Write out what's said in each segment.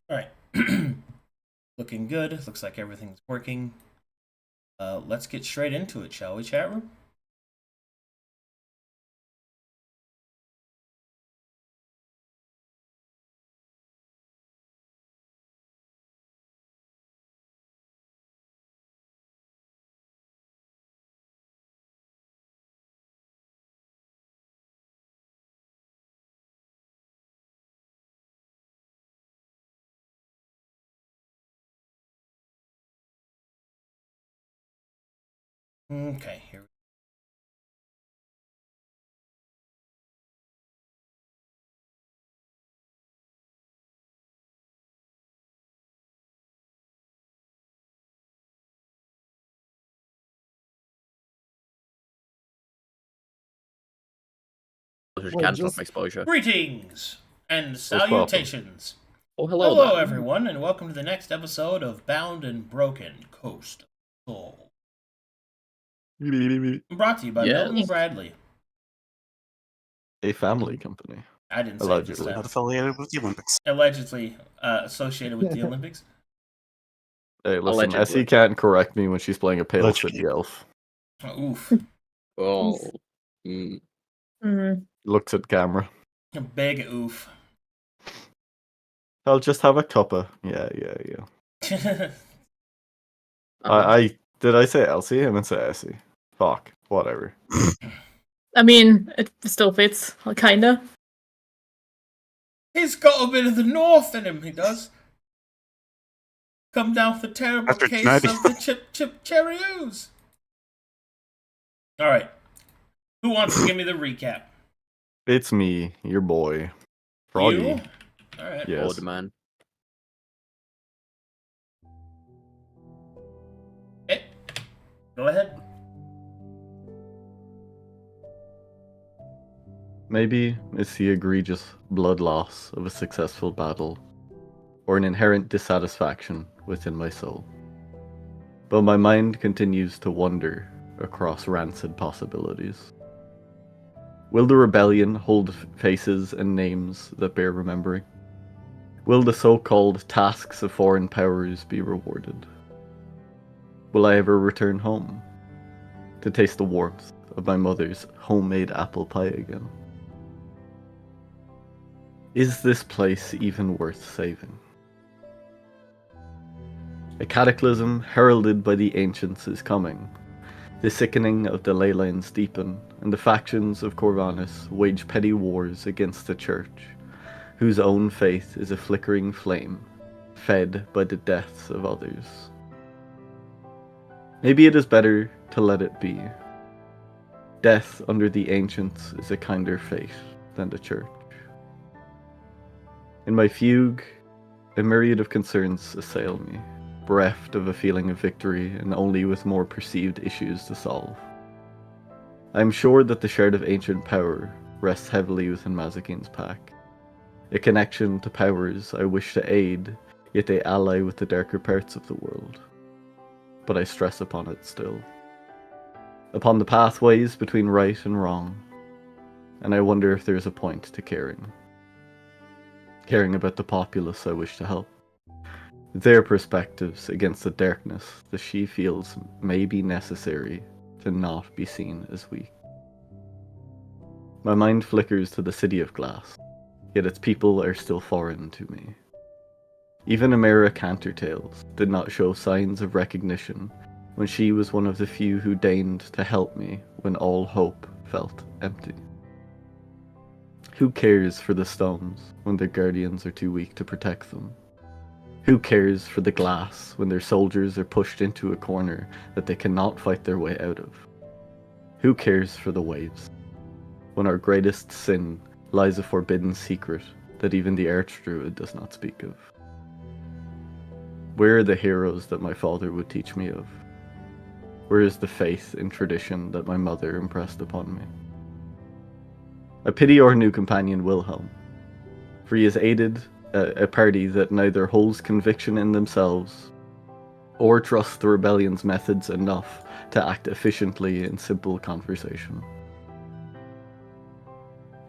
All right. Looking good. Looks like everything's working. Let's get straight into it, shall we, chat room? Okay, here. Just Well, cancel just my exposure. Greetings and Most welcome. salutations. Oh, hello Hello, there. everyone, and welcome to the next episode of Bound and Broken Coast of Soul. Brought to you by Milton Yes. Bradley. A family company. I didn't say just Allegedly. that. Not affiliated with the Olympics. Allegedly associated with the Olympics. Hey, listen, Allegedly. Essie can't correct me when she's playing a pale Allegedly. city elf. Oof. Oh. Looks at camera. A big oof. I'll just have a cuppa. Yeah. Uh-huh. I did I say Elsie? I meant to say Essie. Fuck. Whatever. I mean, it still fits, kinda. He's got a bit of the north in him, he does. Come down for the terrible After case tonight. of the chip Cheerios. Alright. Who wants to give me the recap? It's me, your boy. Froggy. You? Alright. Yes. Old man. Hey, go ahead. Maybe it's the egregious blood loss of a successful battle, or an inherent dissatisfaction within my soul. But my mind continues to wander across rancid possibilities. Will the rebellion hold faces and names that bear remembering? Will the so-called tasks of foreign powers be rewarded? Will I ever return home to taste the warmth of my mother's homemade apple pie again? Is this place even worth saving? A cataclysm heralded by the ancients is coming. The sickening of the ley lines deepen, and the factions of Corvanus wage petty wars against the church, whose own faith is a flickering flame, fed by the deaths of others. Maybe it is better to let it be. Death under the ancients is a kinder fate than the church. In my fugue, a myriad of concerns assail me, bereft of a feeling of victory and only with more perceived issues to solve. I am sure that the shard of ancient power rests heavily within Mazakin's pack, a connection to powers I wish to aid, yet they ally with the darker parts of the world. But I stress upon it still. Upon the pathways between right and wrong, and I wonder if there is a point to caring. Caring about the populace I wish to help. Their perspectives against the darkness that she feels may be necessary to not be seen as weak. My mind flickers to the city of glass, yet its people are still foreign to me. Even Amira Cantertails did not show signs of recognition when she was one of the few who deigned to help me when all hope felt empty. Who cares for the stones when their guardians are too weak to protect them? Who cares for the glass when their soldiers are pushed into a corner that they cannot fight their way out of? Who cares for the waves when our greatest sin lies a forbidden secret that even the Archdruid does not speak of? Where are the heroes that my father would teach me of? Where is the faith in tradition that my mother impressed upon me? I pity our new companion Wilhelm, for he has aided a party that neither holds conviction in themselves or trusts the rebellion's methods enough to act efficiently in simple conversation.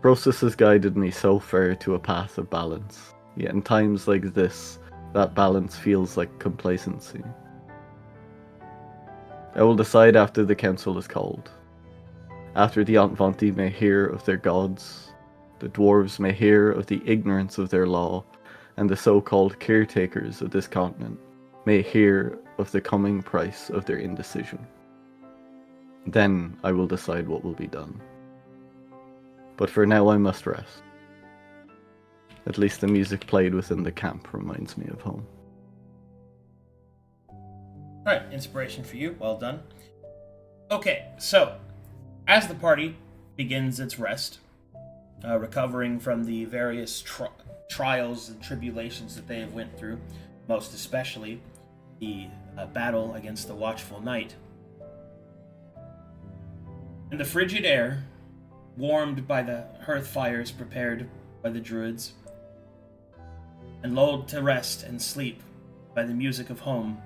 Process has guided me so far to a path of balance, yet in times like this, that balance feels like complacency. I will decide after the council is called. After the Antvanti may hear of their gods, the dwarves may hear of the ignorance of their law, and the so-called caretakers of this continent may hear of the coming price of their indecision. Then I will decide what will be done. But for now I must rest. At least the music played within the camp reminds me of home. Alright, inspiration for you. Well done. Okay, so, as the party begins its rest, recovering from the various trials and tribulations that they have went through, most especially the battle against the Watchful Knight, in the frigid air, warmed by the hearth fires prepared by the druids, and lulled to rest and sleep by the music of home,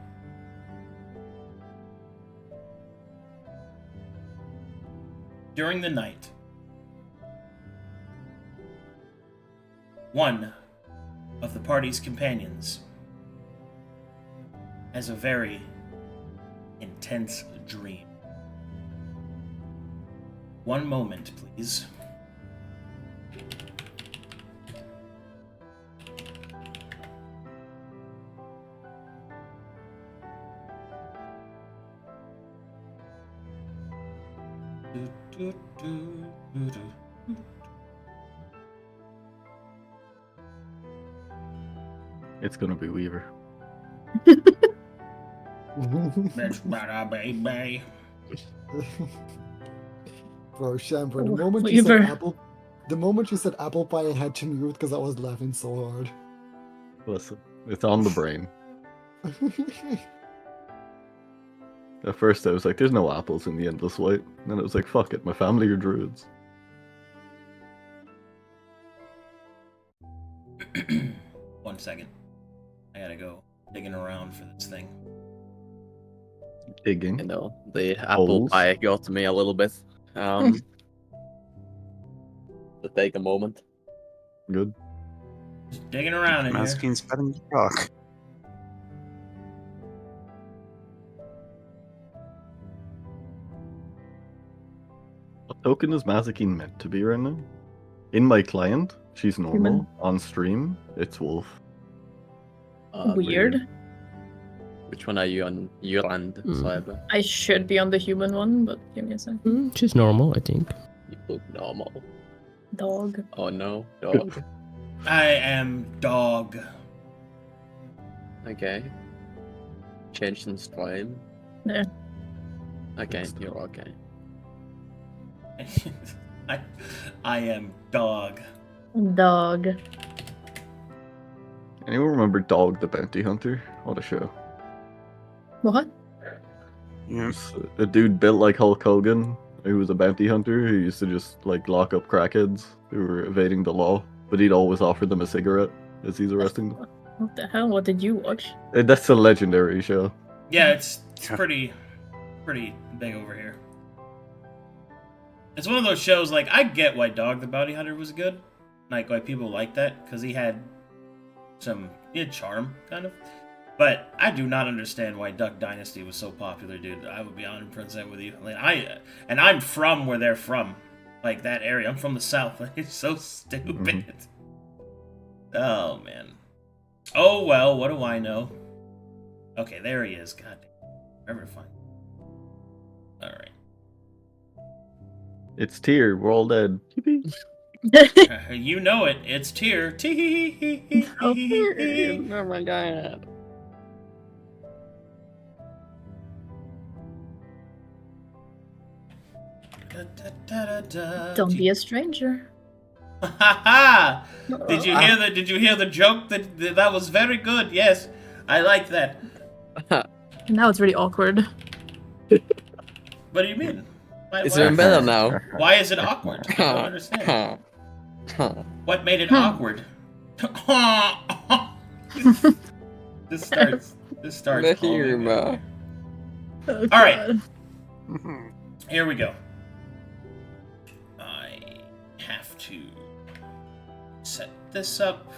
during the night, one of the party's companions has a very intense dream. One moment, please. It's gonna be Weaver. That's better, baby. Bro, Shamper, the moment you said apple pie, I had to mute because I was laughing so hard. Listen, it's on the brain. At first I was like, there's no apples in the Endless Light. And then I was like, fuck it, my family are druids. 1 second. I gotta go digging around for this thing. Digging. You know, the apple Holes. pie got me a little bit. To take a moment. Good. Just digging around in here. Masking spelling talk. What token is Mazikeen meant to be right now? In my client, she's normal. Human. On stream, it's wolf. Weird. Which one are you on? Your end, Cyber. I should be on the human one, but give me a second. She's normal, I think. You look normal. Dog. Oh no, dog. I am dog. Okay. Change in stream. Yeah. Okay, you're okay. I am dog. Dog. Anyone remember Dog the Bounty Hunter? What a show. What? Yeah. It's a dude built like Hulk Hogan, who was a bounty hunter who used to just like lock up crackheads who were evading the law, but he'd always offer them a cigarette as he's arresting them. What the hell? What did you watch? That's a legendary show. Yeah, it's pretty big over here. It's one of those shows, like, I get why Dog the Bounty Hunter was good. Like, why people like that, because he had charm, kind of. But I do not understand why Duck Dynasty was so popular, dude. I would be 100% with you. Like, I'm from where they're from. Like, that area. I'm from the South. Like, it's so stupid. Oh, man. Oh, well, what do I know? Okay, there he is. God damn. Never find. Alright. It's Tyr, we're all dead. Yippee. You know it. It's Tyr. Oh my god. Don't be a stranger. Did you hear the? Did you hear the joke? That was very good. Yes, I like that. Now it's really awkward. What do you mean? It's even better now. Why is it awkward? I don't understand. What made it awkward? This starts. The humor. Oh, All right. God. Here we go. I have to set this up.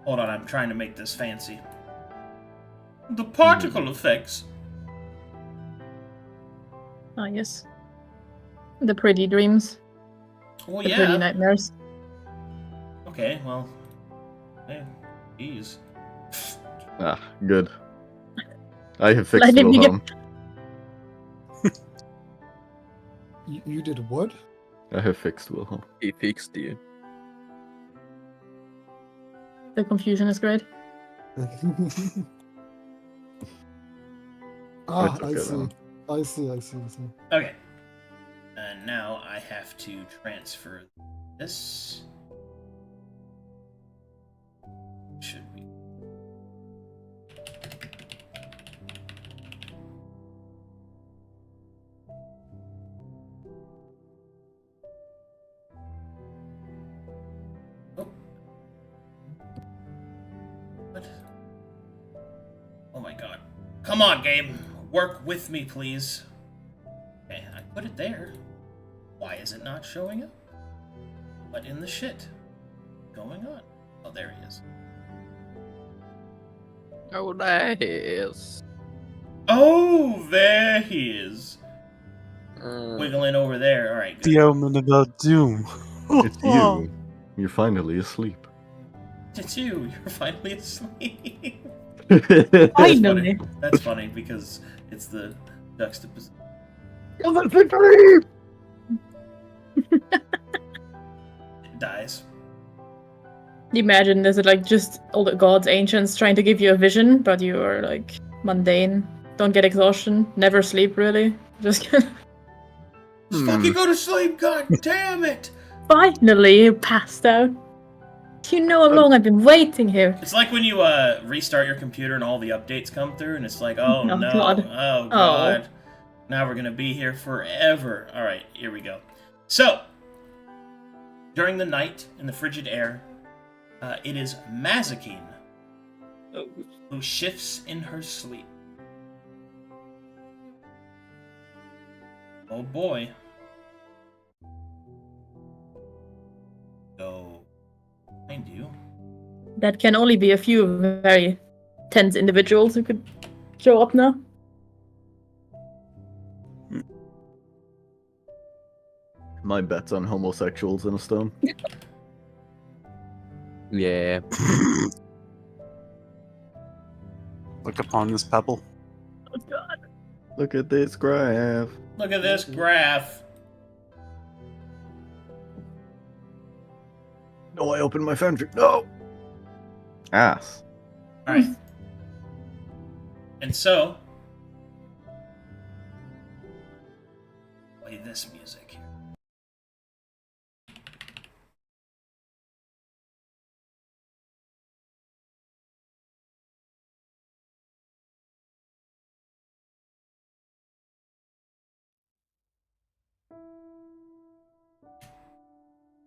Hold on, I'm trying to make this fancy. The particle effects. Ah, yes. The pretty dreams. Well, The pretty yeah. nightmares. Okay, well. Hey, jeez. Ah, good. I have fixed Let him get- Wilhelm. You did what? I have fixed Wilhelm. He fixed you. The confusion is great. Ah, It's I okay, see. then. I see. Okay. And now I have to transfer this. Should be. Oh. What? Oh my god. Come on, game. Work with me, please. Okay, I put it there. Why is it not showing up? What in the shit? Going on? Oh, there he is. Oh, nice. Oh, there he is. Mm. Wiggling over there. Alright, good. The omen about doom. It's you. You're finally asleep. It's you. You're finally asleep. Finally. Finally. That's funny because it's the juxtaposition. Victory! It dies. Imagine there's like just all the gods, ancients trying to give you a vision, but you are like mundane. Don't get exhaustion. Never sleep really. Just Just fucking go to sleep, god damn it! finally you passed out. You know how long I've been waiting here. It's like when you restart your computer and all the updates come through and it's like, oh Oh, no, God. oh god. Now we're gonna be here forever. Alright, here we go. So, during the night in the frigid air, it is Mazikeen who shifts in her sleep. Oh boy. Go find you. That can only be a few very tense individuals who could show up now. My bet's on homosexuals in a stone. Yeah. Look upon this pebble. Oh god. Look at this graph. Look at this graph. No, I opened my foundry. No! Ass. Alright. And so, play this music here.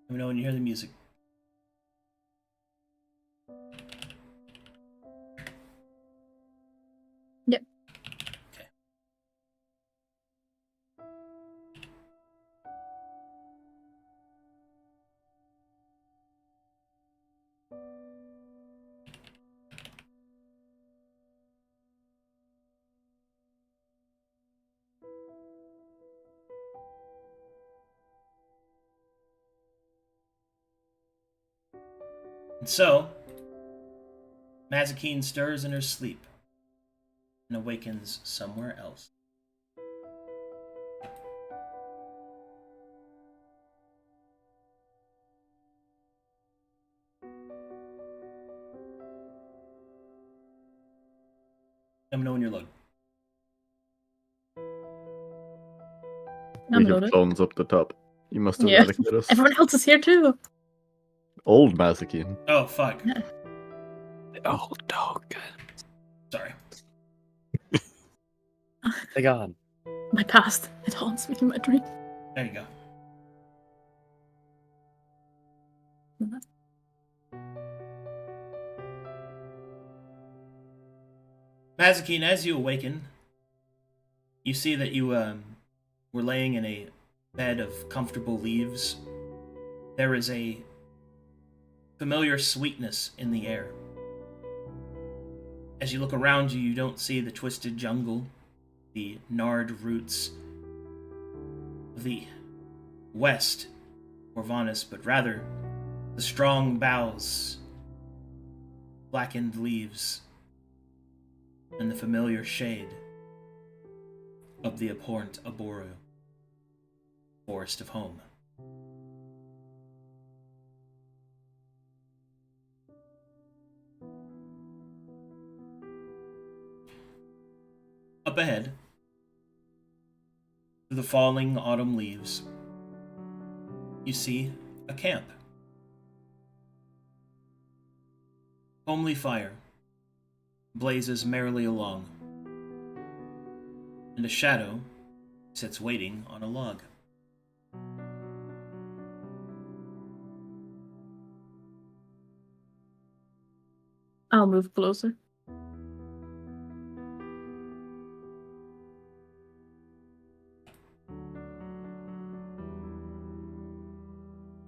Let me know when you hear the music. Yep. Okay. And so, Mazikeen stirs in her sleep and awakens somewhere else. Let me know when you're loaded. I'm We have loaded. clones up the top. You must Yeah. eradicate us. Everyone else is here too. Old Mazikeen. Oh, fuck. Oh, dog. Sorry. They're gone. My past. It haunts me in my dreams. There you go. Mazikeen, as you awaken, you see that you were laying in a bed of comfortable leaves. There is a familiar sweetness in the air. As you look around you, you don't see the twisted jungle, the gnarred roots of the west Corvanus, but rather the strong boughs, blackened leaves, and the familiar shade of the abhorrent arboreal forest of home. Up ahead, through the falling autumn leaves, you see a camp. Homely fire blazes merrily along, and a shadow sits waiting on a log. I'll move closer.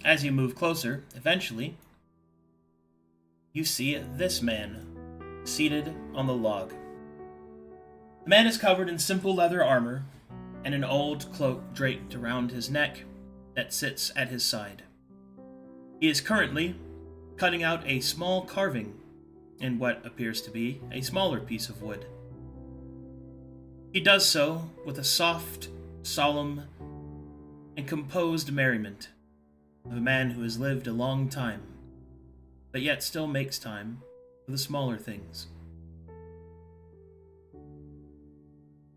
As you move closer, eventually, you see this man seated on the log. The man is covered in simple leather armor and an old cloak draped around his neck that sits at his side. He is currently cutting out a small carving in what appears to be a smaller piece of wood. He does so with a soft, solemn, and composed merriment of a man who has lived a long time, but yet still makes time for the smaller things.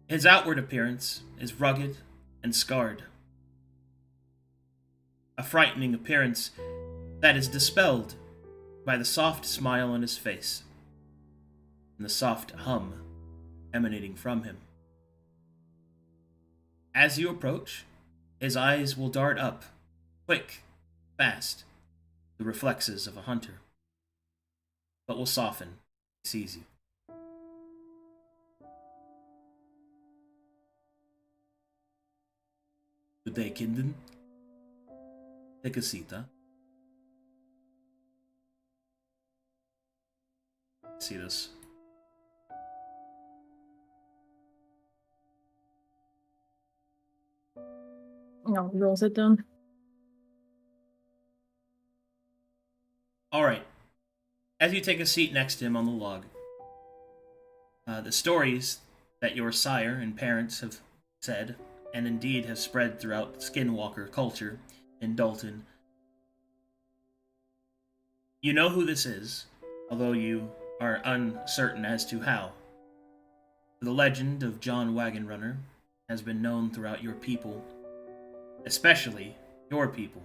His outward appearance is rugged and scarred, a frightening appearance that is dispelled by the soft smile on his face and the soft hum emanating from him. As you approach, his eyes will dart up, quick, fast, the reflexes of a hunter, but will soften when he sees you. Good day, Kindon. Take a seat, huh? See this. No, we'll sit down. Alright. As you take a seat next to him on the log, the stories that your sire and parents have said, and indeed have spread throughout Skinwalker culture in Dalton. You know who this is, although you are uncertain as to how. The legend of John Wagonrunner has been known throughout your people, especially your people,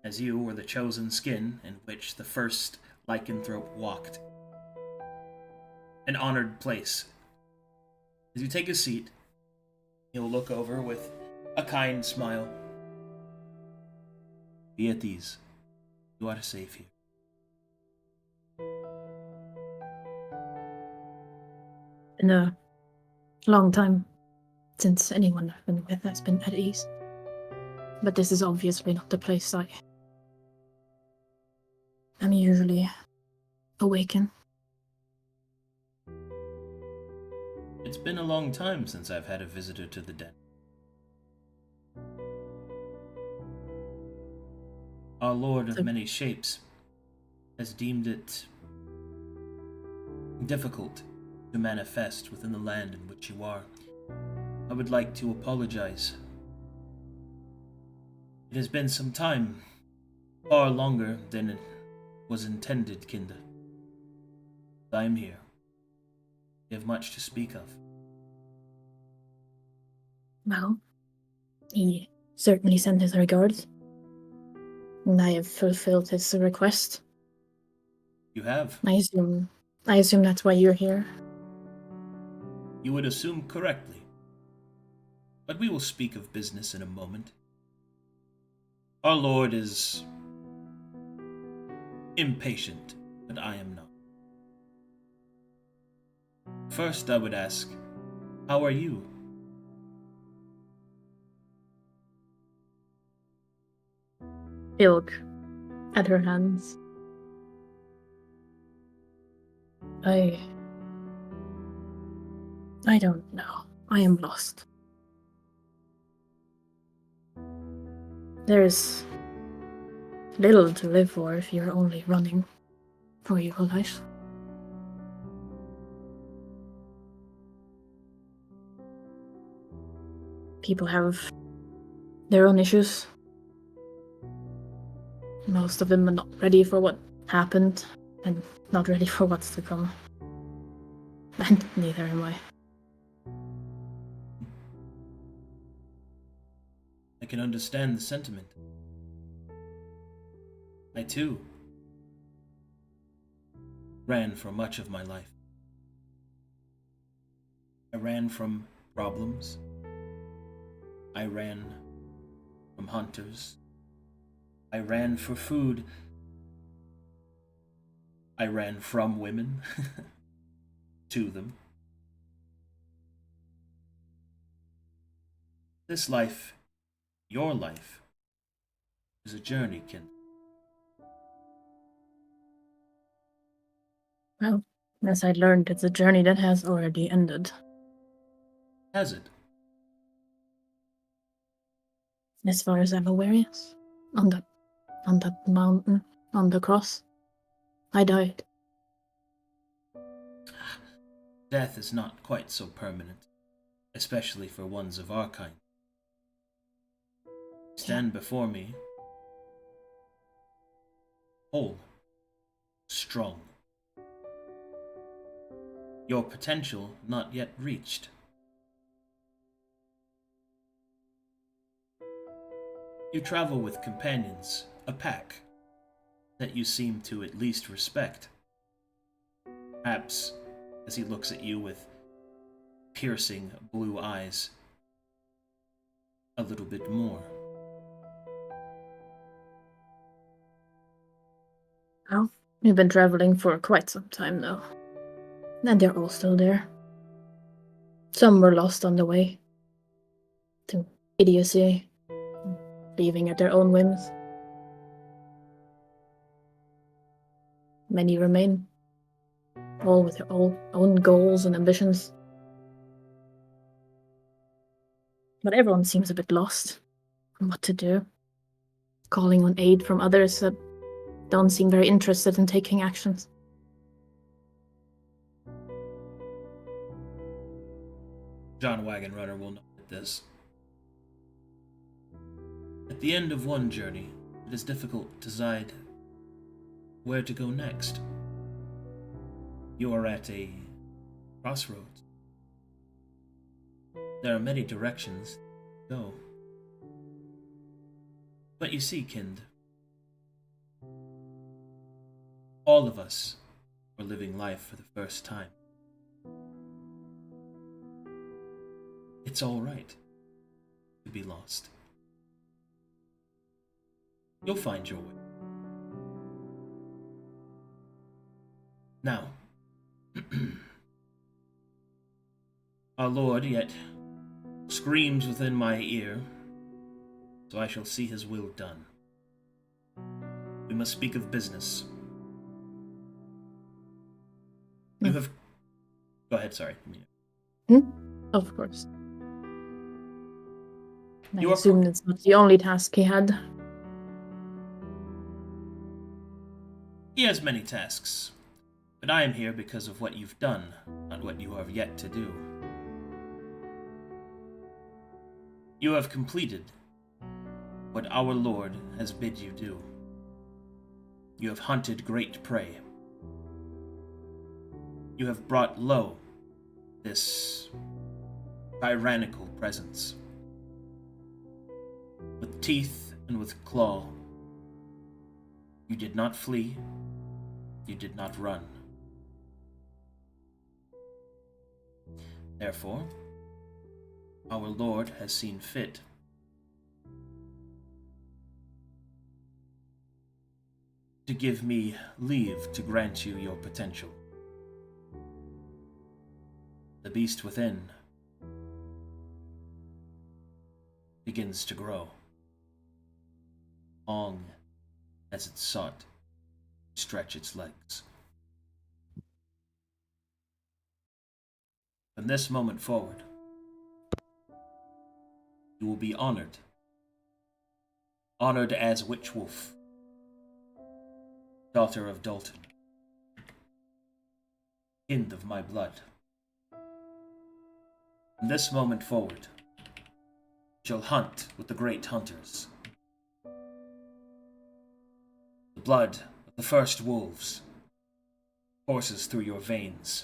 as you were the chosen skin in which the first lycanthrope walked. An honored place. As you take a seat, he'll look over with a kind smile. Be at ease. You are safe here. Been a long time since anyone I've been with has been at ease. But this is obviously not the place I'm usually awaken. It's been a long time since I've had a visitor to the den. Our Lord of Many Shapes has deemed it difficult to manifest within the land in which you are. I would like to apologize. It has been some time, far longer than it was intended, Kinder. I am here. We have much to speak of. Well, he certainly sent his regards. And I have fulfilled his request. You have. I assume that's why you're here. You would assume correctly. But we will speak of business in a moment. Our Lord is impatient, but I am not. First, I would ask, how are you? Ilk at her hands. I I don't know. I am lost. There's little to live for if you're only running for your life. People have their own issues. Most of them are not ready for what happened and not ready for what's to come. And neither am I. I can understand the sentiment. I too ran for much of my life. I ran from problems. I ran from hunters. I ran for food. I ran from women to them. This life, your life, is a journey, Kin. Well, as I learned, it's a journey that has already ended. Has it? As far as I'm aware, yes. On that mountain, on the cross. I died. Death is not quite so permanent, especially for ones of our kind. Stand before me, whole, strong. Your potential not yet reached. You travel with companions, a pack, that you seem to at least respect. Perhaps, as he looks at you with piercing blue eyes, a little bit more. Well, we've been traveling for quite some time now. And they're all still there. Some were lost on the way. To idiocy. Leaving at their own whims. Many remain. All with their own goals and ambitions. But everyone seems a bit lost on what to do. Calling on aid from others that don't seem very interested in taking actions. John Wagonrunner will note this. At the end of one journey, it is difficult to decide where to go next. You are at a crossroads. There are many directions to go. But you see, Kind, all of us are living life for the first time. It's all right to be lost. You'll find your way. Now, our Lord yet screams within my ear, so I shall see his will done. We must speak of business. You have... Go ahead, sorry. Of course. I You are assume it's not the only task he had. He has many tasks, but I am here because of what you've done, not what you have yet to do. You have completed what our Lord has bid you do. You have hunted great prey. You have brought low this tyrannical presence. With teeth and with claw, you did not flee, you did not run. Therefore, our Lord has seen fit to give me leave to grant you your potential. The beast within begins to grow, long as it sought to stretch its legs. The From this moment forward, you will be honored. Honored as Witch Wolf, daughter of Dalton, kin of my blood. From this moment forward, you shall hunt with the great hunters. The blood of the first wolves courses through your veins,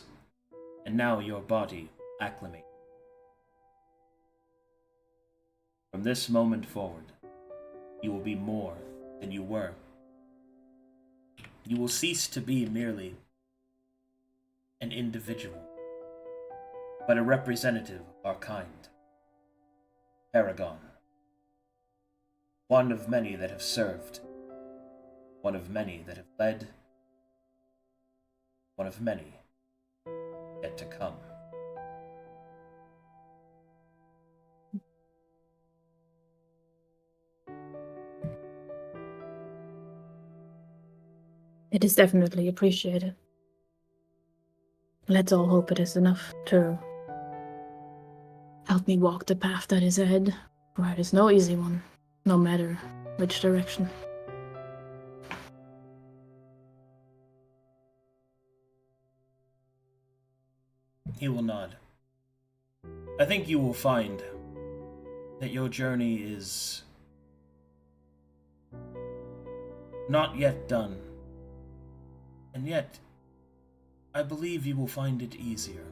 and now your body acclimates. From this moment forward, you will be more than you were. You will cease to be merely an individual, but a representative of our kind. Paragon. One of many that have served. One of many that have led. One of many yet to come. It is definitely appreciated. Let's all hope it is enough to help me walk the path that is ahead, for it is no easy one, no matter which direction. He will nod. I think you will find that your journey is not yet done, and yet I believe you will find it easier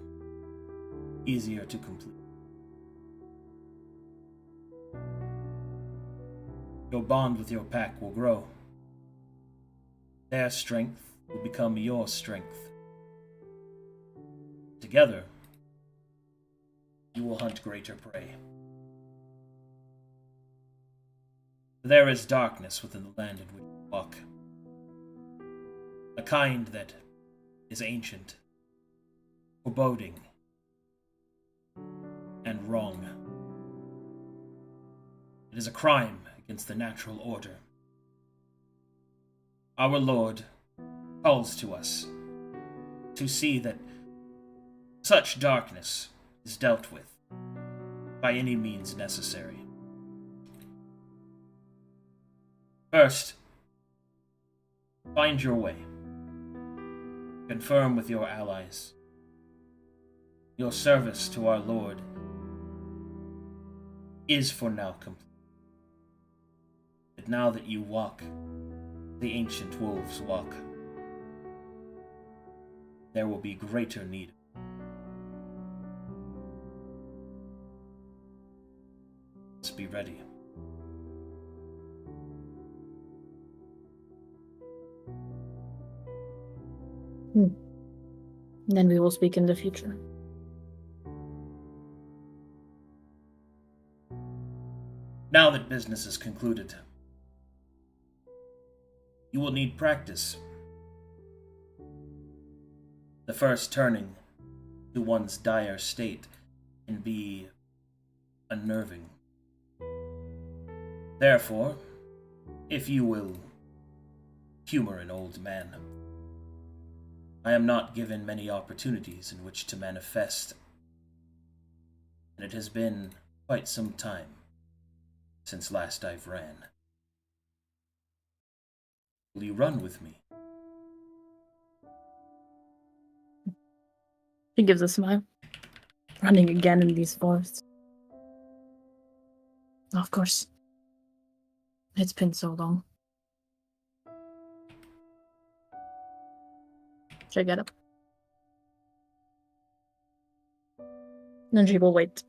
to complete. Your bond with your pack will grow. Their strength will become your strength. Together, you will hunt greater prey. There is darkness within the land in which you walk. A kind that is ancient, foreboding, and wrong. It is a crime against the natural order. Our Lord calls to us to see that such darkness is dealt with by any means necessary. First, find your way. Confirm with your allies. Your service to our Lord is for now complete. But now that you walk, the ancient wolves walk, there will be greater need. Let's be ready. Then we will speak in the future. Now that business is concluded, you will need practice. The first turning to one's dire state can be unnerving. Therefore, if you will humor an old man, I am not given many opportunities in which to manifest, and it has been quite some time since last I've ran. Will you run with me? She gives a smile. Running again in these forests. Of course. It's been so long. Should I get up? Then she will wait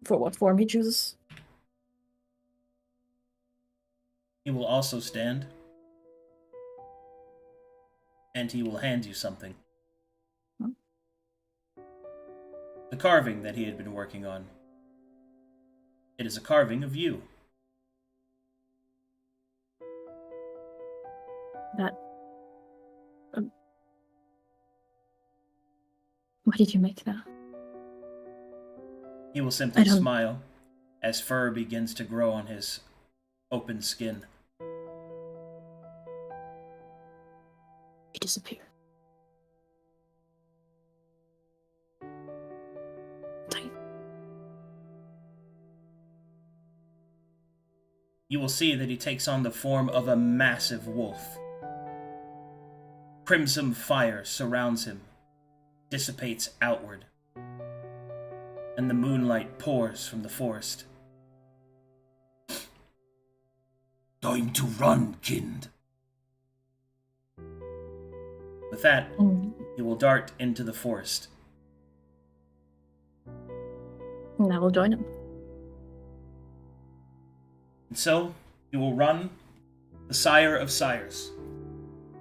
for what form he chooses. He will also stand, and he will hand you something. Huh? The carving that he had been working on. It is a carving of you. That... why did you make that? He will simply smile as fur begins to grow on his open skin. He disappeared. you will see that he takes on the form of a massive wolf. Crimson fire surrounds him, dissipates outward, and the moonlight pours from the forest. Time to run, kind. With that, he will dart into the forest. And I will join him. And so, you will run the Sire of Sires,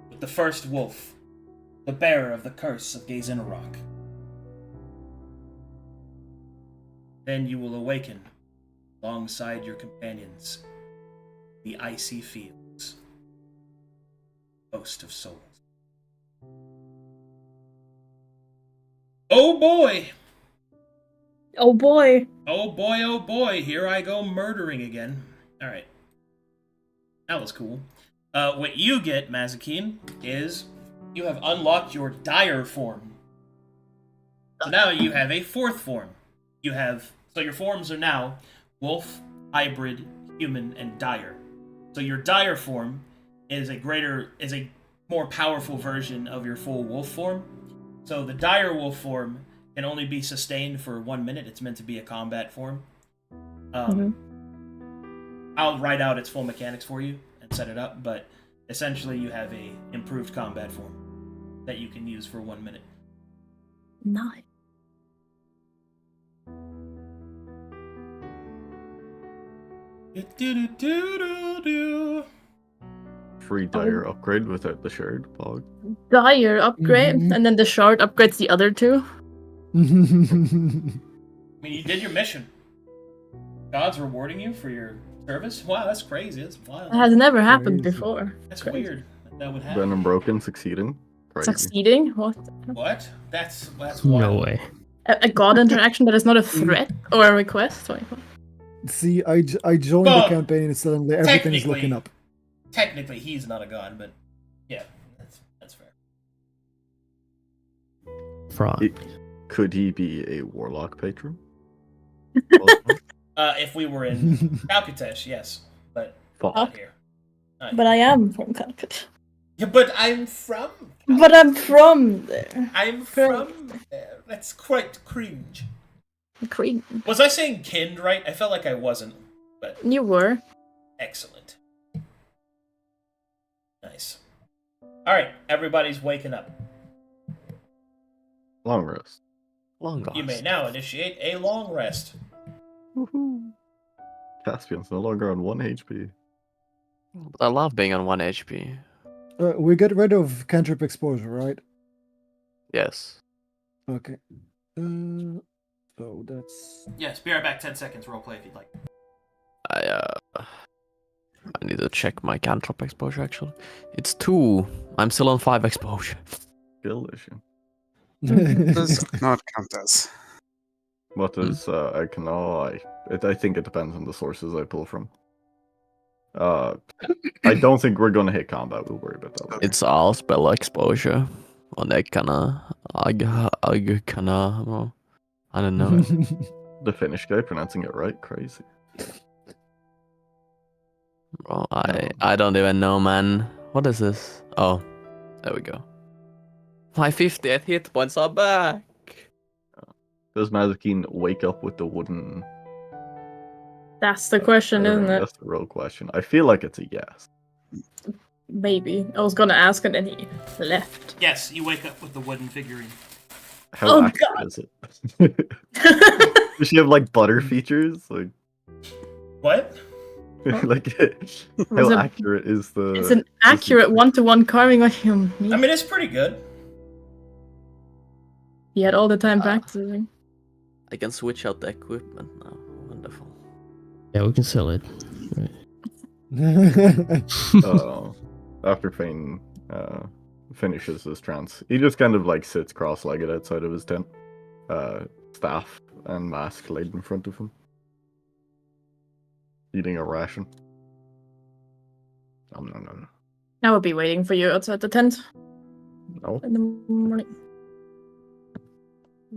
with the first wolf, the bearer of the curse of Gazinarok. Then you will awaken alongside your companions, the icy fields, Ghost of Souls. Oh boy! Oh boy! Oh boy, here I go murdering again. Alright. That was cool. What you get, Mazikeen, is you have unlocked your dire form. So now you have a fourth form. So your forms are now wolf, hybrid, human, and dire. So your dire form is a more powerful version of your full wolf form. So the dire wolf form can only be sustained for 1 minute. It's meant to be a combat form. I'll write out its full mechanics for you and set it up, but essentially you have a improved combat form that you can use for 1 minute. Nice. Free dire upgrade without the shard, Pog. Dire upgrade, and then the shard upgrades the other two. I mean, you did your mission. God's rewarding you for your service? Wow, that's crazy. That's wild. It has never happened Crazy. before. That's crazy. weird. That would happen. Venom Broken succeeding. Crazy. Succeeding? What? What? That's wild. No way. A god interaction that is not a threat or a request? Wait, what? See, I joined Well, the campaign and suddenly everything is technically- looking up. Technically, he's not a god, but yeah, that's fair. Fraud. Could he be a warlock patron? If we were in Kalkatesh, yes, but Fuck. not here. Not But I am from Calcutta. Yeah, but I'm from. But I'm from there. I'm from there. That's quite cringe. Creed. Was I saying kind right? I felt like I wasn't, but You were. excellent. Nice. All right, everybody's waking up. Long rest. Long You may now initiate a long rest. Woohoo. Caspian's no longer on 1 HP. But I love being on 1 HP. We get rid of cantrip exposure, right? Yes. Okay. So that's Yes, be right back. 10 seconds. Roleplay if you'd like. I need to check my cantrip exposure actually. It's 2. I'm still on 5 exposure. Skill issue. Does not count as. What is I can I think it depends on the sources I pull from. I don't think we're gonna hit combat. We'll worry about that later. It's all spell exposure. Och det kan well, I don't know. The Finnish guy pronouncing it right, crazy. Bro, I don't even know, man. What is this? Oh, there we go. My 50th hit points are back. Does Mazikeen wake up with the wooden? That's the question, isn't it? That's the real question. I feel like it's a yes. Maybe. I was gonna ask and then he left. Yes, you wake up with the wooden figurine. How Oh, accurate is it? Does she have like butter features? Like, What? like It's how a- accurate is the? It's an accurate one-to-one carving of him. I mean, it's pretty good. He had all the time practicing. I can switch out the equipment now. Wonderful. Yeah, we can sell it. After Fane finishes his trance, he just kind of like sits cross-legged outside of his tent, staff and mask laid in front of him, eating a ration. No. I will be waiting for you outside the tent No. in the morning.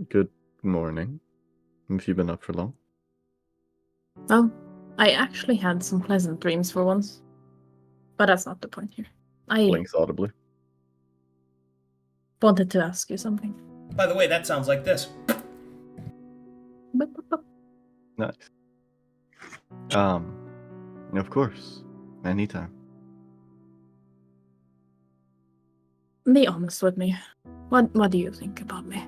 Good morning. Have you been up for long? Oh, I actually had some pleasant dreams for once. But that's not the point here. I Blinks audibly. wanted to ask you something. By the way, that sounds like this. Nice. Of course. Anytime. Be honest with me. What do you think about me?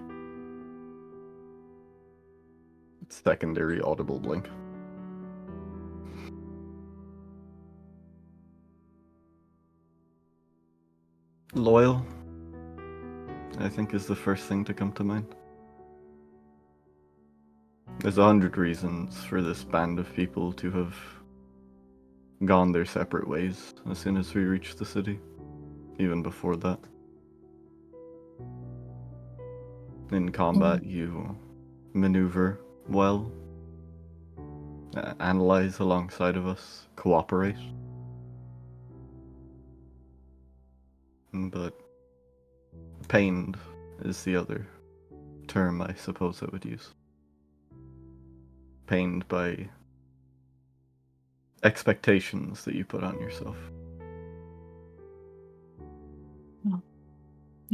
Secondary audible blink. Loyal, I think, is the first thing to come to mind. There's 100 reasons for this band of people to have gone their separate ways as soon as we reached the city. Even before that. In combat, you maneuver well, analyze alongside of us, cooperate. But pained is the other term I suppose I would use. Pained by expectations that you put on yourself.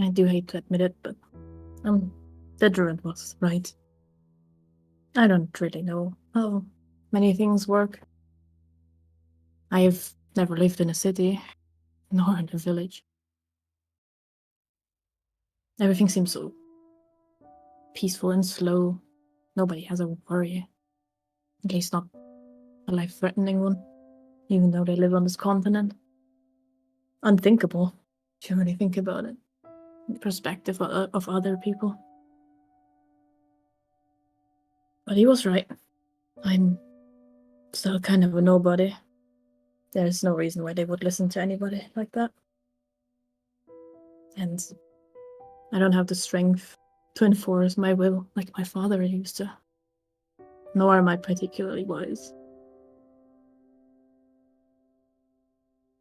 I do hate to admit it, but Dedran was right. I don't really know how many things work. I've never lived in a city, nor in a village. Everything seems so peaceful and slow. Nobody has a worry. At least not a life-threatening one, even though they live on this continent. Unthinkable, if you really think about it. The perspective of other people. But he was right. I'm still kind of a nobody. There's no reason why they would listen to anybody like that. And I don't have the strength to enforce my will like my father used to. Nor am I particularly wise.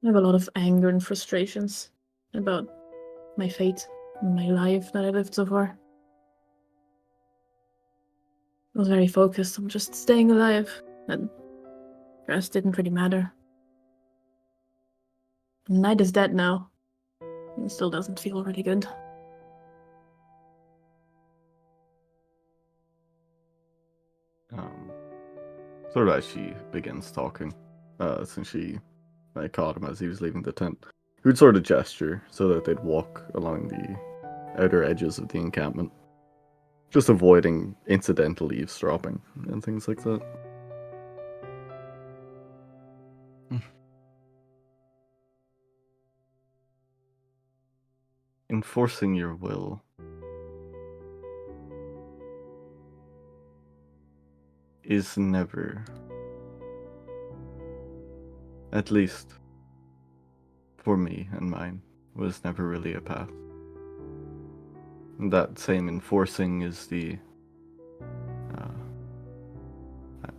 I have a lot of anger and frustrations about my fate and my life that I lived so far. I was very focused on just staying alive, and the rest didn't really matter. The night is dead now. It still doesn't feel really good. Sort of as she begins talking, since she caught him as he was leaving the tent, he would sort of gesture so that they'd walk along the outer edges of the encampment, just avoiding incidental eavesdropping and things like that. Enforcing your will is never, at least for me and mine, was never really a path. That same enforcing is the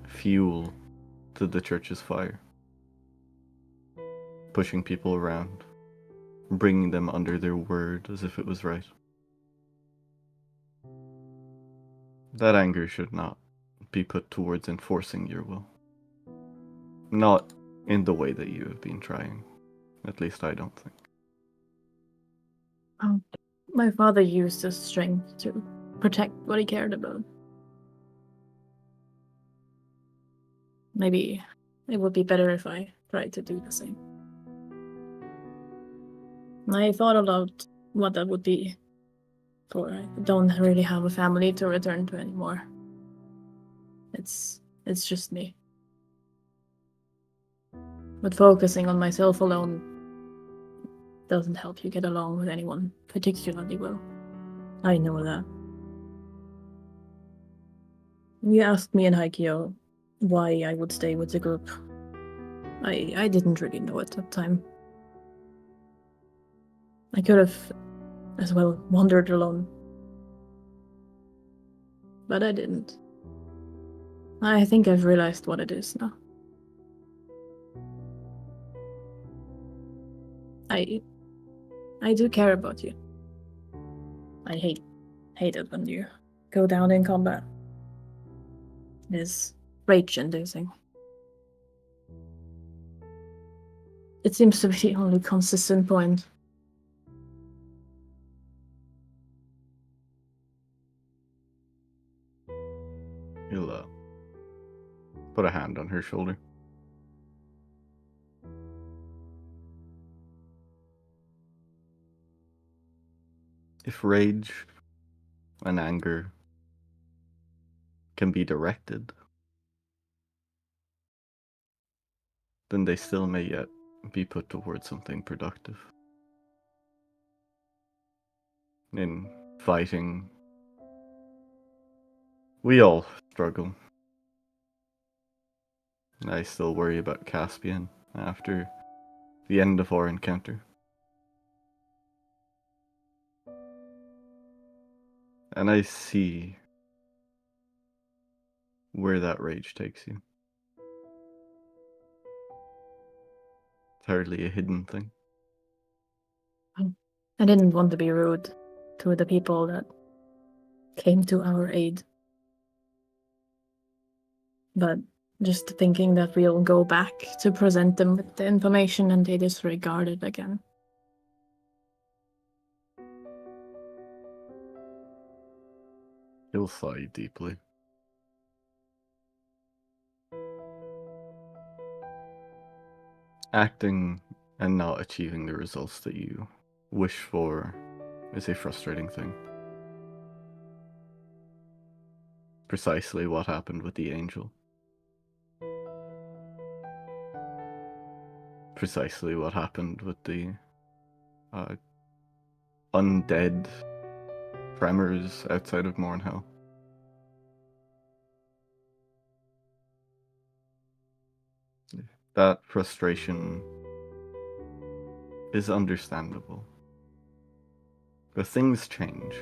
fuel to the church's fire. Pushing people around, bringing them under their word as if it was right. That anger should not be put towards enforcing your will. Not in the way that you have been trying. At least I don't think. My father used his strength to protect what he cared about. Maybe it would be better if I tried to do the same. I thought about what that would be, for I don't really have a family to return to anymore. It's just me. But focusing on myself alone doesn't help you get along with anyone particularly well. I know that. You asked me in Haikyo why I would stay with the group. I didn't really know at that time. I could have as well wandered alone. But I didn't. I think I've realized what it is now. I do care about you. I hate it when you go down in combat. It is rage-inducing. It seems to be the only consistent point. He'll put a hand on her shoulder. If rage and anger can be directed, then they still may yet be put towards something productive. In fighting, we all struggle. I still worry about Caspian after the end of our encounter. And I see where that rage takes you. It's hardly a hidden thing. I didn't want to be rude to the people that came to our aid. But just thinking that we'll go back to present them with the information and they disregard it again. He'll sigh deeply. Acting and not achieving the results that you wish for is a frustrating thing. Precisely what happened with the angel. Precisely what happened with the undead tremors outside of Mornhell. That frustration is understandable. But things change.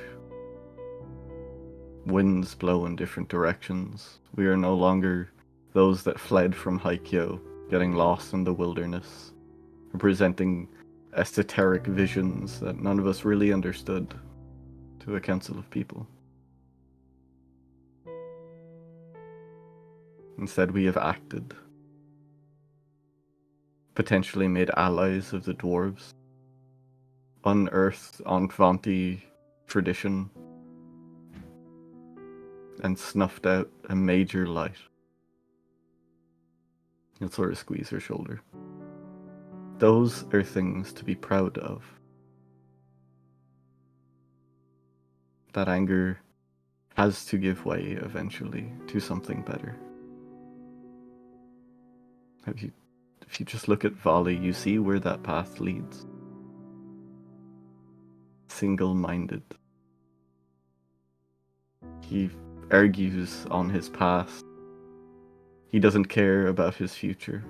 Winds blow in different directions. We are no longer those that fled from Haikyo, getting lost in the wilderness, presenting esoteric visions that none of us really understood to a council of people. Instead, we have acted, potentially made allies of the dwarves, unearthed Ankvanti tradition, and snuffed out a major light. He'll sort of squeeze her shoulder. Those are things to be proud of. That anger has to give way eventually to something better. If you just look at Volley, you see where that path leads. Single-minded. He argues on his past. He doesn't care about his future.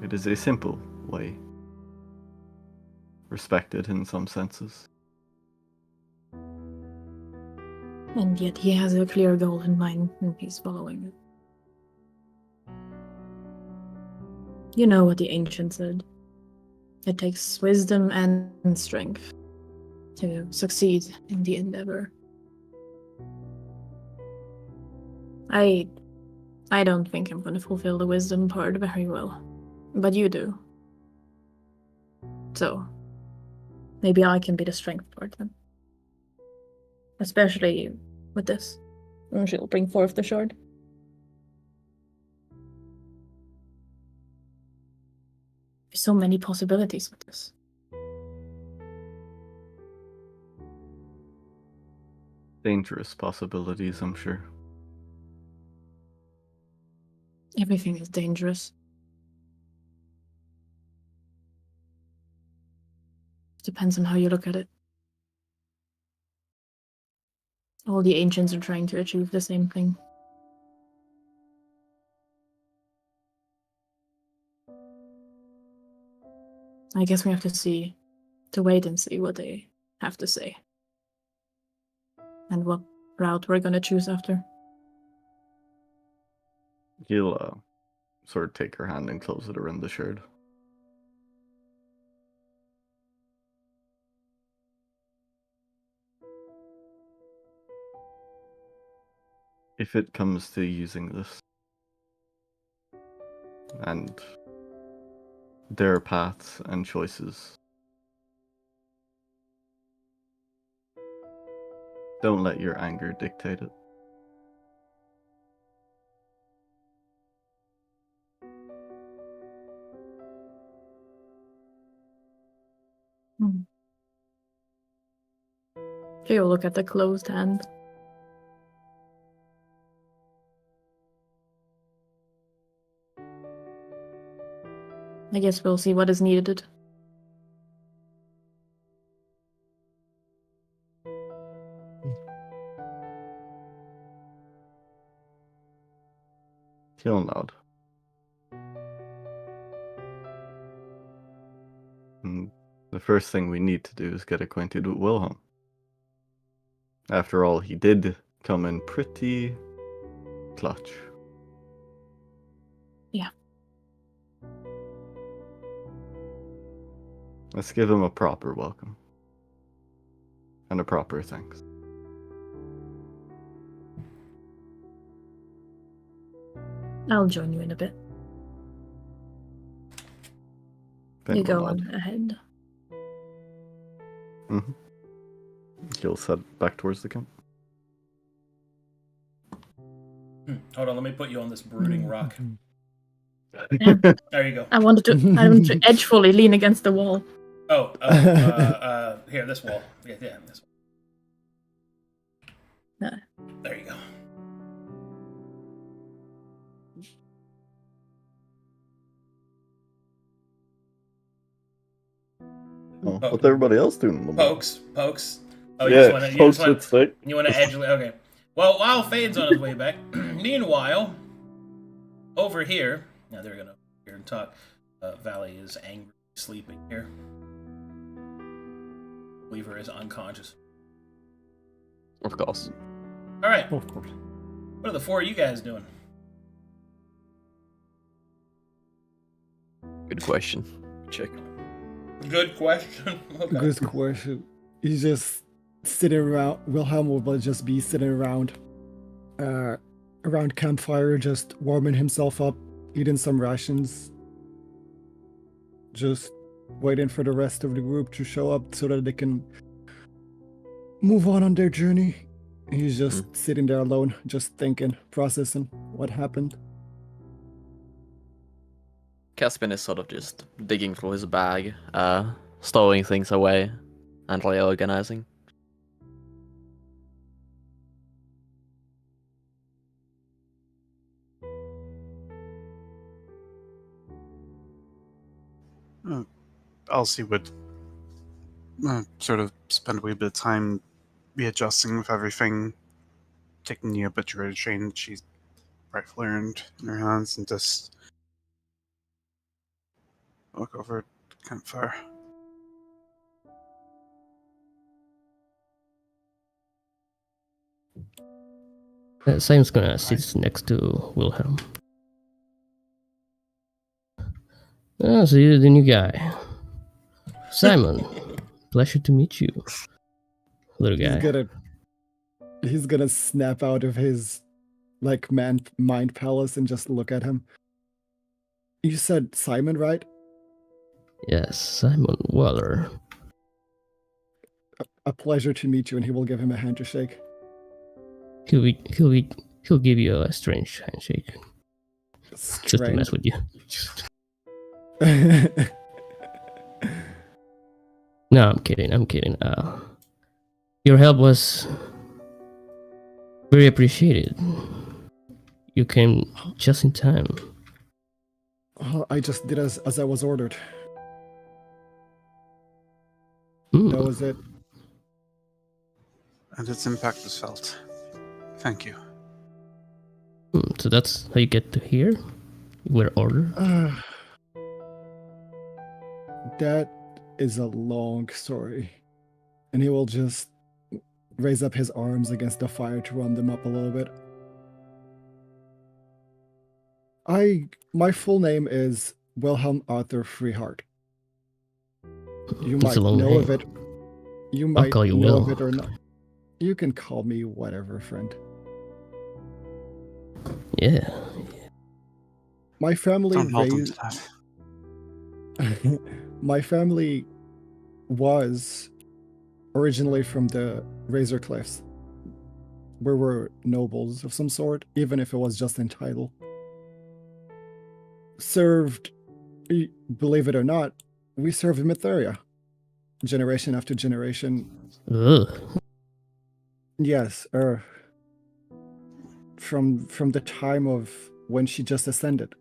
It is a simple way. Respected in some senses. And yet he has a clear goal in mind and he's following it. You know what the ancient said. It takes wisdom and strength to succeed in the endeavor. I don't think I'm going to fulfill the wisdom part very well, but you do. So, maybe I can be the strength part then. Especially with this. And she'll bring forth the shard. There's so many possibilities with this. Dangerous possibilities, I'm sure. Everything is dangerous. Depends on how you look at it. All the ancients are trying to achieve the same thing. I guess we have to wait and see what they have to say. And what route we're gonna choose after. He'll sort of take her hand and close it around the shard. If it comes to using this, and their paths and choices. Don't let your anger dictate it. She'll look at the closed hand. I guess we'll see what is needed. He'll nod. And the first thing we need to do is get acquainted with Wilhelm. After all, he did come in pretty clutch. Yeah. Let's give him a proper welcome. And a proper thanks. I'll join you in a bit. Then You go we'll nod. on ahead. He'll set back towards the camp. Hold on, let me put you on this brooding rock. Yeah. There you go. I wanted to edgefully lean against the wall. Here, this wall. Yeah, this one. No. There you go. Oh, what's everybody else doing? Pokes. Oh, Yeah, you pokes just with stick. you want to edge? Okay. Well, while Fade's on his way back, meanwhile, over here, now they're gonna hear and talk. Valley is angry, sleeping here. Weaver is unconscious. Of course. All right. Of course. What are the four of you guys doing? Good question. Check. Good question. Okay. Good question. He's just sitting around. Wilhelm will just be sitting around campfire, just warming himself up, eating some rations, just waiting for the rest of the group to show up so that they can move on their journey. He's just sitting there alone, just thinking, processing what happened. Caspian is sort of just digging through his bag, stowing things away, and reorganizing. Elsie would sort of spend a wee bit of time readjusting with everything, taking the obituary chain that she's rightfully earned in her hands, and just look over at the campfire. Simon's gonna sit next to Wilhelm. Ah, so you're the new guy. Simon, pleasure to meet you. Little guy. He's gonna snap out of his mind palace and just look at him. You said Simon, right? Yes, Simon Weller. A pleasure to meet you, and he will give him a hand to shake. He'll give you a strange handshake. Just to mess with you. No, I'm kidding. Your help was very appreciated. You came just in time. I just did as I was ordered. Hmm. That was it. And its impact was felt. Thank you. So that's how you get to here? You were ordered? That is a long story. And he will just raise up his arms against the fire to warm them up a little bit. My full name is Wilhelm Arthur Freehart. You It's might a long know name. of it. You might call you know Will. of it or not. You can call me whatever, friend. Yeah. My family Don't hold them raised to that. My family was originally from the Razor Cliffs. We were nobles of some sort, even if it was just in title. Served, believe it or not, we served in Mytheria, generation after generation. Ugh. Yes, from the time of when she just ascended.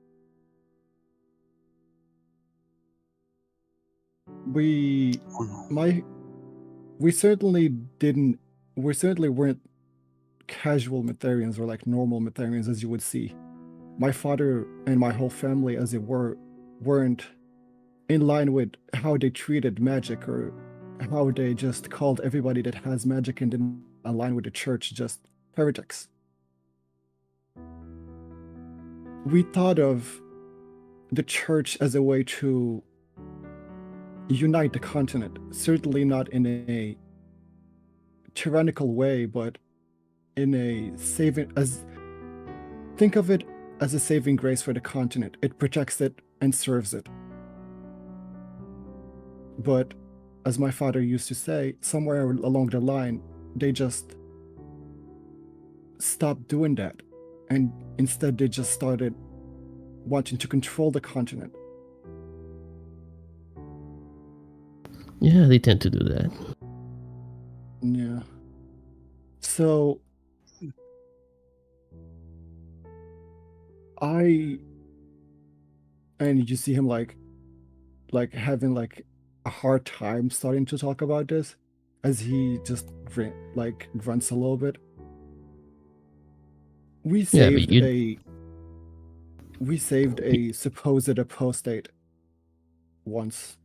We Oh no. we certainly didn't we certainly weren't casual Mytherians or like normal Mytherians as you would see. My father and my whole family, as it were, weren't in line with how they treated magic or how they just called everybody that has magic and didn't align with the church just heretics. We thought of the church as a way to unite the continent, certainly not in a tyrannical way, but in a saving, as think of it as a saving grace for the continent. It protects it and serves it. But as my father used to say, somewhere along the line, they just stopped doing that. And instead, they just started wanting to control the continent. Yeah, they tend to do that. Yeah. So and you see him like having like a hard time starting to talk about this as he just grunts a little bit. We Yeah, but saved a supposed apostate once.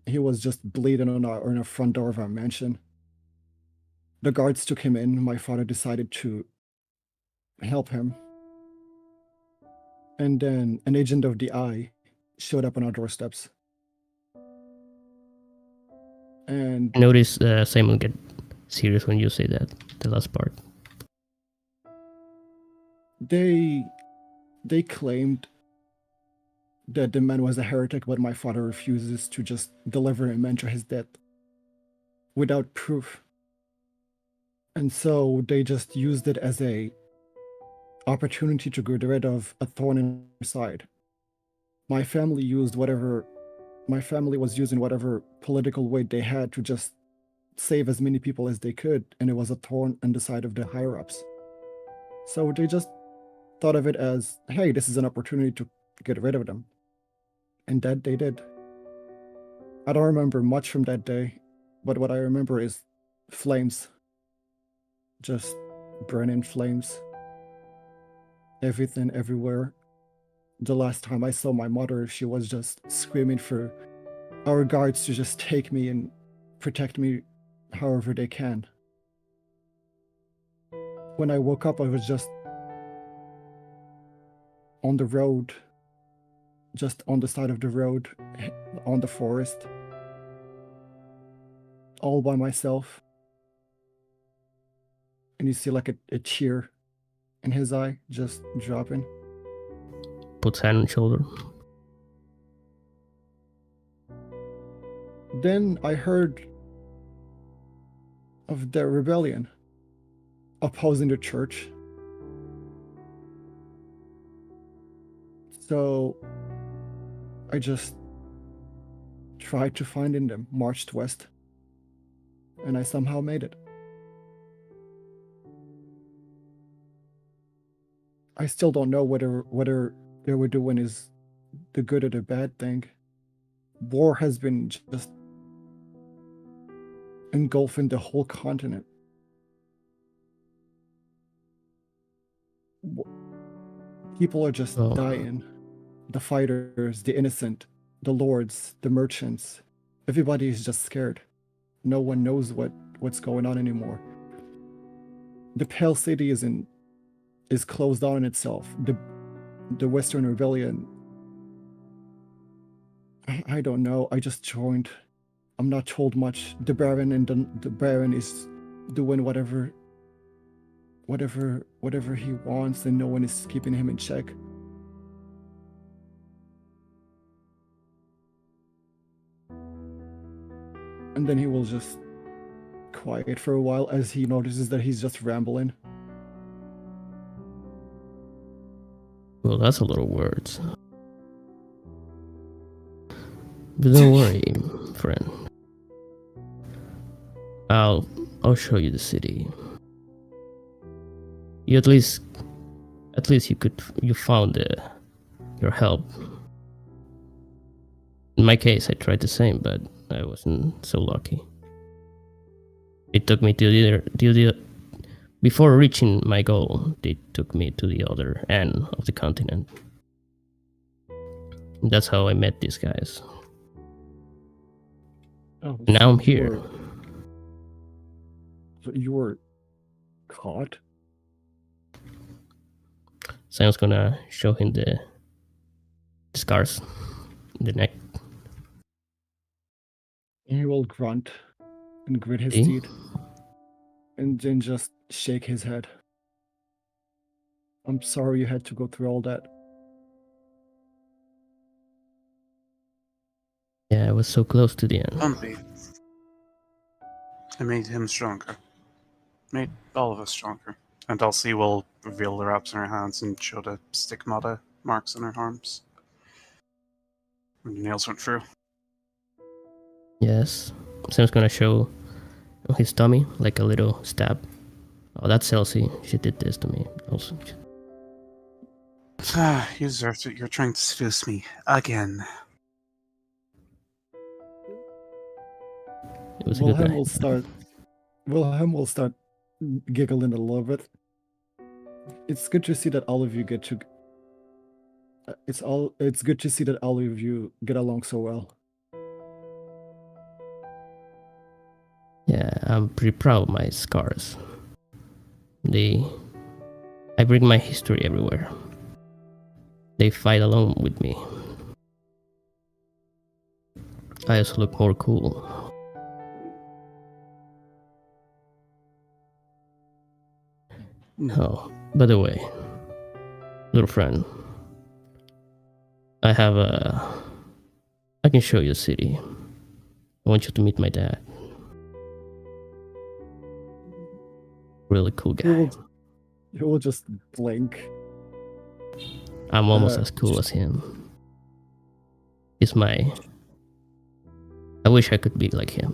He was just bleeding on the front door of our mansion. The guards took him in. My father decided to help him. And then an agent of the Eye showed up on our doorsteps. And I notice Simon get serious when you say that, the last part. they claimed that the man was a heretic, but my father refuses to just deliver him to his death without proof. And so they just used it as a opportunity to get rid of a thorn in their side. My family was using whatever political weight they had to just save as many people as they could, and it was a thorn in the side of the higher ups. So they just thought of it as, hey, this is an opportunity to get rid of them. And that they did. I don't remember much from that day, but what I remember is flames. Just burning flames. Everything, everywhere. The last time I saw my mother, she was just screaming for our guards to just take me and protect me however they can. When I woke up, I was just on the road, just on the side of the road, on the forest, all by myself. And you see like a tear in his eye just dropping. Puts hand on shoulder. Then I heard of the rebellion opposing the church. So I just tried to find them, marched west, and I somehow made it. I still don't know whether they were doing is the good or the bad thing. War has been just engulfing the whole continent. People are just dying. The fighters, the innocent, the lords, the merchants. Everybody is just scared. No one knows what's going on anymore. The Pale City is closed down in itself. The Western Rebellion, I don't know. I just joined. I'm not told much. The Baron the Baron is doing whatever he wants, and no one is keeping him in check. And then he will just quiet for a while as he notices that he's just rambling. Well, that's a lot of words. But don't worry, friend. I'll show you the city. You at least you found your help. In my case, I tried the same, but I wasn't so lucky. It took me to the before reaching my goal. They took me to the other end of the continent. That's how I met these guys. Oh, Now I'm here. So you were caught? Sam's gonna show him the scars in the neck. And he will grunt and grit his See? teeth. And then just shake his head. I'm sorry you had to go through all that. Yeah, I was so close to the end. Don't be. I made him stronger. Made all of us stronger. And Elsie will reveal the wraps in her hands and show the stigmata marks on her arms. When the nails went through. Yes. Sam's gonna show his tummy like a little stab. Oh, that's Elsie. She did this to me also. You deserved it. You're trying to seduce me again. It was a good night. Wilhelm will start giggling a little bit. It's good to see that all of you get to. It's good to see that all of you get along so well. Yeah, I'm pretty proud of my scars. I bring my history everywhere. They fight along with me. I also look more cool. Oh, by the way, little friend, I can show you the city. I want you to meet my dad. Really cool guy. He will just blink. I'm almost as cool as him. I wish I could be like him.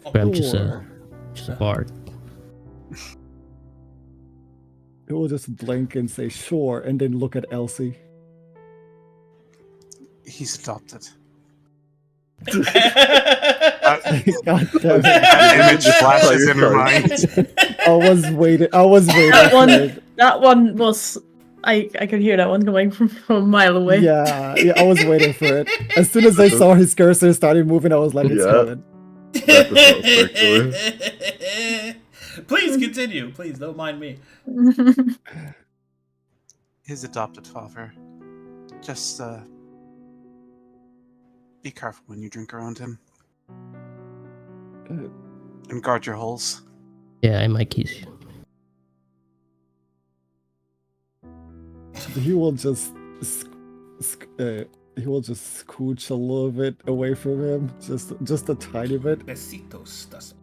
But I'm just a bard. He will just blink and say sure, and then look at Elsie. He's adopted. God damn it. That image flashes in her mind. I was waiting That for one, it. that one was. I could hear that one coming from a mile away. Yeah, I was waiting for it. As soon as I saw his cursor started moving, I was like, it's Yeah. coming. That's the Please continue. Please don't mind me. His adopted father. Just, be careful when you drink around him. And guard your holes. Yeah, I might kiss you. He will just scooch a little bit away from him, just a tiny bit. Besitos. That's...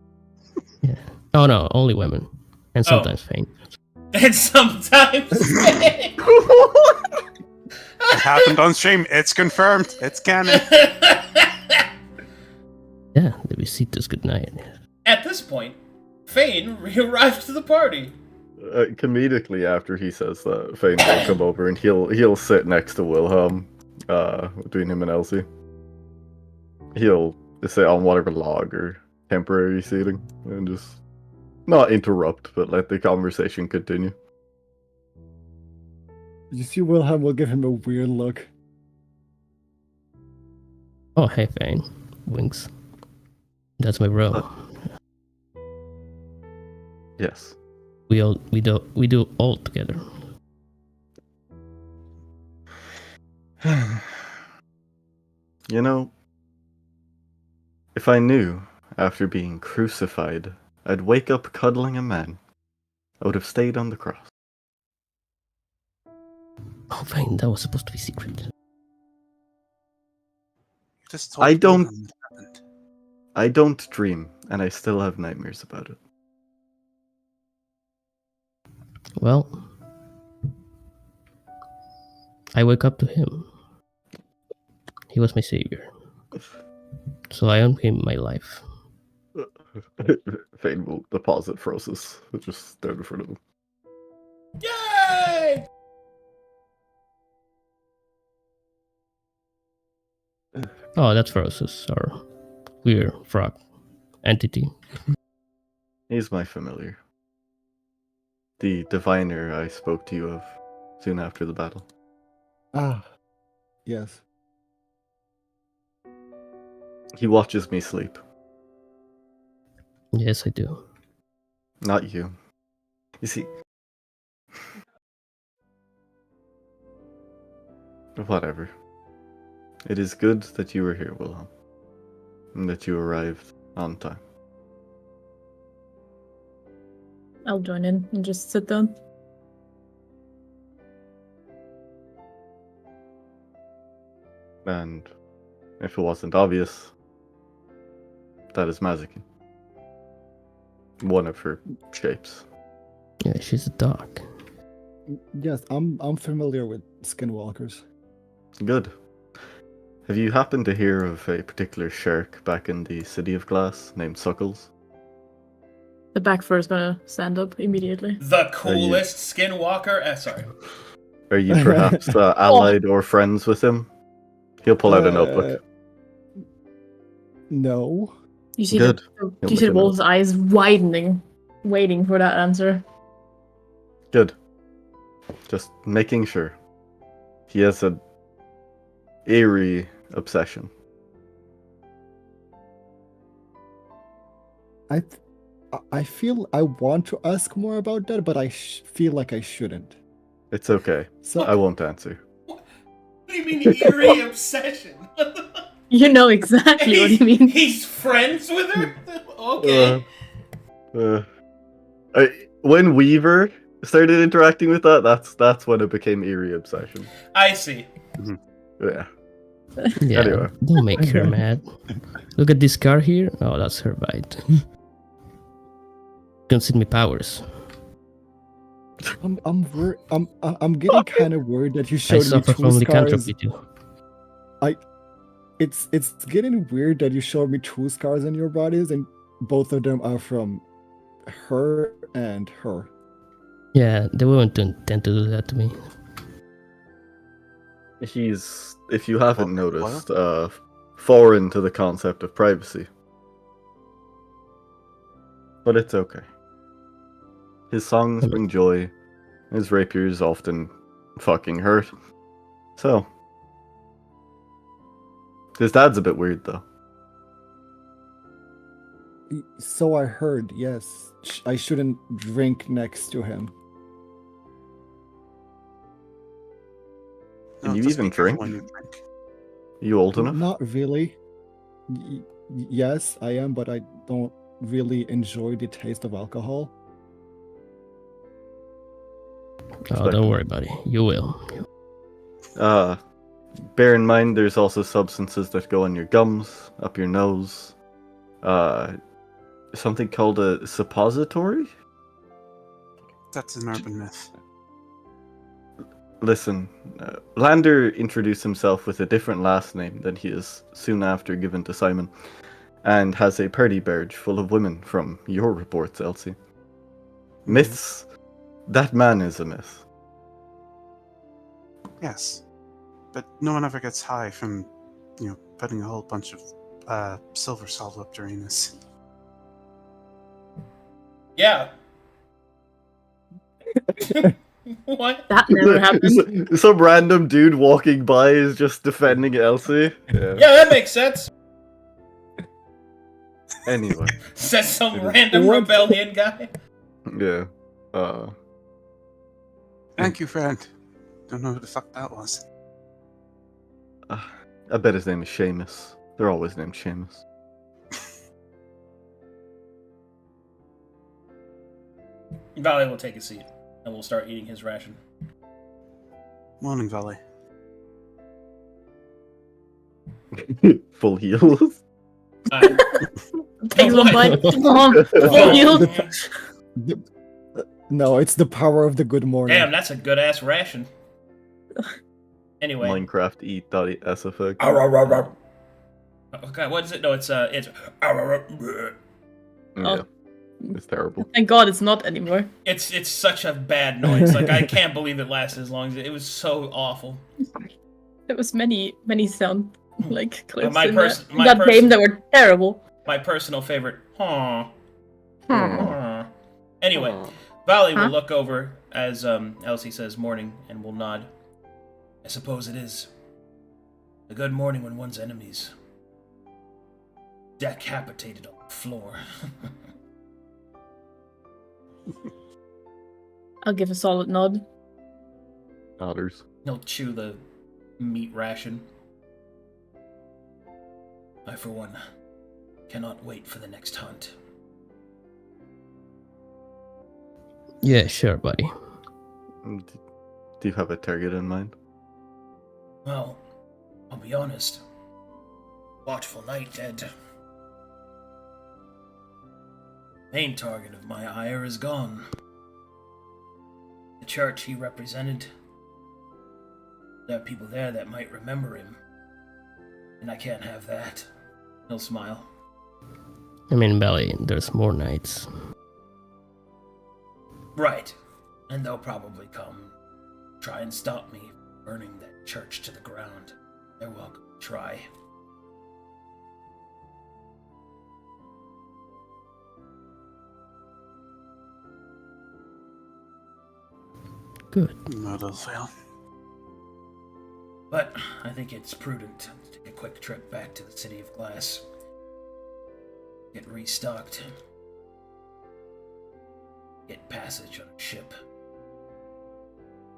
Yeah. Oh no, only women. And sometimes faint. And sometimes. It happened on stream. It's confirmed. It's canon. Yeah, the besitos good night. At this point, Fane arrives to the party. Comedically, after he says that, Fane will come over and he'll sit next to Wilhelm, between him and Elsie. He'll sit on whatever log or temporary seating and just not interrupt, but let the conversation continue. You see, Wilhelm will give him a weird look. Oh hey Fane. Winks. That's my bro. Yes. We do all together. You know, if I knew after being crucified I'd wake up cuddling a man, I would have stayed on the cross. Oh Fane, that was supposed to be secret. You Just I told don't- me what happened. I don't dream, and I still have nightmares about it. Well, I wake up to him. He was my savior. So I owe him my life. Fane will deposit Frosis, just stand in front of him. Yay! Oh, that's Frosus, our weird frog entity. He's my familiar. The diviner I spoke to you of soon after the battle. Ah, yes. He watches me sleep. Yes, I do. Not you. You see... Whatever. It is good that you were here, Wilhelm. And that you arrived on time. I'll join in and just sit down. And if it wasn't obvious, that is Maziki. One of her shapes. Yeah, she's a dog. Yes, I'm familiar with skinwalkers. Good. Have you happened to hear of a particular shark back in the City of Glass named Suckles? The back fur is gonna stand up immediately. The coolest skinwalker. Sorry. Are you perhaps allied or friends with him? He'll pull out a notebook. No. You see Good. you see the wolf's eyes widening, waiting for that answer. Good. Just making sure. He has an eerie obsession. I feel I want to ask more about that, but I feel like I shouldn't. It's okay. So I won't answer. What do you mean eerie obsession? You know exactly what he means. He's friends with her? Okay. When Weaver started interacting with that's when it became eerie obsession. I see. Yeah. Yeah, Anyway. don't make her mad. Look at this car here. Oh, that's her bite. Consider me powers. I'm getting kind of worried that you I showed me suffer two from scars. lycanthropy too. It's getting weird that you showed me two scars on your bodies, and both of them are from her and her. Yeah, they wouldn't intend to do that to me. He's, if you haven't What? noticed, foreign to the concept of privacy. But it's okay. His songs bring joy. His rapiers often fucking hurt. So. His dad's a bit weird, though. So I heard, yes. I shouldn't drink next to him. Can No, you just even be careful drink? when you drink. Are you old enough? Not really. Yes, I am, but I don't really enjoy the taste of alcohol. Oh, don't worry, buddy. You will. Bear in mind there's also substances that go on your gums, up your nose. Something called a suppository? That's an urban myth. Listen, Lander introduced himself with a different last name than he is soon after given to Simon, and has a party barge full of women from your reports, Elsie. Myths? That man is a myth. Yes. But no one ever gets high from, putting a whole bunch of silver salt up their anus. Yeah. What? That never happened. Some random dude walking by is just defending Elsie. Yeah. Yeah, that makes sense. Anyway, Says some random What? rebellion guy. yeah. Thank you, friend. Don't know who the fuck that was. I bet his name is Seamus. They're always named Seamus. Valley will take a seat, and we'll start eating his ration. Morning, Valley. Full heals. Take Oh, one what? bite. Mom, full heal. No, it's the power of the good morning. Damn, that's a good ass ration. Anyway. Minecraft eat.sfx. Okay, what is it? No, it's Yeah, Oh. it's terrible. Thank God it's not anymore. it's such a bad noise. Like I can't believe it lasted as long as it was so awful. There was many sound like clips my in pers- that, my that pers- game that were terrible. My personal favorite. Aw. Hmm. Aw. Anyway, Valley will Huh? look over as Elsie says morning and will nod. I suppose it is. A good morning when one's enemies decapitated on the floor. I'll give a solid nod. Otters. He'll chew the meat ration. I, for one, cannot wait for the next hunt. Yeah, sure, buddy. Do you have a target in mind? Well, I'll be honest. Watchful Night dead. Main target of my ire is gone. The church he represented. There are people there that might remember him. And I can't have that. He'll smile. I mean, Belly, there's more knights. Right. And they'll probably come try and stop me from burning that church to the ground. They're welcome to try. Good. No, they'll fail. But I think it's prudent to take a quick trip back to the City of Glass. Get restocked. Get passage on a ship.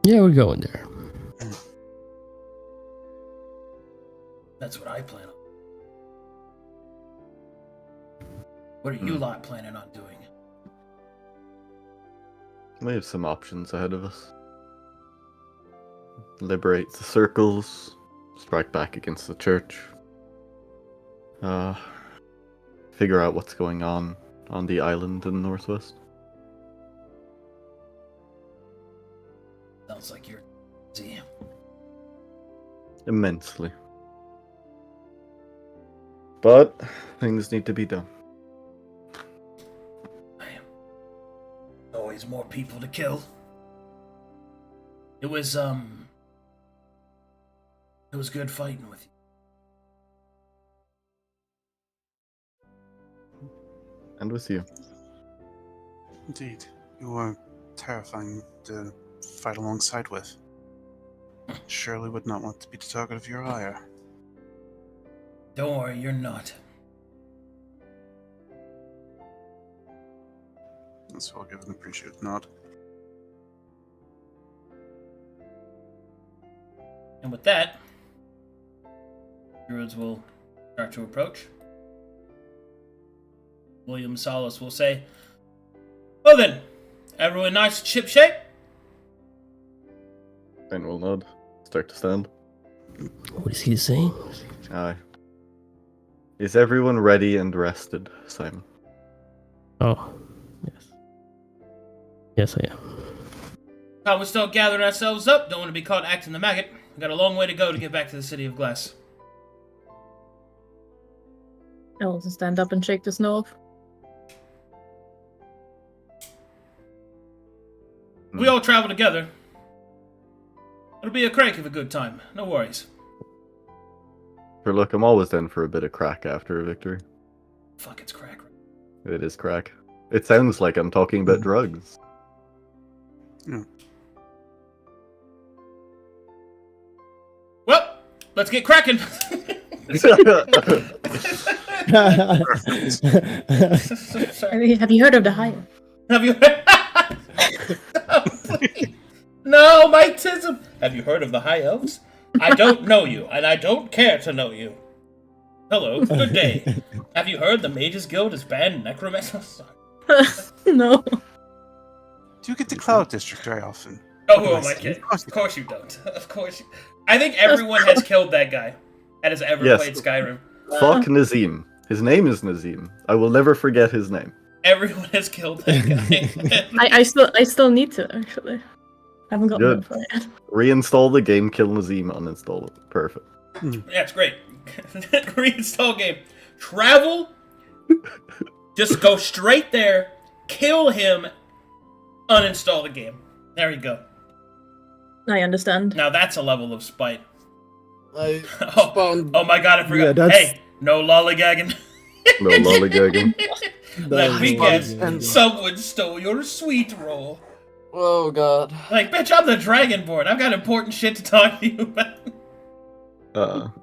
Yeah, we're going there. That's what I plan on. What are you lot planning on doing? We have some options ahead of us. Liberate the circles, strike back against the church. Figure out what's going on the island in the northwest. Sounds like you're busy. Immensely. But things need to be done. Always more people to kill. It was good fighting with you. And with you. Indeed. You were terrifying to fight alongside with. Surely would not want to be the target of your ire. Don't worry, you're not. So I'll give an appreciative nod. And with that, druids will start to approach. William Solace will say, "Well then, everyone nice and ship shape?" Ben will nod. Start to stand. What is he saying? Aye. Is everyone ready and rested, Simon? Oh, yes. Yes, I am. While we're still gathering ourselves up, don't want to be caught acting the maggot. We've got a long way to go to get back to the City of Glass. I'll also stand up and shake the snow off. We all travel together. It'll be a crank of a good time. No worries. For look, I'm always in for a bit of crack after a victory. Fuck, it's crack. It is crack. It sounds like I'm talking about drugs. Well, let's get cracking. Sorry. Have you heard of the Hire? Have you No, Mike Tism! Have you heard of the High Elves? I don't know you, and I don't care to know you. Hello, good day. Have you heard the Mages Guild has banned necromancers? No. Do you get to Cloud District very often? Oh, who am I kidding? Of course you don't. Of course you... I think everyone has killed that guy. that has ever Yes. played Skyrim. Fuck Nazim. His name is Nazim. I will never forget his name. Everyone has killed that guy. I still need to actually. I haven't gotten Good. that far yet. Reinstall the game, kill Nazim, uninstall it. Perfect. Yeah, it's great. Reinstall game. Travel. Just go straight there. Kill him. Uninstall the game. There you go. I understand. Now that's a level of spite. I Oh my god, I forgot. Yeah, that's- Hey, no lollygagging. No lollygagging. Let me That's- guess. Someone stole your sweet roll. Oh god. Like, bitch, I'm the Dragonborn. I've got important shit to talk to you about.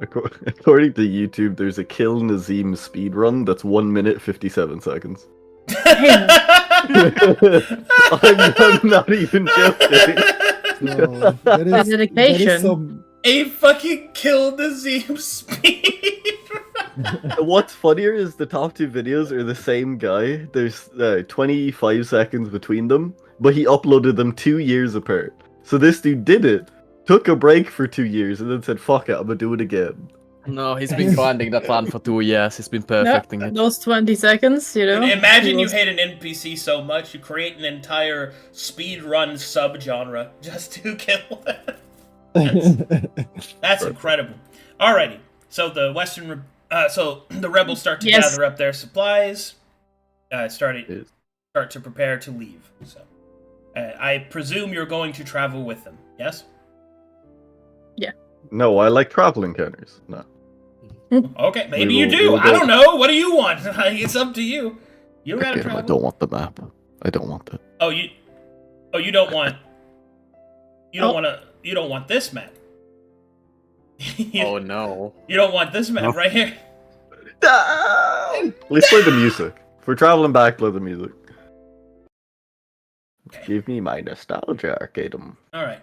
According to YouTube, there's a kill Nazim speedrun that's 1 minute 57 seconds. I'm not even joking. No, that is, dedication. That is some, A fucking kill Nazim speed. What's funnier is the top two videos are the same guy. There's 25 seconds between them, but he uploaded them 2 years apart. So this dude did it, took a break for 2 years, and then said, fuck it, I'm gonna do it again. No, he's been grinding that land for 2 years. He's been perfecting it. Those 20 seconds, you know. Imagine he you was- hate an NPC so much, you create an entire speedrun subgenre just to kill them. That's incredible. Alrighty, so the the rebels start to Yes. gather up their supplies, start Yes. to prepare to leave. So, I presume you're going to travel with them. Yes. No, I like travel encounters. No. Okay, maybe We you will- do. we will I go. don't know. What do you want? It's up to you. You don't gotta Again, I travel. don't want the map. I don't want it. Oh, you don't want. You don't Oh. want to. You don't want this map. you, Oh no. you don't want this map No. right here. Let's play the music. If we're traveling back, play the music. Okay. Give me my nostalgia arcadum. All right.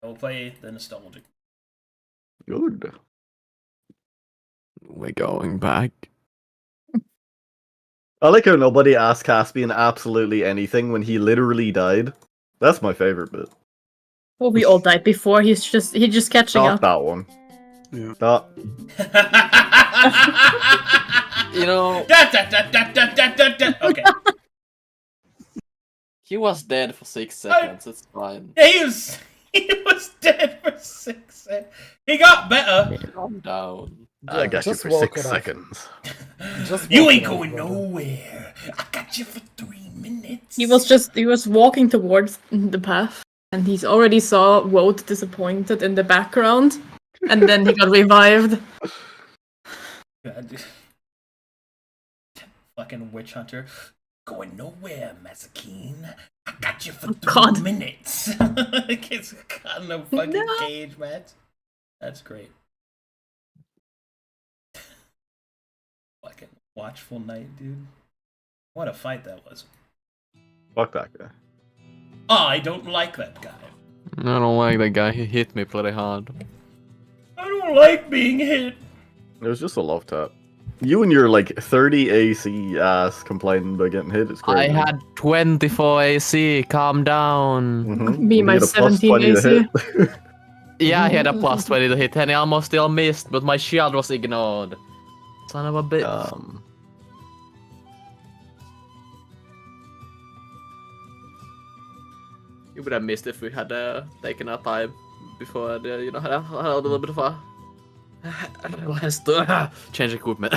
I will play the nostalgic. Good. We're going back. I like how nobody asked Caspian absolutely anything when he literally died. That's my favorite bit. Well, we all died before. He's just catching Not up. that one. Yeah. That. You know, Okay. he was dead for 6 seconds. It's fine. Yeah, he was dead for 6 seconds. He got better. Calm down. I got you just for walk 6 it off. seconds. Just You walk ain't it off, going brother. nowhere. I got you for 3 minutes. He was walking towards the path, and he already saw Woad disappointed in the background, and then he got revived. God, dude. Fucking witch hunter. Going nowhere, Mazakine. I got you for 3 God. minutes. It's got no fucking No. cage match. That's great. Fucking watchful night, dude. What a fight that was. Fuck that guy. I don't like that guy. I don't like that guy. He hit me pretty hard. I don't like being hit. It was just a love tap. You and your like 30 AC ass complaining about getting hit is I crazy. had 24 AC. Calm down. Mhm. Me, You my need a plus 17 20 to AC. hit. Yeah, I had a plus 20 to hit, and I almost still missed, but my shield was ignored. Son of a bitch. You would have missed if we had taken our time before, had a little bit of a last change equipment.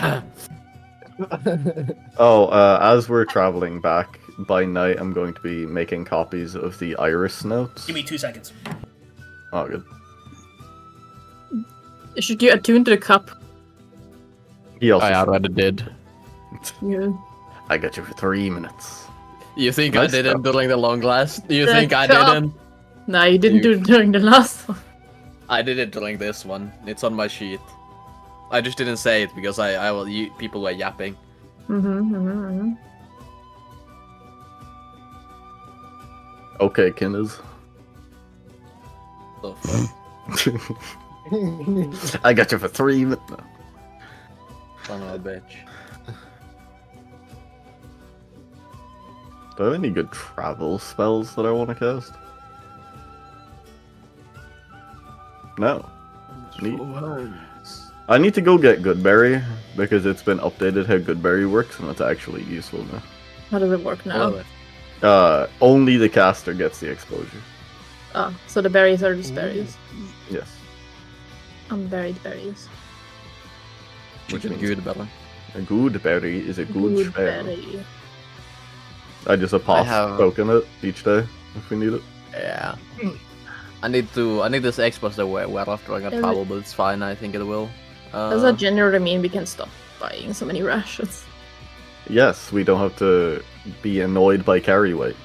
Oh, as we're traveling back by night, I'm going to be making copies of the Iris notes. Give me 2 seconds. Oh, good. Should you attune to the cup? He also. I said, already did. Yeah. I got you for 3 minutes. You think Nice I didn't stuff. during the long last? You The think I cup. didn't? No, you didn't do it during the last one. I did it during this one. It's on my sheet. I just didn't say it because people were yapping. Okay, Kinners. So fuck. I got you for 3 minutes. Son of a bitch. Do I have any good travel spells that I want to cast? No. Neat. I need to go get Goodberry because it's been updated how Goodberry works and it's actually useful now. How does it work now? Only the caster gets the exposure. Oh, so the berries are just berries. Yes. Unburied berries. Which is good, Bella. A good berry is a good spell. berry. I just a pass have- token it each day if we need it. Yeah. I need this Xbox to wear after I got Does it- travel, but it's fine. I think it will. Does that generally mean we can stop buying so many rations? Yes, we don't have to be annoyed by carry weight.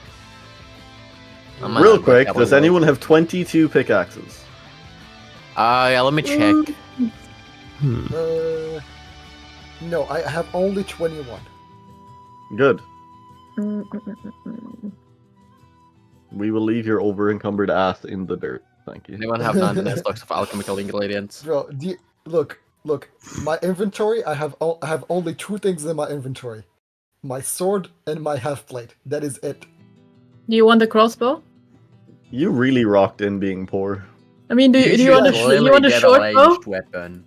I might Real not go quick, carry does weight. anyone have 22 pickaxes? Yeah, let me check. Hmm. No, I have only 21. Good. Mm. We will leave your over-encumbered ass in the dirt. Thank you. Anyone have 99 stocks of alchemical ingredients? Bro, look. My inventory. I have only 2 things in my inventory: my sword and my half plate. That is it. Do you want the crossbow? You really rocked in being poor. I mean, do you should want a Clearly you want a get short bow? ranged weapon.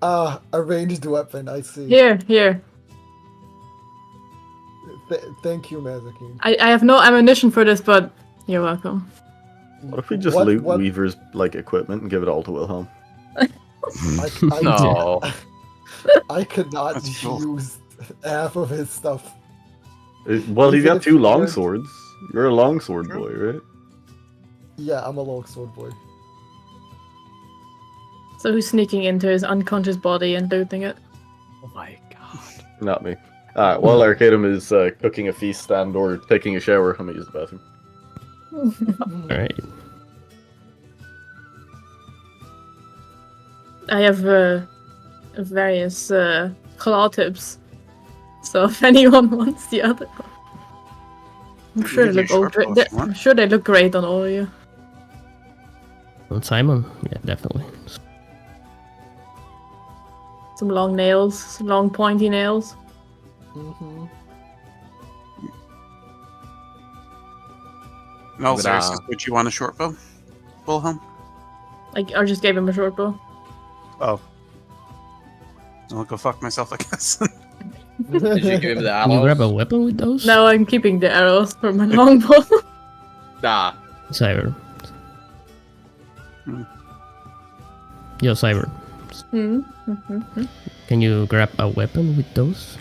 A ranged weapon. I see. Here. Thank you, Mazakin. I have no ammunition for this, but you're welcome. What if we just What- loot what- Weaver's like equipment and give it all to Wilhelm? No. I could not That's cool. use half of his stuff. Well, he's Even got if 2 you long weren't- swords. You're a longsword boy, right? Yeah, I'm a longsword boy. So who's sneaking into his unconscious body and looting it? Oh my god. Not me. Alright, while Arcadum is cooking a feast stand or taking a shower, I'm gonna use the bathroom. Alright. I have various claw tips. So if anyone wants the other one. I'm You sure can they do look all short great. bows if you want. I'm sure they look great on all of you. On Simon? Yeah, definitely. Some long nails, some long pointy nails. Mm-hmm. In all But, seriousness, would you want a short bow, Wilhelm? Like I just gave him a short bow. Oh. I'll go fuck myself, I guess. Did you give him the Can you grab a arrows? weapon with those? No, I'm keeping the arrows for my longbow. Nah. Cyber. Hmm. Yo, Cyber. Mm-hmm. Can you grab a weapon with those?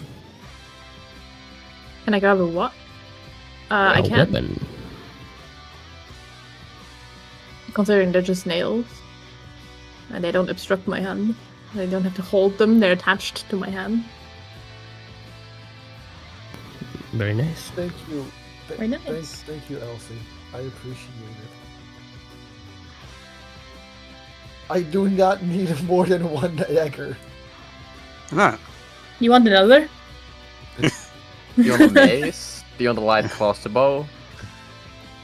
Can I grab a what? I A can't. weapon. Considering they're just nails. And they don't obstruct my hand. I don't have to hold them, they're attached to my hand. Very nice. Thank you. Very nice. Thank you, Elsie. I appreciate it. I do not need more than 1 dagger. Not. You want another? Do you want a mace? Do you want a light crossbow?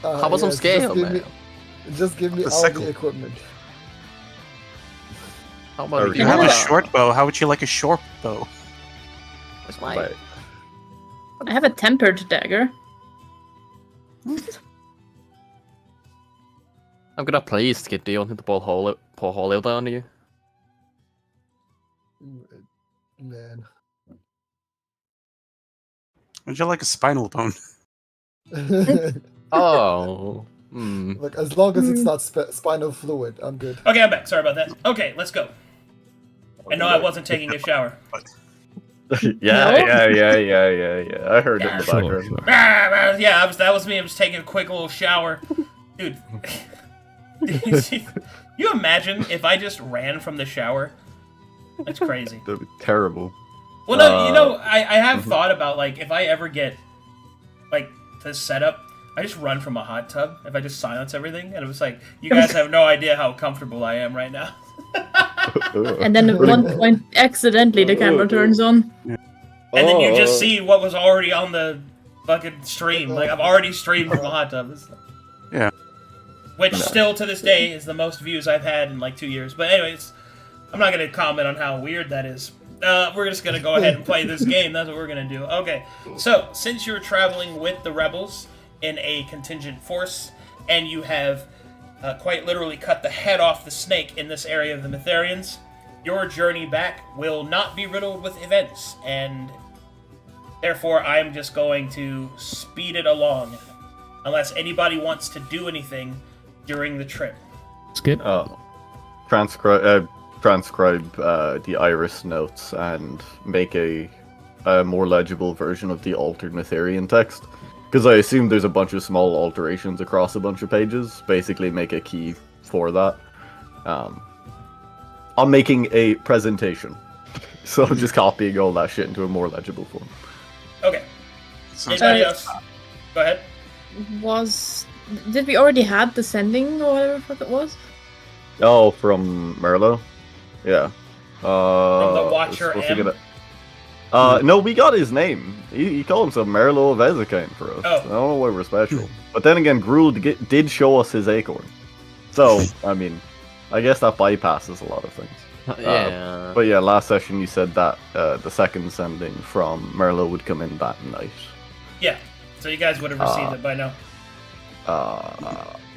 How about some yes, scale, man? Just give me The all sickle. the equipment. How about Or You have a Yeah. short bow. How would you like a short bow? Where's my... Right. I have a tempered dagger. I'm gonna please get you into the pour hole down you. Man. Would you like a spinal bone? Oh. Hmm. Look, as long as it's not spinal fluid, I'm good. Okay, I'm back. Sorry about that. Okay, let's go. And no, I wasn't taking a shower. yeah. I heard it in the Sure, background. sure. Yeah, that was me. I was taking a quick little shower. Dude. You imagine if I just ran from the shower? That's crazy. That'd be terrible. Well, no, you know, I have mhm. thought about, like, if I ever get, like, this setup, I just run from a hot tub. If I just silence everything, and it was like, you guys have no idea how comfortable I am right now. And then at one point, accidentally, the camera turns on. And then you Oh. just see what was already on the fucking stream. Like, I've already streamed from a hot tub. Yeah. Which still, to this day, is the most views I've had in, like, 2 years. But anyways, I'm not going to comment on how weird that is. We're just going to go ahead and play this game. That's what we're going to do. Okay, so, since you're traveling with the rebels in a contingent force, and you have quite literally cut the head off the snake in this area of the Mytharians, your journey back will not be riddled with events, and therefore I'm just going to speed it along, unless anybody wants to do anything during the trip. Skip. Transcribe the iris notes and make a more legible version of the altered Netherian text. Because I assume there's a bunch of small alterations across a bunch of pages. Basically make a key for that. I'm making a presentation. So I'm just copying all that shit into a more legible form. Okay. Sounds Anybody good. else? Go ahead. Did we already have the sending or whatever the fuck it was? Oh, from Merlo? Yeah. From the Watcher supposed to M? get no, we got his name. He called himself Merlo of Ezekine for us. Oh. I don't know why we're special. But then again, Gruul did show us his acorn. So, I mean, I guess that bypasses a lot of things. Yeah. But yeah, last session you said that the second sending from Merlo would come in that night. Yeah. So you guys would have received it by now.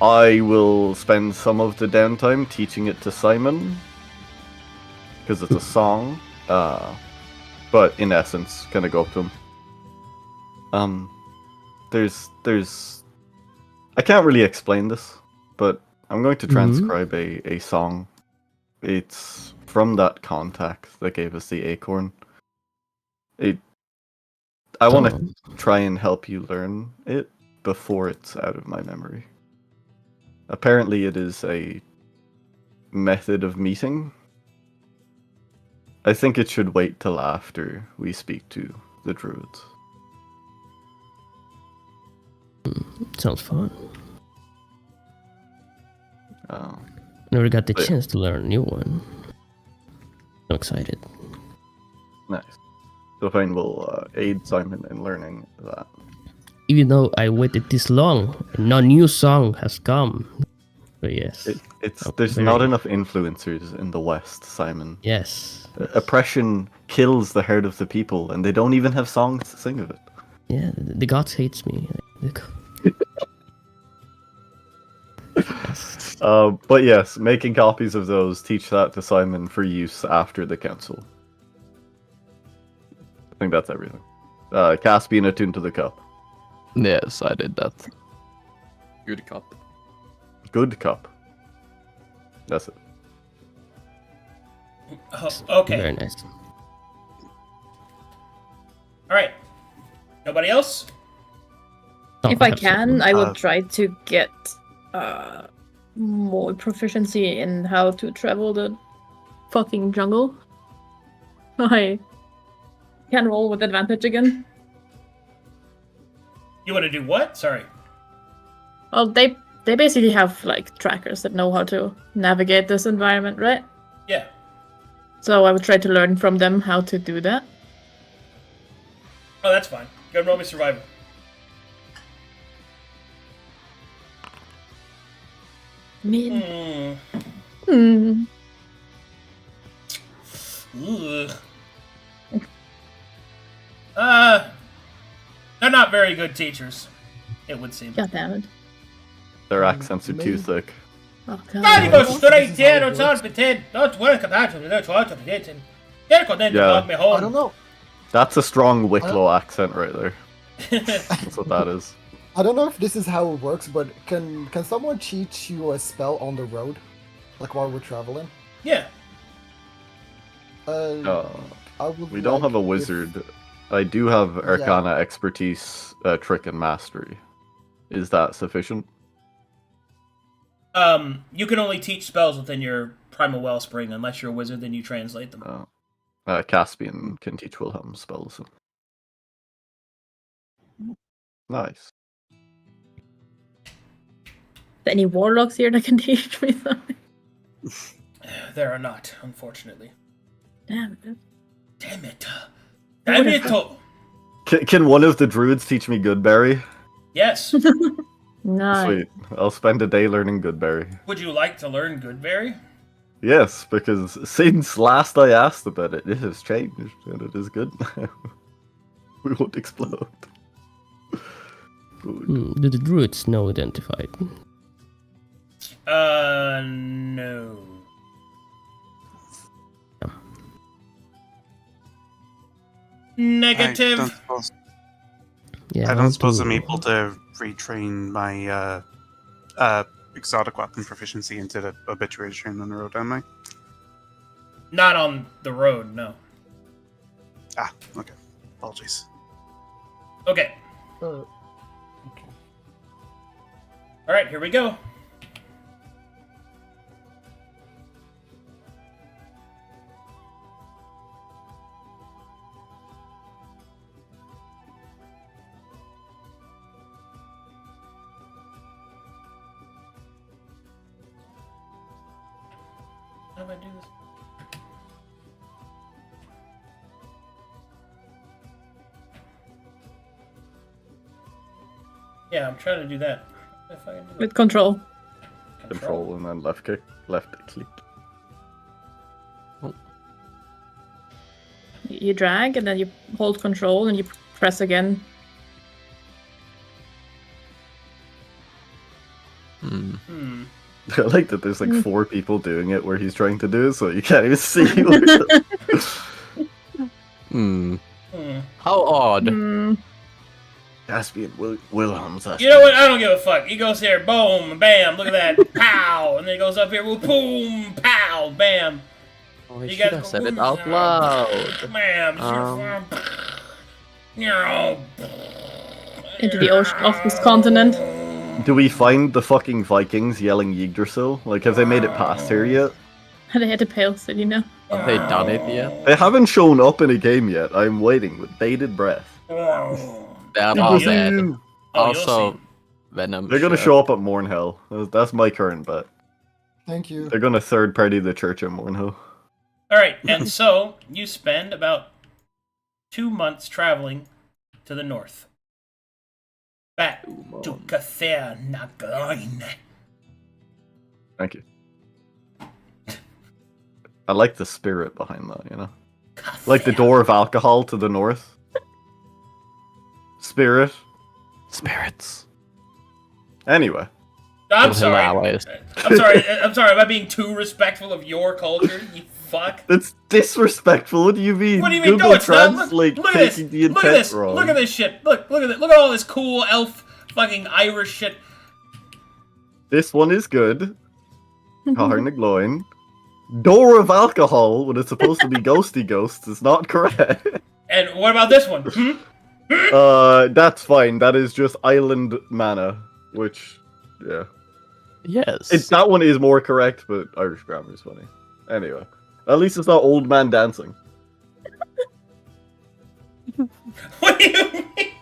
I will spend some of the downtime teaching it to Simon, because it's a song. But in essence, kind of go up to him. There's. I can't really explain this, but I'm going to transcribe a song. It's from that contact that gave us the acorn. I want to try and help you learn it before it's out of my memory. Apparently it is a method of meeting. I think it should wait till after we speak to the druids. Sounds fun. Oh. Never got the Yeah. chance to learn a new one. I'm excited. Nice. So Fine will aid Simon in learning that. Even though I waited this long, no new song has come. But yes. There's very- not enough influencers in the West, Simon. Yes. Oppression kills the heart of the people, and they don't even have songs to sing of it. Yeah, the gods hates me. Yes. But yes, making copies of those, teach that to Simon for use after the council. I think that's everything. Caspian attuned to the cup. Yes, I did that. Good cup. Good cup. That's it. Oh, okay. Very nice. All right. Nobody else? Oh, If I have can, some- I would try to get more proficiency in how to travel the fucking jungle. I can roll with advantage again. You want to do what? Sorry. Well, they basically have like trackers that know how to navigate this environment, right? Yeah. So I would try to learn from them how to do that. Oh, that's fine. Go and roll me survival. Min. Hmm. Hmm. Ugh. They're not very good teachers, it would seem. God damn it. Their accents are too Maybe- thick. Oh, Gotta God. go This is straight how there, it it's all works. pretend. Don't work about it, don't try to forget him. They're going to Yeah. dog me home. I don't know. That's a strong Wicklow accent right there. That's what that is. I don't know if this is how it works, but can someone teach you a spell on the road, like while we're traveling? Yeah. I would We don't like have a if- wizard. I do have Arcana expertise, trick, and mastery. Is that sufficient? You can only teach spells within your primal wellspring unless you're a wizard, then you translate them. Caspian can teach Wilhelm spells. Nice. Any warlocks here that can teach me something? There are not, unfortunately. Damn it. Damn it. Damn it. Can one of the druids teach me Goodberry? Yes. Nice. Sweet. I'll spend a day learning Goodberry. Would you like to learn Goodberry? Yes, because since last I asked about it, it has changed, and it is good now. We won't explode. Good. Do the druids know identified? No. Negative. Yeah, I I'll don't suppose do- I'm able to retrain my exotic weapon proficiency into the obituary train on the road, am I? Not on the road, no. Ah, okay. Apologies. Okay. Okay. Alright, here we go. How do I do this? Yeah, I'm trying to do that. If I can do With control. Control and then left click. You drag and then you hold control and you press again. Hmm. I like that there's like 4 people doing it where he's trying to do it, so you can't even see what it Hmm. Hmm. How odd. Caspian Wilhelm's. You know what? I don't give a fuck. He goes here, boom, bam, look at that, pow, and then he goes up here, boom, pow, bam. Oh, he You should guys have go, said it boom, out loud. Bam, Into the ocean of this continent. Do we find the fucking Vikings yelling Yggdrasil? Like, have they made it past here yet? They had a pale city, you know. Have they done it yet? They haven't shown up in a game yet. I'm waiting with bated breath. They are Oh, all yeah. dead. Oh, you'll Also, see. Venom. They're gonna shit. show up at Mournhill. That's my current bet. Thank you. They're gonna third party the church at Mournhill. Alright, and so you spend about 2 months traveling to the north. Back to Cather Nagloin. Thank you. I like the spirit behind that, you know? Like the door of alcohol to the north. Spirit. Spirits. Anyway. I'm Those sorry. Himalayas. I'm sorry. I'm sorry. Am I being too respectful of your culture? You fuck. That's disrespectful. What do you mean? What do you mean? Google No, it's not. Translate Look at this. taking the Look at intent this. wrong. Look at this shit. Look at it. Look at all this cool elf fucking Irish shit. This one is good. Carnagloin. Door of alcohol, when it's supposed to be ghosty ghosts, is not correct. And what about this one? Hmm? That's fine. That is just island mana, which, yeah. Yes. That one is more correct, but Irish grammar is funny. Anyway, at least it's not old man dancing. What do you mean?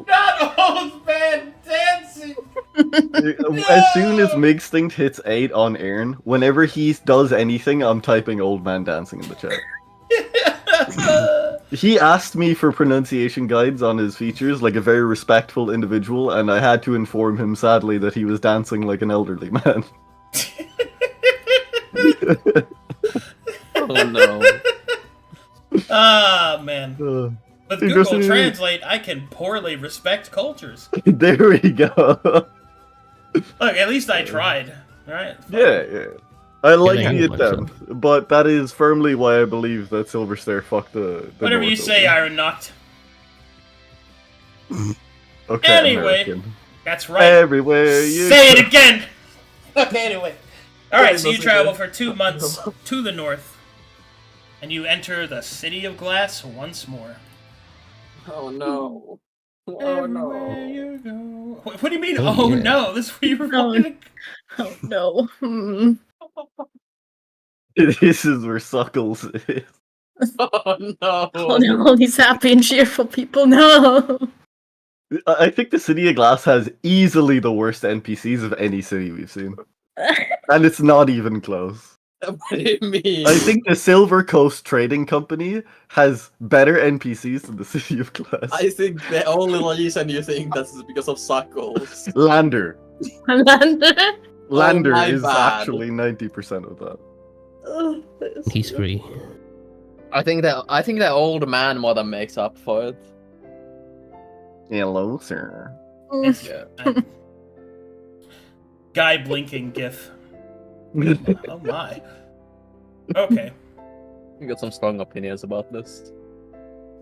Not old man dancing. As soon as Migstinct hits 8 on Aaron, whenever he does anything, I'm typing old man dancing in the chat. He asked me for pronunciation guides on his features like a very respectful individual, and I had to inform him sadly that he was dancing like an elderly man. Oh no. Ah, man. With Hey, Google Justin. Translate, I can poorly respect cultures. There we go. Look, at least I tried. Alright. Yeah. I like Getting the myself. attempt, but that is firmly why I believe that Silver Stare fucked the Whatever you North say, over. Iron Knocked. Okay, Anyway. American. That's right. Everywhere you Say go. it again! Okay, anyway. Alright, so you travel for 2 months to the north. And you enter the City of Glass once more. Oh no. Oh Everywhere no. you go. What do you mean, Oh, oh yeah. no? This is where you were Oh, going? Oh no. Hmm. This is where Suckles is. Oh no. All these happy and cheerful people. No. I think the City of Glass has easily the worst NPCs of any city we've seen. And it's not even close. What do you mean? I think the Silver Coast Trading Company has better NPCs than the City of Glass. I think the only reason you think that's because of Suckles. Lander. Lander my is bad. actually 90% of that. He's free. I think that old man more than makes up for it. Hello, sir. Yeah. Guy blinking gif. Oh my. Okay. You got some strong opinions about this.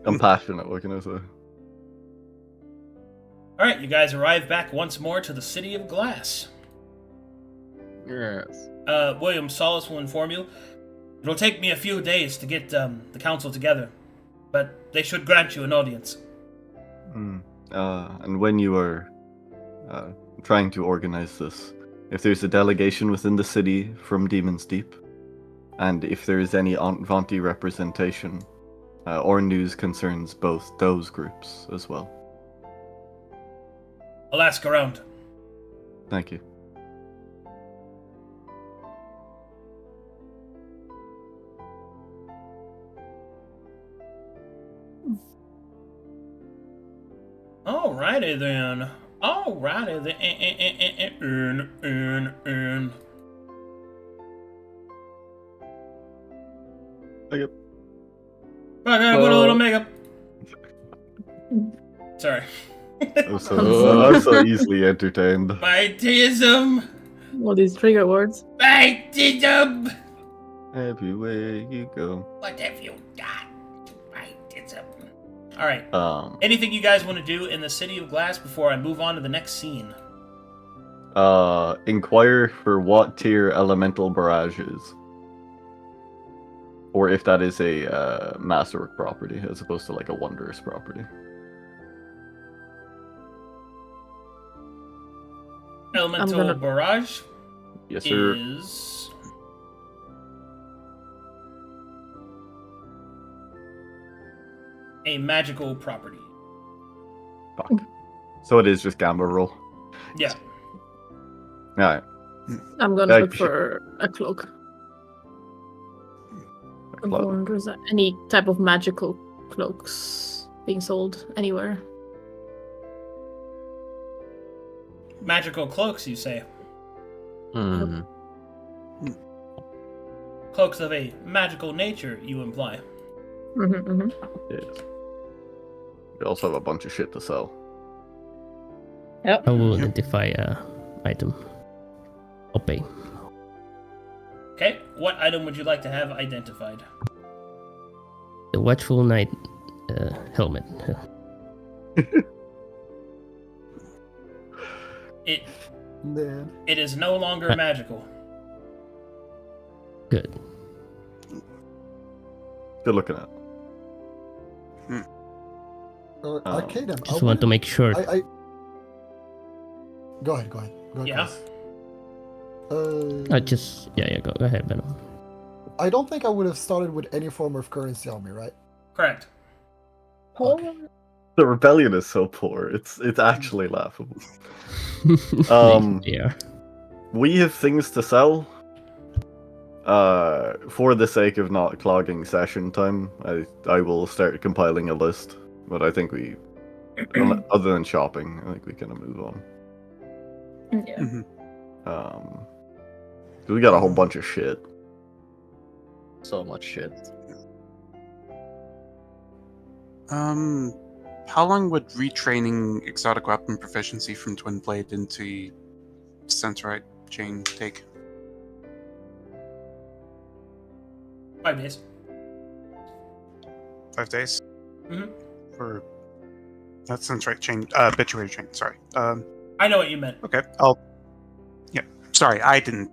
I'm passionate, what can I say? Alright, you guys arrive back once more to the City of Glass. Yes. William Solace will inform you. It'll take me a few days to get the council together, but they should grant you an audience. And when you are trying to organize this, if there's a delegation within the city from Demon's Deep, and if there is any Avanti representation, or news concerns both those groups as well. I'll ask around. Thank you. Alrighty then. Alrighty then. Okay. Okay, put a little makeup. Sorry. I'm so easily entertained. Baitism! All these trigger words. Baitism! Everywhere you go. What have you done? Baitism. Alright. Um, Anything you guys want to do in the City of Glass before I move on to the next scene? inquire for what tier elemental barrage is. Or if that is a masterwork property as opposed to like a wondrous property. Elemental Barrage Yes, sir. is... a magical property. Fuck. So it is just gamma roll. Yeah. Alright. I'm gonna look Like- for a cloak. I'm Cloak. wondering, is there any type of magical cloaks being sold anywhere? Magical cloaks, you say? Hmm. Cloaks of a magical nature, you imply. Yes. We also have a bunch of shit to sell. Yep. I will identify a item. I'll pay. Okay, what item would you like to have identified? The Watchful Knight helmet. It Man. it is no longer magical. Good. Good looking at. Arcadum. Just want to make sure. I... Go ahead. Yeah. Chris. Go ahead, Venom. I don't think I would have started with any form of currency on me, right? Correct. The rebellion is so poor. It's actually laughable. Yeah. We have things to sell. For the sake of not clogging session time, I will start compiling a list. But I think we, other than shopping, I think we kind of move on. Yeah. We got a whole bunch of shit. So much shit. How long would retraining exotic weapon proficiency from Twin Blade into Centerite chain take? 5 days. 5 days? Mhm. For that Centerite chain, Bituary chain. Sorry. I know what you meant. Okay. Sorry, I didn't.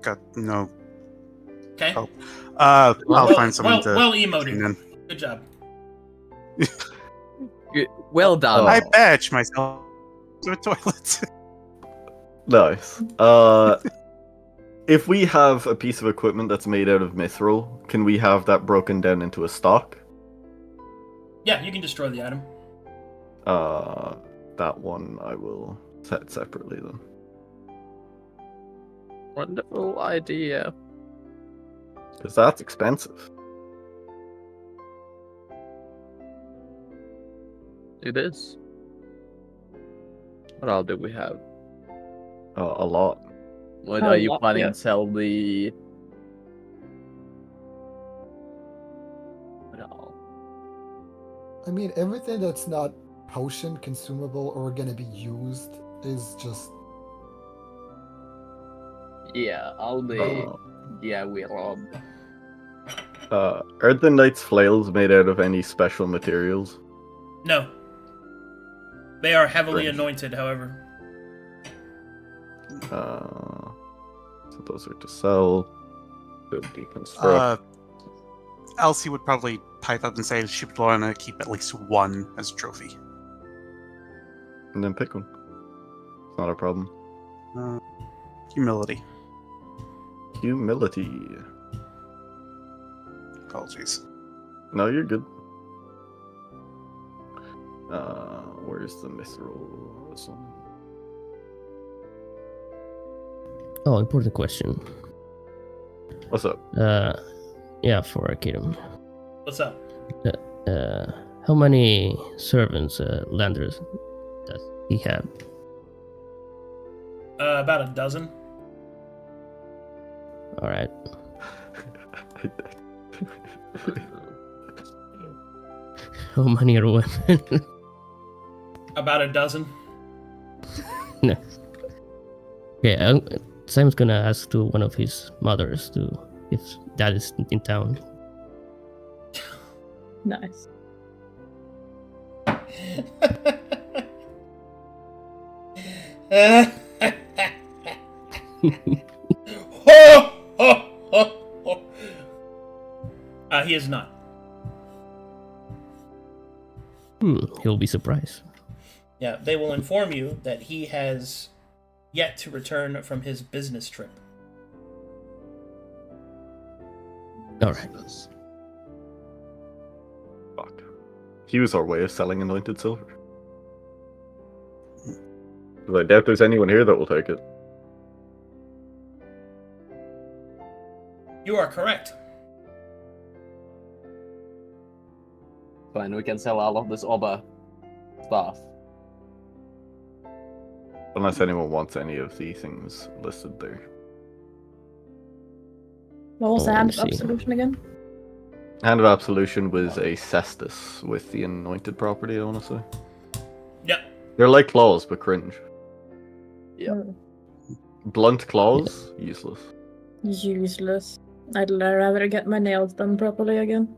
Got no. Okay. Oh. I'll find someone to. Well train emoted. in. Good job. Well done. I badge myself to a toilet. Nice. If we have a piece of equipment that's made out of mithril, can we have that broken down into a stock? Yeah, you can destroy the item. That one I will set separately then. Wonderful idea. Because that's expensive. It is. What all do we have? A lot. What A are you lot, planning yeah. to sell the... What all? I mean, everything that's not potion, consumable, or gonna be used is just. Yeah, all the... Uh, Yeah, we rob. Are the knight's flails made out of any special materials? No. They are heavily Strange. anointed, however. So those are to sell. To deconstruct. Elsie would probably pipe up and say she would want to keep at least one as a trophy. And then pick one. It's not a problem. Humility. Humility. Apologies. No, you're good. Where's the mithril? This one. Oh, important question. What's up? Yeah, for Akidum. What's up? How many servants, landers, does he have? About a dozen. All right. How many are women? About a dozen. No. Okay, Simon's gonna ask to one of his mothers to if that is in town. Nice. He is not. He'll be surprised. Yeah, they will inform you that he has yet to return from his business trip. All right. Fuck. He was our way of selling anointed silver. 'Cause I doubt there's anyone here that will take it. You are correct. Fine, we can sell all of this Oba stuff. Unless anyone wants any of the things listed there. What was the Oh, hand I of see. absolution again? Hand of Absolution was a cestus with the anointed property, I want to say. Yep. They're like claws, but cringe. Yeah. Blunt claws, useless. Useless. I'd rather get my nails done properly again.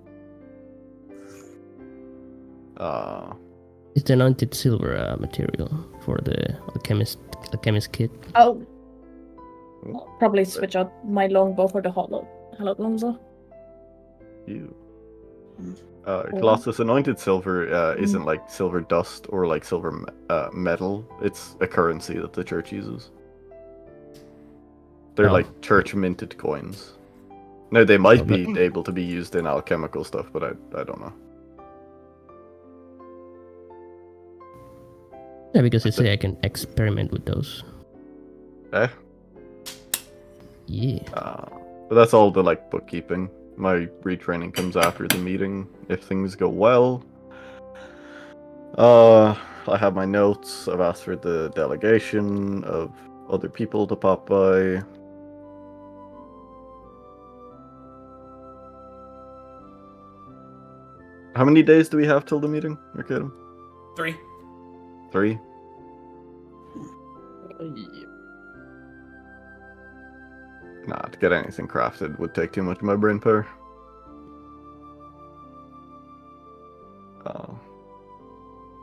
It's the anointed silver material for the alchemist kit. I'll probably switch out my longbow for the hollow longbow. You. Colossus anointed silver isn't like silver dust or like silver metal. It's a currency that the church uses. They're Oh. like church minted coins. Now they might Oh, but- be able to be used in alchemical stuff, but I don't know. Yeah, because they say I can experiment with those. Eh? Yeah. But that's all the like bookkeeping. My retraining comes after the meeting if things go well. I have my notes. I've asked for the delegation of other people to pop by. How many days do we have till the meeting, Arcadum? 3. 3? Nah, to get anything crafted would take too much of my brain power.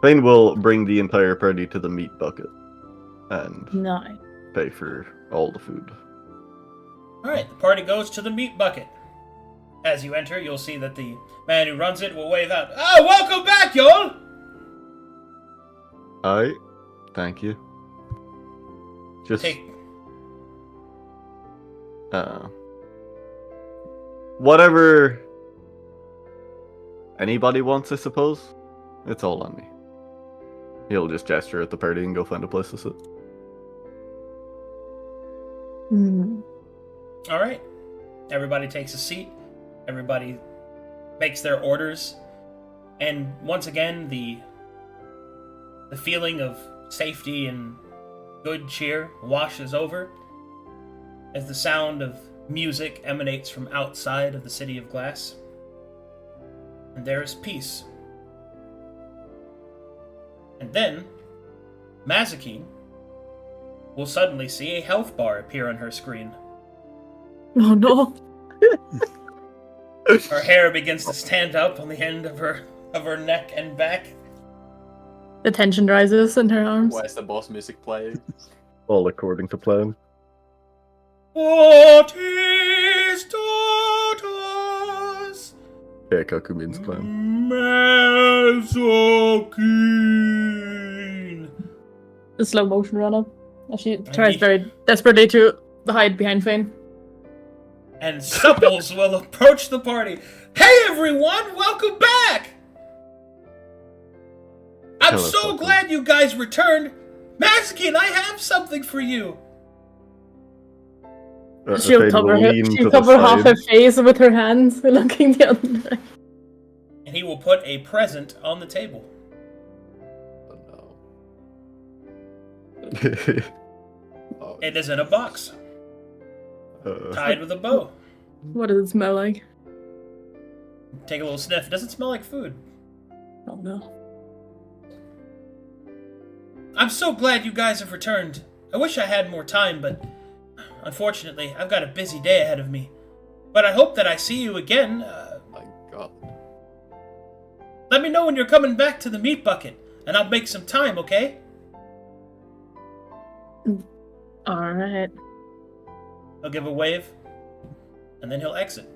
Thane will bring the entire party to the meat bucket and Nice. pay for all the food. Alright, the party goes to the meat bucket. As you enter, you'll see that the man who runs it will wave out, "Oh, welcome back, y'all!" Aye, thank you. Just Take... whatever anybody wants, I suppose. It's all on me. He'll just gesture at the party and go find a place to sit. Alright. Everybody takes a seat. Everybody makes their orders. And once again, the feeling of safety and good cheer washes over as the sound of music emanates from outside of the City of Glass. And there is peace. And then, Mazikeen will suddenly see a health bar appear on her screen. Oh no. Her hair begins to stand up on the end of her neck and back. The tension rises in her arms. Where's the boss music playing? All according to plan. What is taught us? Yeah, Kakumin's plan. Mesokin. The slow motion run up. As she tries very desperately to hide behind Fane. And Supples will approach the party. Hey everyone, welcome back! I'm Hello, so Supples. glad you guys returned. Mazikin, I have something for you. She'll Fade cover will her. lean to She'll the cover half her side. face with her hands, looking the other way. And he will put a present on the table. Oh no. Oh, It is in a box, tied with a bow. What does it smell like? Take a little sniff. It doesn't smell like food. Oh no. I'm so glad you guys have returned. I wish I had more time, but unfortunately, I've got a busy day ahead of me. But I hope that I see you again. my god. Let me know when you're coming back to the meat bucket, and I'll make some time, okay? Alright. He'll give a wave, and then he'll exit.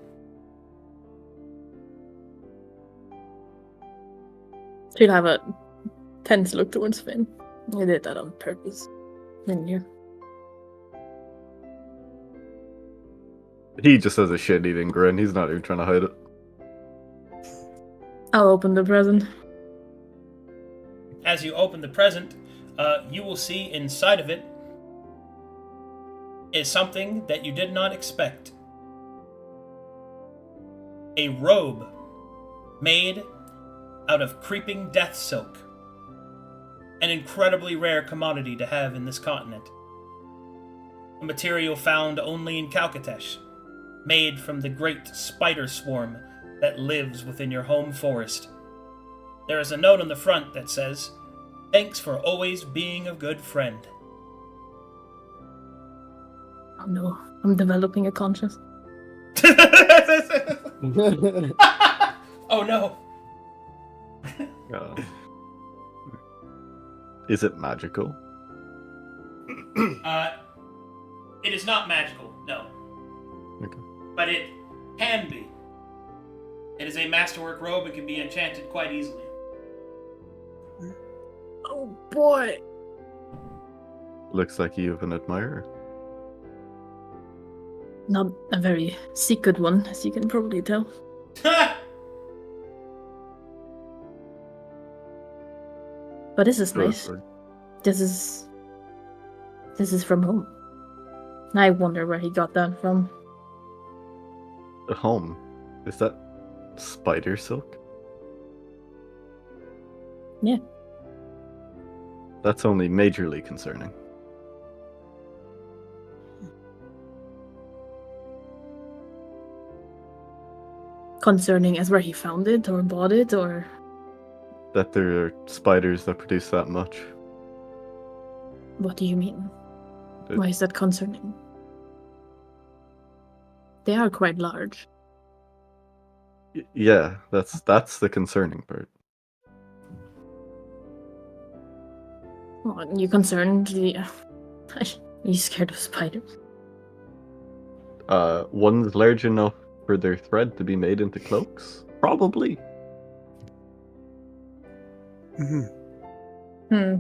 She'll have a tense look towards Finn. You did that on purpose, didn't you? He just has a shit-eating grin. He's not even trying to hide it. I'll open the present. As you open the present, you will see inside of it is something that you did not expect. A robe made out of creeping death silk. An incredibly rare commodity to have in this continent. A material found only in Kalkatesh, made from the great spider swarm that lives within your home forest. There is a note on the front that says, "Thanks for always being a good friend." Oh no, I'm developing a conscience. Oh no. Uh, is it magical? It is not magical, no. Okay. But it can be. It is a masterwork robe and can be enchanted quite easily. Oh boy. Looks like you have an admirer. Not a very secret one, as you can probably tell. But this is nice. Good. This is from home. I wonder where he got that from. A home. Is that spider silk? Yeah. That's only majorly concerning. Concerning as where he found it or bought it or That there are spiders that produce that much. what do you mean? It- Why is that concerning? They are quite large. Yeah, that's the concerning part. Well, are you concerned? Yeah. Are you scared of spiders? One's large enough for their thread to be made into cloaks? Probably. Hmm. Hmm.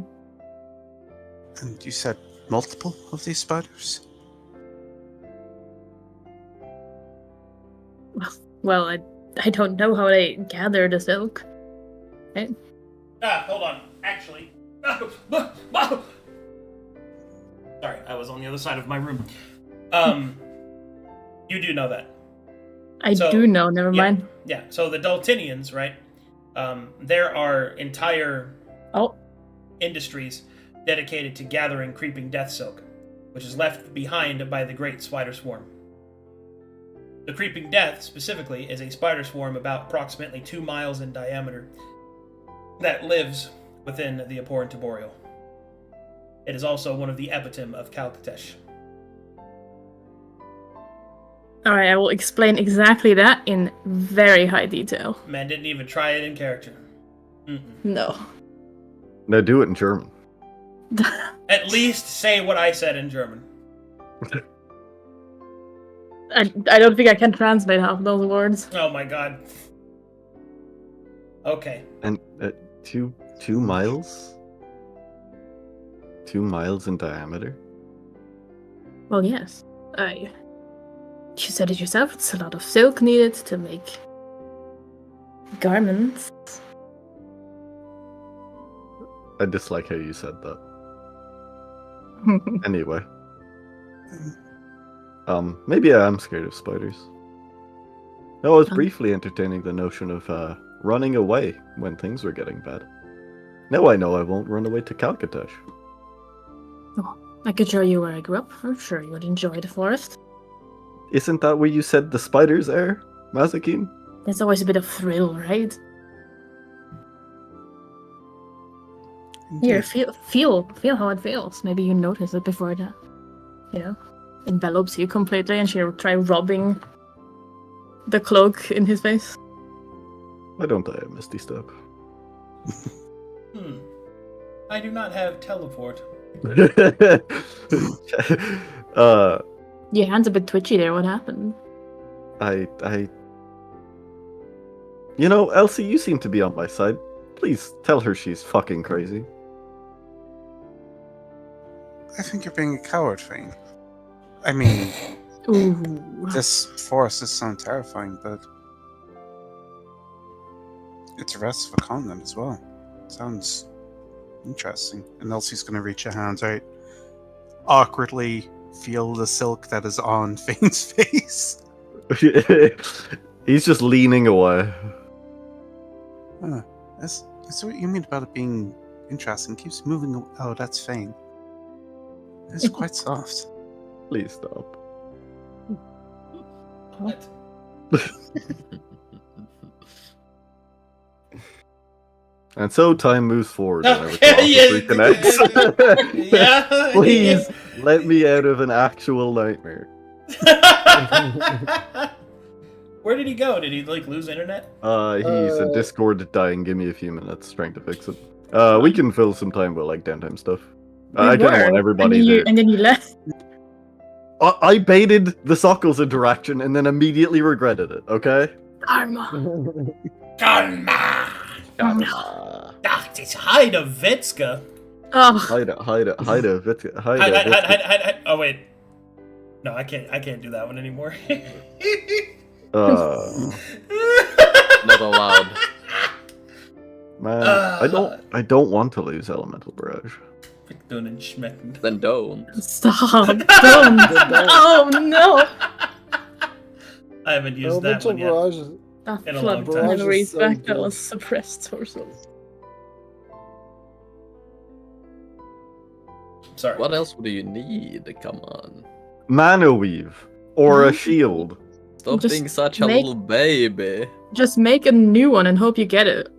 And you said multiple of these spiders? Well, I don't know how they gather the silk. Hold on. Actually. Sorry, I was on the other side of my room. You do know that. I So, do know, never yeah. mind. Yeah, so the Daltinians, right? There are entire Oh, industries dedicated to gathering creeping death silk, which is left behind by the great spider swarm. The creeping death, specifically, is a spider swarm about approximately 2 miles in diameter that lives within the abhorrent arboreal. It is also one of the epitome of Kalkatesh. Alright, I will explain exactly that in very high detail. Man didn't even try it in character. Mm-mm. No. Now do it in German. At least say what I said in German. I don't think I can translate half those words. Oh my god. Okay. And 2 miles? 2 miles in diameter? Well, yes. You said it yourself, it's a lot of silk needed to make garments. I dislike how you said that. Anyway. Maybe I am scared of spiders. I was briefly entertaining the notion of running away when things were getting bad. Now I know I won't run away to Calcutta. I could show you where I grew up. I'm sure you would enjoy the forest. Isn't that where you said the spiders are, Mazakin? There's always a bit of thrill, right? Here, feel how it feels. Maybe you notice it before that, envelops you completely, and she'll try rubbing the cloak in his face. Why don't I have Misty Step? I do not have teleport. Your hand's a bit twitchy there. What happened? Elsie, you seem to be on my side. Please tell her she's fucking crazy. I think you're being a coward, Fane. I mean, Ooh. this forest is sound terrifying, but it's the rest of a continent as well. Sounds interesting. And Elsie's going to reach a hand out, awkwardly feel the silk that is on Fane's face. He's just leaning away. That's what you mean about it being interesting. It keeps moving. Oh, that's Fane. It's quite soft. Please stop. What? And so time moves forward. Okay, Whenever Colossus reconnects. Yeah. Please let me out of an actual nightmare. Where did he go? Did he lose internet? He's a Discord dying. Give me a few minutes trying to fix it. We can fill some time with downtime stuff. I kind of want everybody and then you left. I baited the Sockles interaction and then immediately regretted it. Okay. Karma. Karma. That is Haida Vitska. Oh. Haida. Oh wait. No, I can't do that one anymore. Not allowed. Man, I don't want to lose Elemental Barrage. Then don't. Stop. Don't. Oh no. I haven't used that Elemental one yet. Barrage. In a Flood long time. Barrage memories is so back that good. was suppressed or so. Sorry. What else do you need? Come on. Mana Weave or a shield. Stop Just being such a make- little baby. Just make a new one and hope you get it.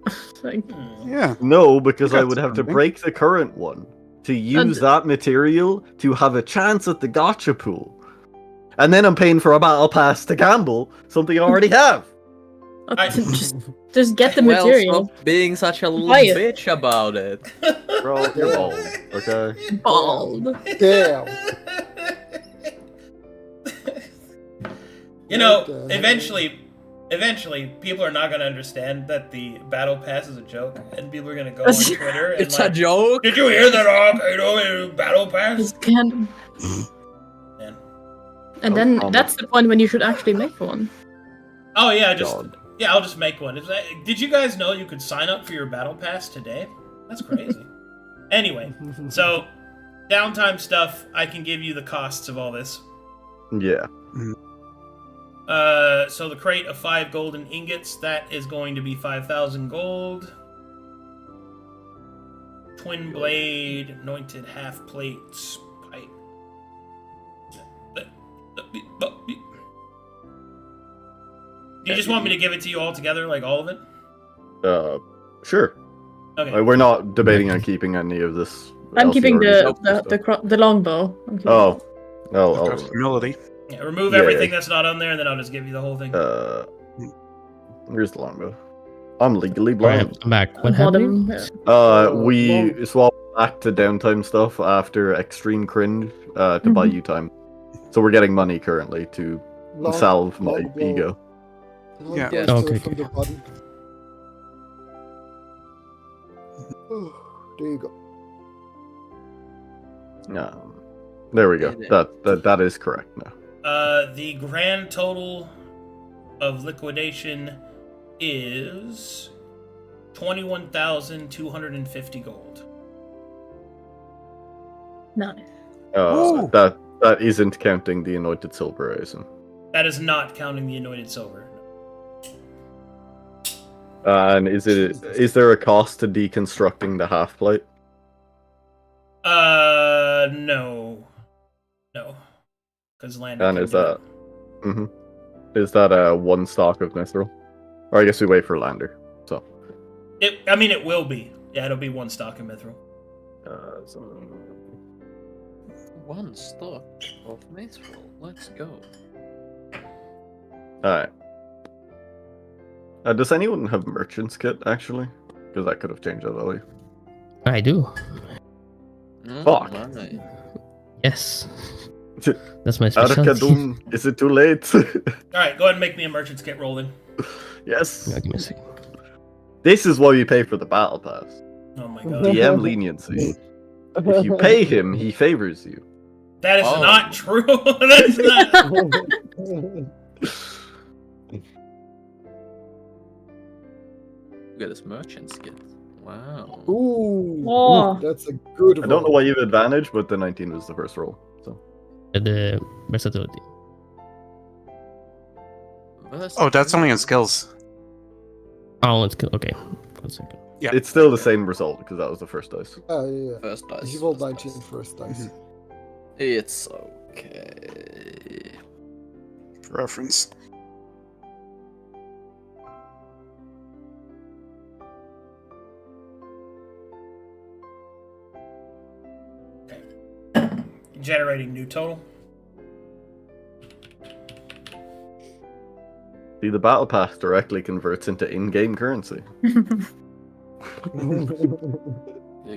Like, Yeah. No, because You I got would have to something. break the current one to use that material to have a chance at the gotcha pool. And then I'm paying for a battle pass to gamble, something I already have. just get the Well, material. stop being such a little Buy it. bitch about it. Bro, you're bald, okay? Bald. Damn. You know, What the eventually, people are not going to understand that the battle pass is a joke, and people are going to go on Twitter and It's a joke. Did you hear that? Battle pass. Just can't. Man. And then that's the point when you should actually make one. Oh yeah, God. I'll just make one. Did you guys know you could sign up for your battle pass today? That's crazy. Anyway, so downtime stuff. I can give you the costs of all this. Yeah. So the crate of 5 golden ingots, that is going to be 5,000 gold. Twin blade, anointed half plate, pipe. Do you just want me to give it to you all together, like all of it? Sure. Okay. We're not debating on keeping any of this. I'm Elsie keeping already knows this stuff. the longbow. I'm keeping Oh. I've got Oh. humility. Yeah, remove Yeah. everything that's not on there, and then I'll just give you the whole thing. Where's the longbow? I'm legally Alright, blind. I'm back. What Bottom, happened? We swapped back to downtime stuff after extreme cringe to buy you time. So we're getting money currently to salve my ego. Yeah. Yeah. Okay, From okay. the body. There you go. There we go. That is correct now. The grand total of liquidation is 21,250 gold. nice. Ooh. That isn't counting the anointed silver, I assume. That is not counting the anointed silver. And is there a cost to deconstructing the half plate? No. Because land. And is that is that one stock of mithril? Or I guess we wait for Lander. So It will be. Yeah, it'll be one stock of mithril. One stock of mithril. Let's go. Alright. Does anyone have merchant's kit actually? Because that could have changed that value. I do. Fuck. My. Yes. That's my specialty. Arkadum, is it too late? Alright, go ahead and make me a merchant's kit rolling. Yes. Yeah, give me a second. This is why you pay for the battle pass. Oh my god. DM leniency. If you pay him, he favors you. That is Oh. not true. That's not. Look at this merchant's kit. Wow. Ooh, Oh. that's a good. I don't know roll. why you have advantage, but the 19 was the first roll. So The versatility. Oh, that's only in skills. Oh, it's good. Okay. 1 second. Yeah. it's still the same result because that was the first dice. Yeah. First dice. He rolled first 19 dice. first dice. It's okay. For reference. Generating new total. See, the battle pass directly converts into in-game currency. You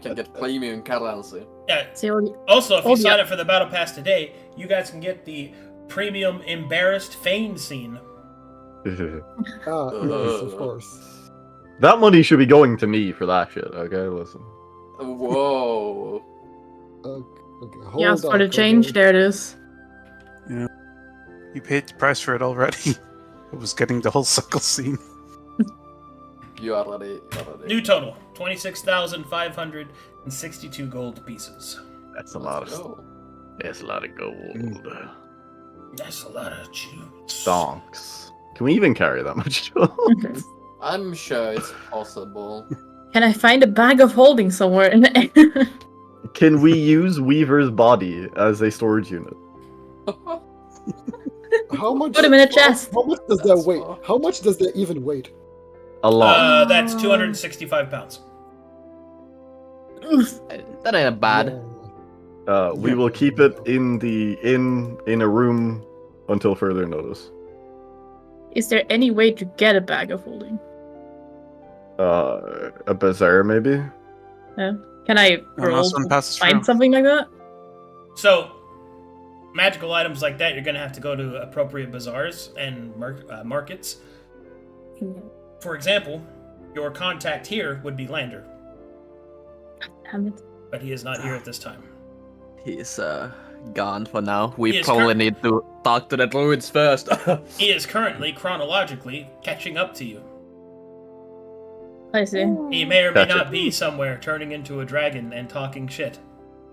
can get premium currency. Yeah. See, all the- Also, if you Oh, sign yeah. up for the battle pass today, you guys can get the premium embarrassed feign scene. Yes, of course. That money should be going to me for that shit, okay? Listen. Whoa. Okay, hold yeah, for on, the hold change, on. there it is. You paid the price for it already. It was getting the whole suckle scene. You are ready. New total 26,562 gold pieces. That's a lot of Go. That's a lot of gold. That's a lot of juice. Stonks. Can we even carry that much gold? I'm sure it's possible. Can I find a bag of holding somewhere? Can we use Weaver's body as a storage unit? How much? Put him in a chest. How much does that That's weight? fine. How much does that even weight? A lot. That's 265 pounds. That ain't bad. We will keep it in a room until further notice. Is there any way to get a bag of holding? A bazaar maybe? Can I roll Unless one to passes find through. something like that? So, magical items like that, you're going to have to go to appropriate bazaars and markets. For example, your contact here would be Lander, Damn it. but he is not here at this time. He's gone for now. He We is probably need to talk to the druids first. He is currently, chronologically, catching up to you. I see. He may or may Gotcha. not be somewhere turning into a dragon and talking shit.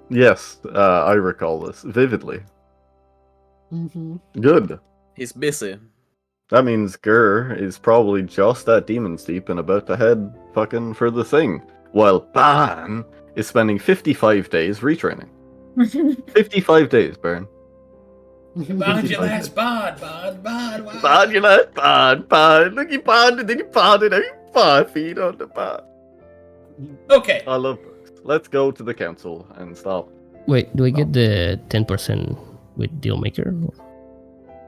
Yes, I recall this vividly. Mm-hmm. Good. He's busy. That means Gur is probably just at Demon's Deep and about to head fucking for the thing. While Ban is spending 55 days retraining. 55 days, Baron. Bond your last bod. Ban, you know, ban. Look, you bonded, then you bonded, now you 5 feet on the ban. Okay. I love books. Let's go to the council and stop. Wait, do we get the 10% with Dealmaker?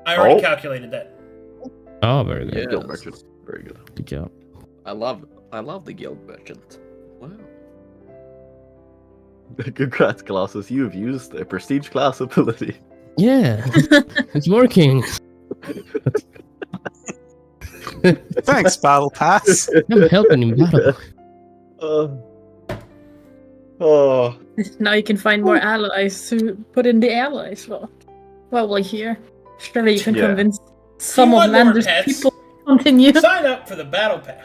I already Oh. calculated that. Oh, very good. Yeah. Guild Yes. merchant. Very good. Good job. I love the guild merchant. Wow. Congrats, Colossus. You have used a prestige class ability. Yeah, it's working. Thanks, Battle Pass. I'm helping in battle. Oh, Now you can find more allies to put in the ally slot. Well, here. Surely you can Yeah. convince some You of want more Lander's pets? people to continue. Sign up for the battle pass.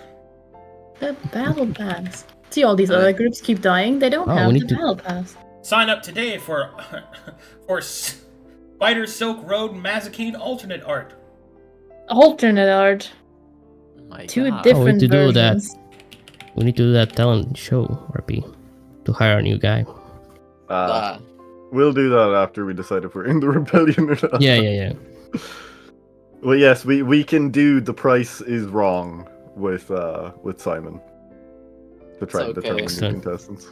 The battle pass. See, all these other groups keep dying. They don't Oh, we have the need to- battle pass. Sign up today for Spider Silk Road Mazikeen alternate art. Alternate art. Oh my Two god. different to do that. versions. We need to do that talent show, RP, to hire a new guy. Ah, we'll do that after we decide if we're in the rebellion or not. Yeah. Well, yes, we can do The Price is Wrong with Simon to try It's and okay. determine new Excellent. contestants.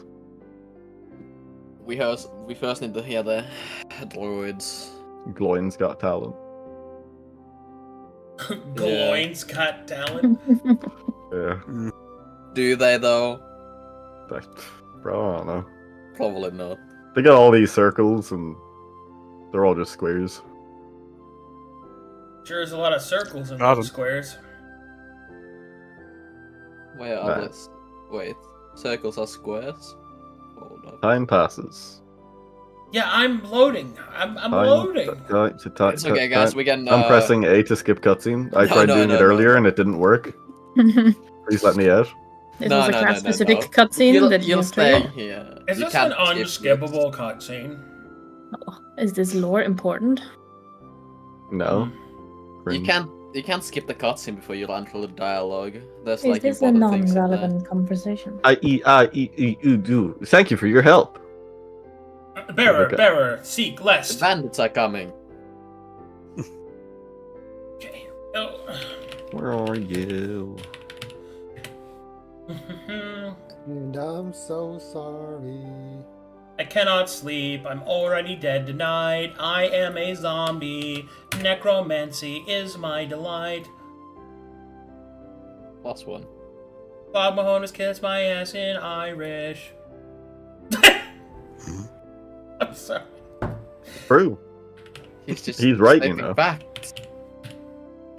we first need to hear the druids. Gloin's Got Talent. Gloin's got talent. Yeah, Do they though? that, bro, I don't know. Probably not. They got all these circles and they're all just squares. Sure, there's a lot of circles in Got those 'em. squares. Where are Nah. this? Wait, circles are squares? Hold up. Time passes. Yeah, I'm loading. I'm Time- loading. It's okay, guys. We can. I'm pressing A to skip cutscene. I tried doing it earlier and it didn't work. Please let me out. This No, was a no, no, class no, specific no. cutscene that You'll you stay triggered. here. Is You this an can't skip unskippable cutscene? Is this lore important? No. You can't skip the cutscene before you run through the dialogue. There's Is like this a important things in there. non-relevant conversation? do. Thank you for your help. Bearer, Okay. bearer, seek The less. bandits are coming. Okay. Oh. Where are you? And I'm so sorry. I cannot sleep. I'm already dead tonight. I am a zombie. Necromancy is my delight. +1. Bob Mahone has kissed my ass in Irish. I'm sorry. True. He's right, you stating know. facts.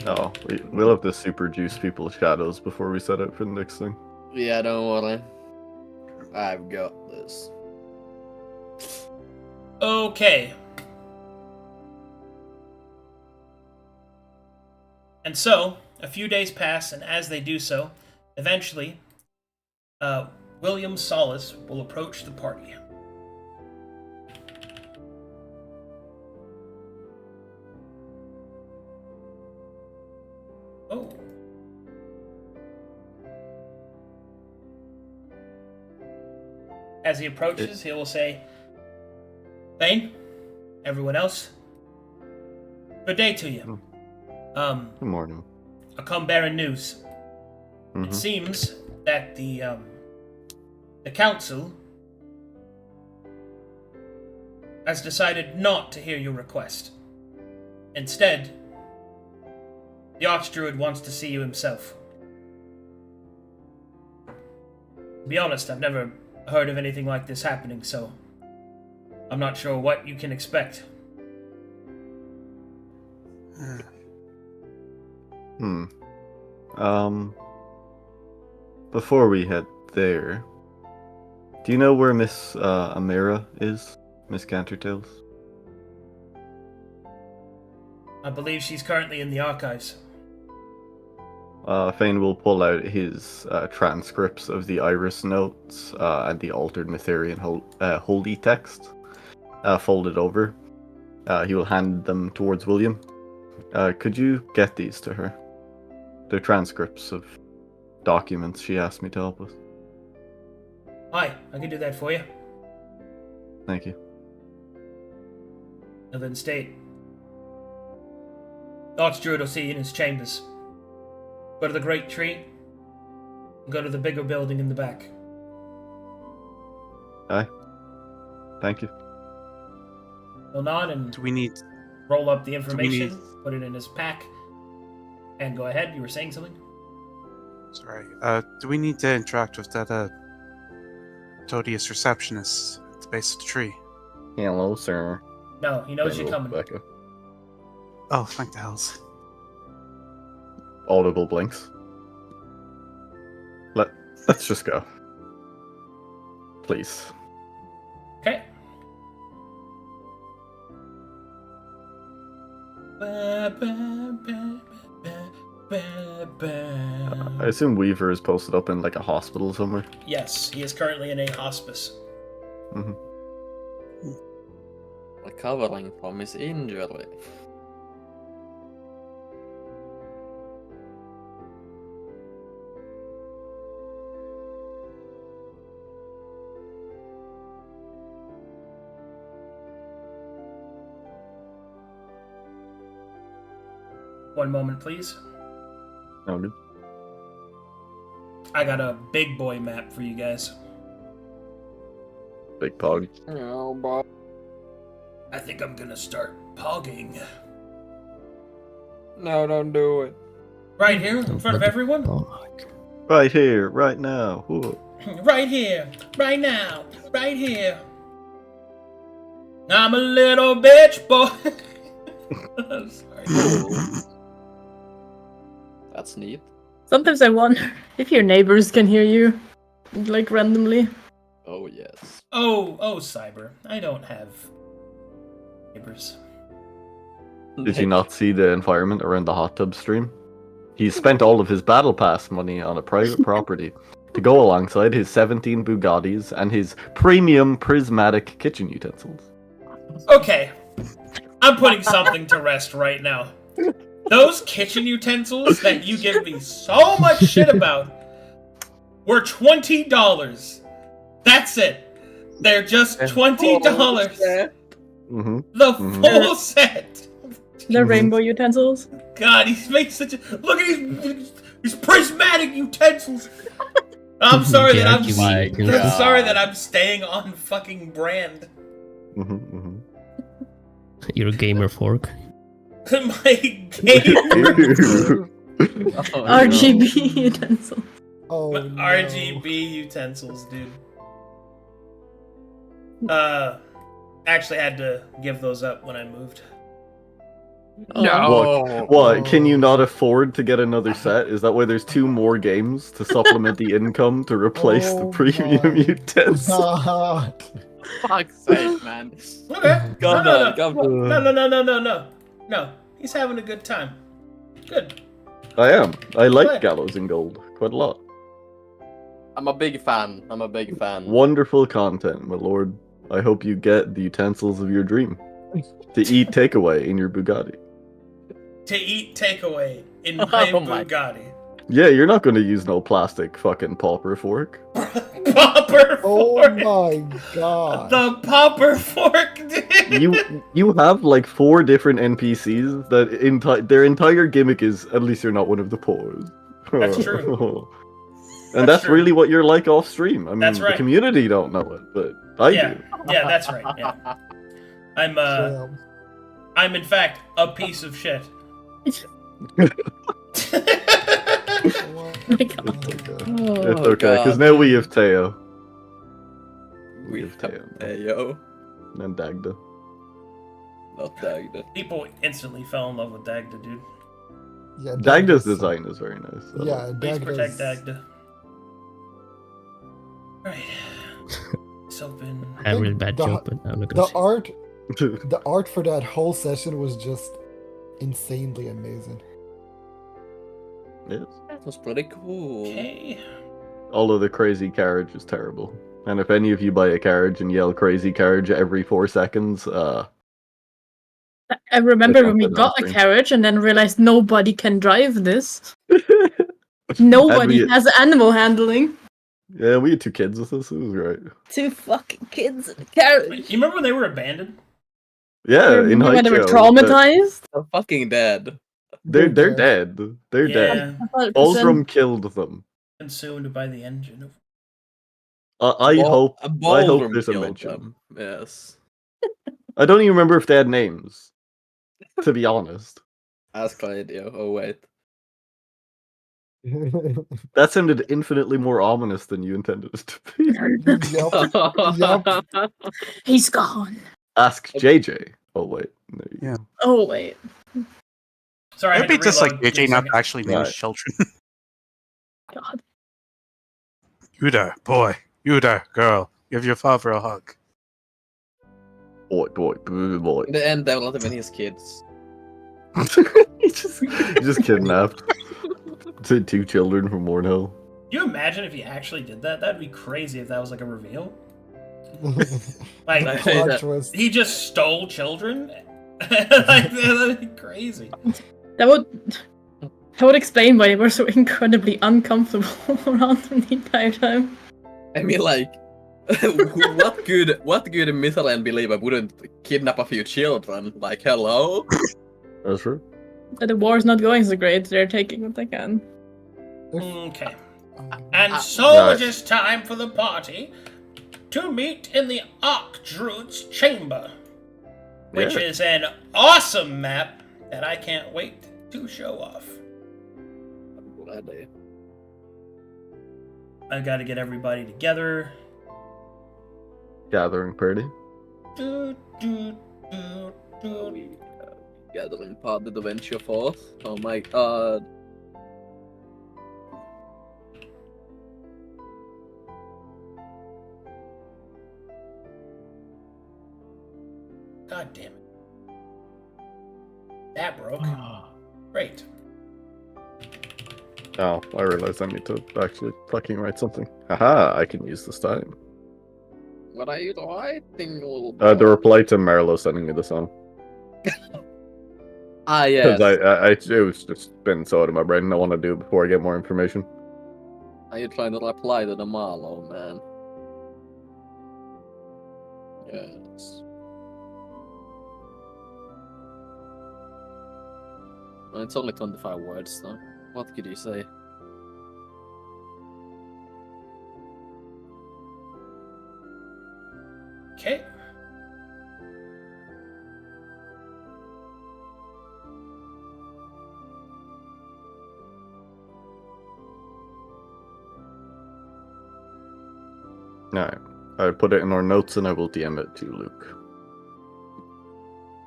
Oh, we'll have to super juice people's shadows before we set out for the next thing. Yeah, don't worry. I've got this. Okay. And so, a few days pass, and as they do so, eventually, William Solace will approach the party. Oh. As he approaches, he will say, Thane, everyone else, good day to you. Good morning. I come bearing news. It Mhm. seems that the council has decided not to hear your request. Instead, the Archdruid wants to see you himself. To be honest, I've never heard of anything like this happening, so I'm not sure what you can expect. Before we head there, do you know where Miss Amira is? Miss Cantertails? I believe she's currently in the archives. Fane will pull out his transcripts of the Iris notes and the altered Mytherian holy text, folded over. He will hand them towards William. Could you get these to her? They're transcripts of documents she asked me to help with. Hi, I can do that for you. Thank you. Now then, state. The Archdruid will see you in his chambers. Go to the Great Tree, and go to the bigger building in the back. Aye. Thank you. He'll nod and Do we need roll up the we information, put it in his pack, and go ahead. You were saying something? Sorry. Do we need to interact with that Todious receptionist at the base of the tree? Hello, sir. No, he knows you're Hello, coming. Becca. Oh, thank the hells. Audible blinks. Let's just go. Please. Okay. I assume Weaver is posted up in like a hospital somewhere. Yes, he is currently in a hospice. Hmm. Recovering from his injury. One moment, please. Noted. I got a big boy map for you guys. Big pog. Oh, boy. I think I'm gonna start pogging. No, don't do it. Right here, in front of everyone? Right here, right now. Whoa. Right here, right now, right here. I'm a little bitch boy. I'm sorry. That's neat. Sometimes I wonder if your neighbors can hear you, like randomly. Oh, yes. Oh, Cyber. I don't have neighbors. Did you not see the environment around the hot tub stream? He spent all of his battle pass money on a private property to go alongside his 17 Bugattis and his premium prismatic kitchen utensils. Okay, I'm putting something to rest right now. Those kitchen utensils that you give me so much shit about were $20. That's it. They're just $20. Mm-hmm. The Mhm. full set. The rainbow utensils. God, he's making such a look at his prismatic utensils. I'm sorry that I'm My God. sorry that I'm staying on fucking brand. Mm-hmm, mm-hmm. Your gamer fork. My game, Oh, RGB utensils. Oh, my no. RGB utensils, dude. Actually had to give those up when I moved. What? What? Can you not afford to get another set? Is that why there's 2 more games to supplement the income to replace the Oh premium my utensils? God. Fuck's sake, man. Okay. Come on, come on. No. He's having a good time. Good. I am. I like Good. Gallows in Gold quite a lot. I'm a big fan. Wonderful content, my lord. I hope you get the utensils of your dream to eat takeaway in your Bugatti. To eat takeaway in my Oh my- Bugatti. Yeah, you're not going to use no plastic fucking pauper fork. Popper Oh fork. my God. The popper fork, dude. You have like 4 different NPCs that their entire gimmick is at least you're not one of the poor. That's true. And That's that's true. really what you're like off stream. I mean, That's the right. community don't know it, but I Yeah. do. Yeah, that's right. Yeah. Damn. I'm in fact a piece of shit. Oh My my God. God. It's okay, because now we have Teo. We have have Teo. Teo. And Dagda. Not Dagda. People instantly fell in love with Dagda, dude. Yeah, Dagda's design is very nice. I Yeah, like Please protect Dagda's. Dagda. Right. It's open. I had a really bad the- joke, but I'm not The gonna say. art, it. the art for that whole session was just insanely amazing. Yes. That was pretty cool. Okay. Although the crazy carriage is terrible. And if any of you buy a carriage and yell crazy carriage every 4 seconds, I remember That's when we not got a good carriage and then realized nobody can drive this. Nobody we- has animal handling. yeah, we had 2 kids with us. It was great. 2 fucking kids in a carriage. You remember when they were abandoned? Yeah, in Remember when they were Haikyuu, traumatized? They're fucking dead. They're dead. dead. They're dead. 100%. Ultram killed them. Consumed by the engine. I hope Baldrum there's a killed mention. them. Yes. I don't even remember if they had names. to be honest. Ask Clydio. Oh wait. That sounded infinitely more ominous than you intended it to be. Yup. He's gone. Ask JJ. Oh wait. There you Yeah. go. Oh wait. Sorry, I had Maybe to just like reload. Give me JJ a not second. actually name his Right. children. God. You there, boy. You there, girl. Give your father a hug. Boy. In the end, they will not even his kids. he just kidnapped 2 children from Warnhill. Can you imagine if he actually did that? That'd be crazy if that was like a reveal. Like, Like- Plot twist. he just stole children? Like, that'd be crazy. That would explain why they were so incredibly uncomfortable around him the entire time. I mean, like, what good Mithril believer wouldn't kidnap a few children? Like, hello? That's true. But the war's not going so great. They're taking what they can. Okay. And Ah, so nice. it is time for the party to meet in the Archdruid's Chamber, which Yeah. is an awesome map that I can't wait to show off. I gotta get everybody together. Gathering party. Do, do, do, do. Gathering part of the venture forth. Oh my god. God damn it. That broke. Great. Oh, I realized I need to actually fucking write something. Haha, I can use this time. What are you writing, little The reply to Marlo sending me the song. Ah, yes. Because it was just been so out of my brain. I want to do it before I get more information. Are you trying to reply to the Marlow, man? Yes. Well, it's only 25 words, though. What could you say? Okay. Alright. I put it in our notes and I will DM it to Luke.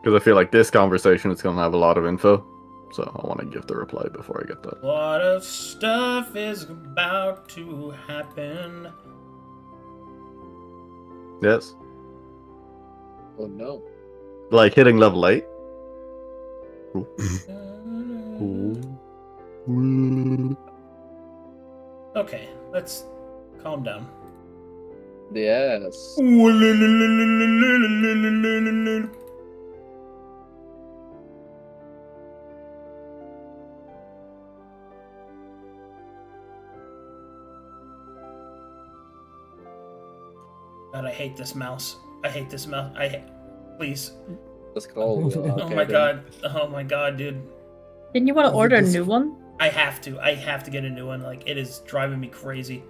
Because I feel like this conversation is going to have a lot of info. So I want to give the reply before I get that. A lot of stuff is about to happen. Yes? Oh no. Like hitting level 8? Okay, let's calm down. Yes. God, I hate this mouse. I hate this mouse. Please. Let's call. Oh my god. Oh my god, dude. Didn't you want to Is it order a this- new one? I have to get a new one. Like, it is driving me crazy.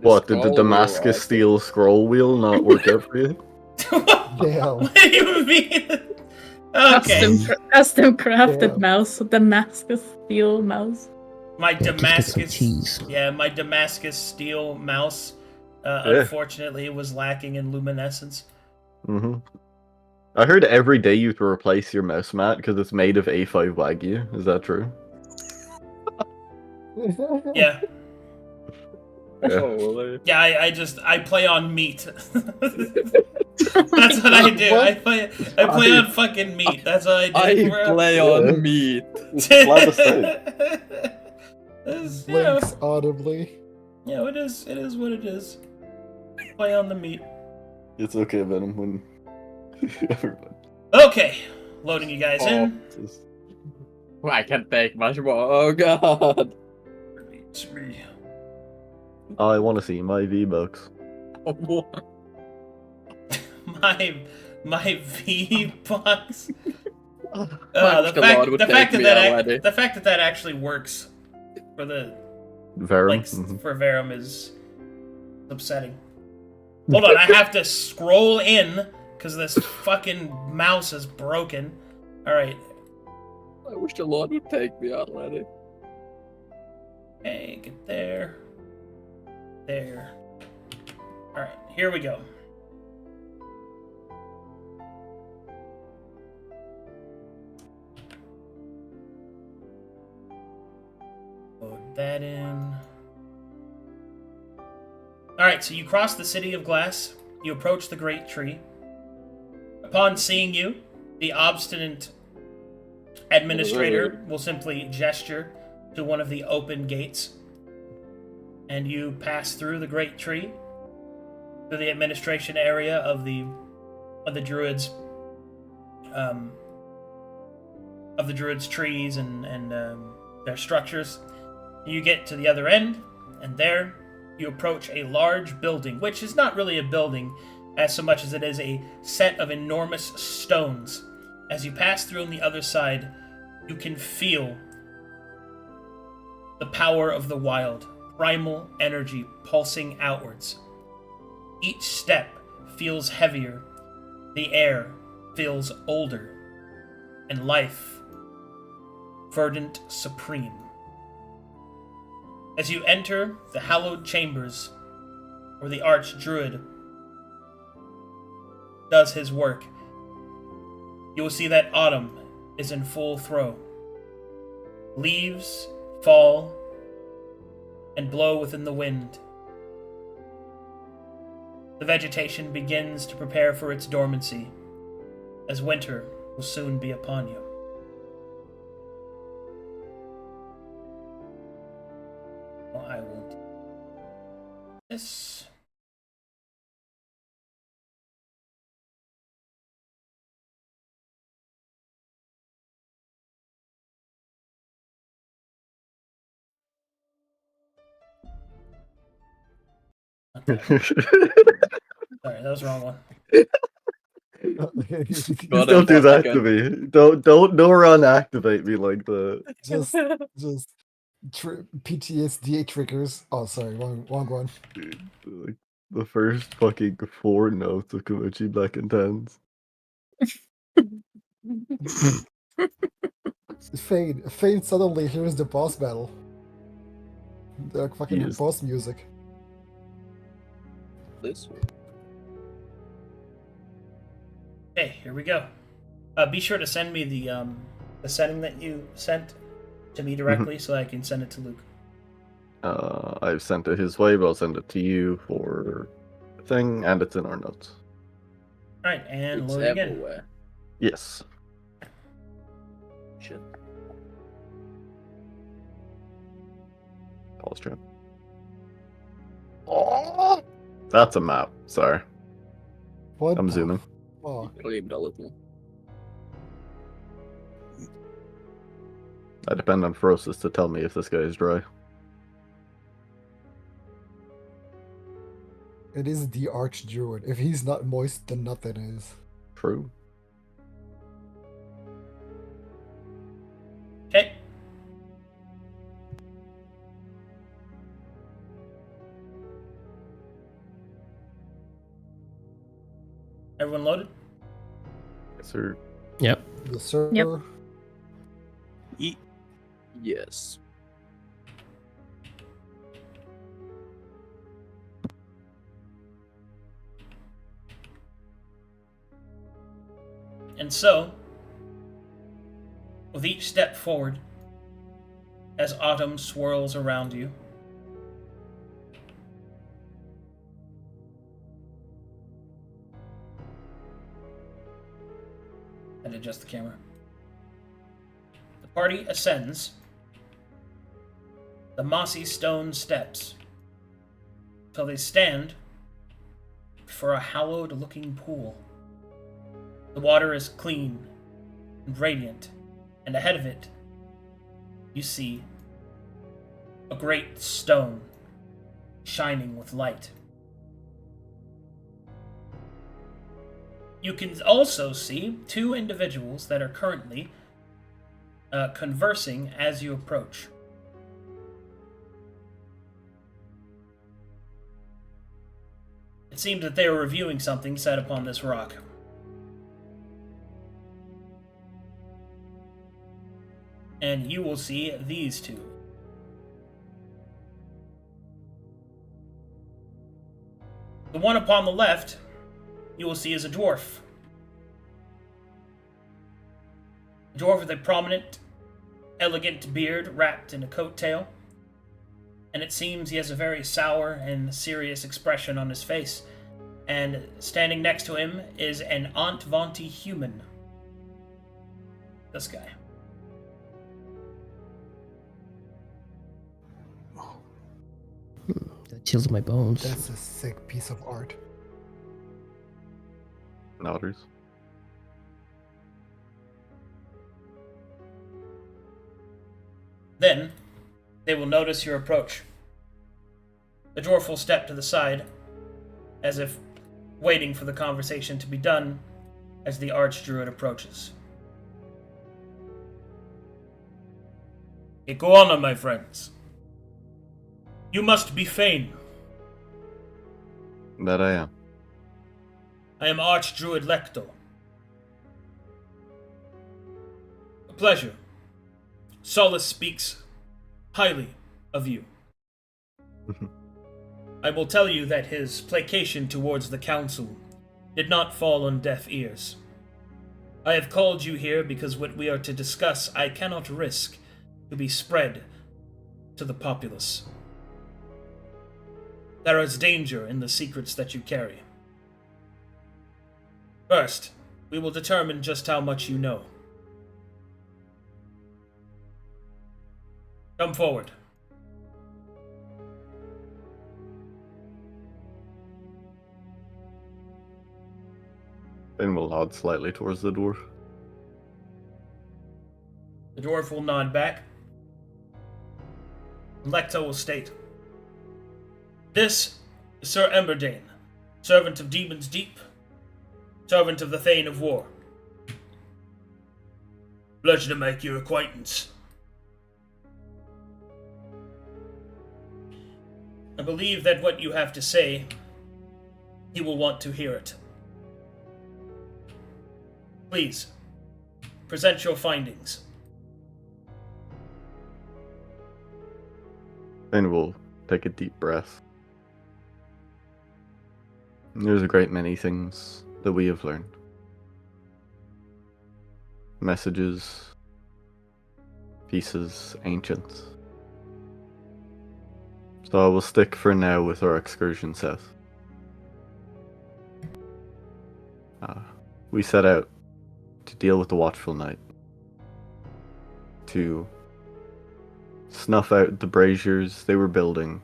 What, did the Damascus steel scroll wheel not work out for you? Damn. What do you mean? Okay. Custom crafted Yeah. mouse, Damascus steel mouse. My Yeah, just get some Damascus. cheese. Yeah, my Damascus steel mouse. Yeah. Unfortunately, it was lacking in luminescence. Mm-hmm. I heard every day you have to replace your mouse mat because it's made of A5 Wagyu. Is that true? Yeah. Oh, Yeah, I play on meat. That's what I do. I play on fucking meat. That's what I do. I bro. play on meat. Glad to say. It's, you know, Blinks audibly. you know, it is what it is. Play on the meat. It's okay, Venom, when everybody. Okay, loading you guys in. I can't take much more. Oh god. It's me. I want to see my V-Bucks. My V bucks. Thank the Lord would The fact take that me already. the fact that actually works for the Verum. like Mhm. for Verum is upsetting. Hold on, I have to scroll in because this fucking mouse is broken. All right, I wish the Lord would take me already. Okay, get there. There. Alright, here we go. Load that in. Alright, so you cross the City of Glass. You approach the Great Tree. Upon seeing you, the obstinate administrator will simply gesture to one of the open gates. And you pass through the Great Tree, through the administration area of the druids, of the druids' trees and their structures. You get to the other end, and there you approach a large building, which is not really a building as so much as it is a set of enormous stones. As you pass through on the other side, you can feel the power of the wild, primal energy pulsing outwards. Each step feels heavier, the air feels older, and life verdant supreme. As you enter the hallowed chambers, where the archdruid does his work, you will see that autumn is in full throw. Leaves fall and blow within the wind. The vegetation begins to prepare for its dormancy, as winter will soon be upon you. Well, I will do this. Sorry, that was the wrong one. God, Don't do I'm that fucking- to me. Don't unactivate me like that. just PTSD triggers. Oh, sorry, wrong one. Like, the first fucking 4 notes of Komochi Black and Tans. Fade suddenly hears the boss battle. The fucking Yes. boss music. This one. Okay, here we go. Be sure to send me the setting that you sent to me directly so I can send it to Luke. I've sent it his way, but I'll send it to you for the thing, and it's in our notes. Alright, and It's load again. everywhere. Yes. Shit. Pause trap. Oh, that's a map. Sorry, What? I'm the zooming. fuck? Leave it a little. I depend on Ferocis to tell me if this guy is dry. It is the Archdruid. If he's not moist, then nothing is. True. Okay. Everyone loaded? Yes, sir. Yep. Yes, sir. Yep. Yes. And so, with each step forward, as autumn swirls around you, and adjust the camera, the party ascends the mossy stone steps till they stand before a hallowed-looking pool. The water is clean and radiant, and ahead of it, you see a great stone shining with light. You can also see 2 individuals that are currently conversing as you approach. It seems that they are reviewing something set upon this rock. and you will see these two. The one upon the left, you will see is a dwarf. A dwarf with a prominent, elegant beard wrapped in a coat tail, and it seems he has a very sour and serious expression on his face. And standing next to him is an Aunt Vonti human. This guy. That chills my bones. That's a sick piece of art. Nodders. Then, they will notice your approach. The dwarf will step to the side, as if waiting for the conversation to be done as the archdruid approaches. Iguana, my friends. You must be Fane. That I am. I am Archdruid Lecto. A pleasure. Solus speaks highly of you. I will tell you that his placation towards the council did not fall on deaf ears. I have called you here because what we are to discuss I cannot risk to be spread to the populace. There is danger in the secrets that you carry. First, we will determine just how much you know. Come forward. Ben will nod slightly towards the dwarf. The dwarf will nod back. Lecto will state, "This is Sir Emberdane, servant of Demon's Deep, servant of the Thane of War. Pleasure to make your acquaintance. I believe that what you have to say, he will want to hear it. Please, present your findings." Ben will take a deep breath. There's a great many things that we have learned. Messages, pieces, ancients. So I will stick for now with our excursion south. We set out to deal with the Watchful Night, to snuff out the braziers they were building,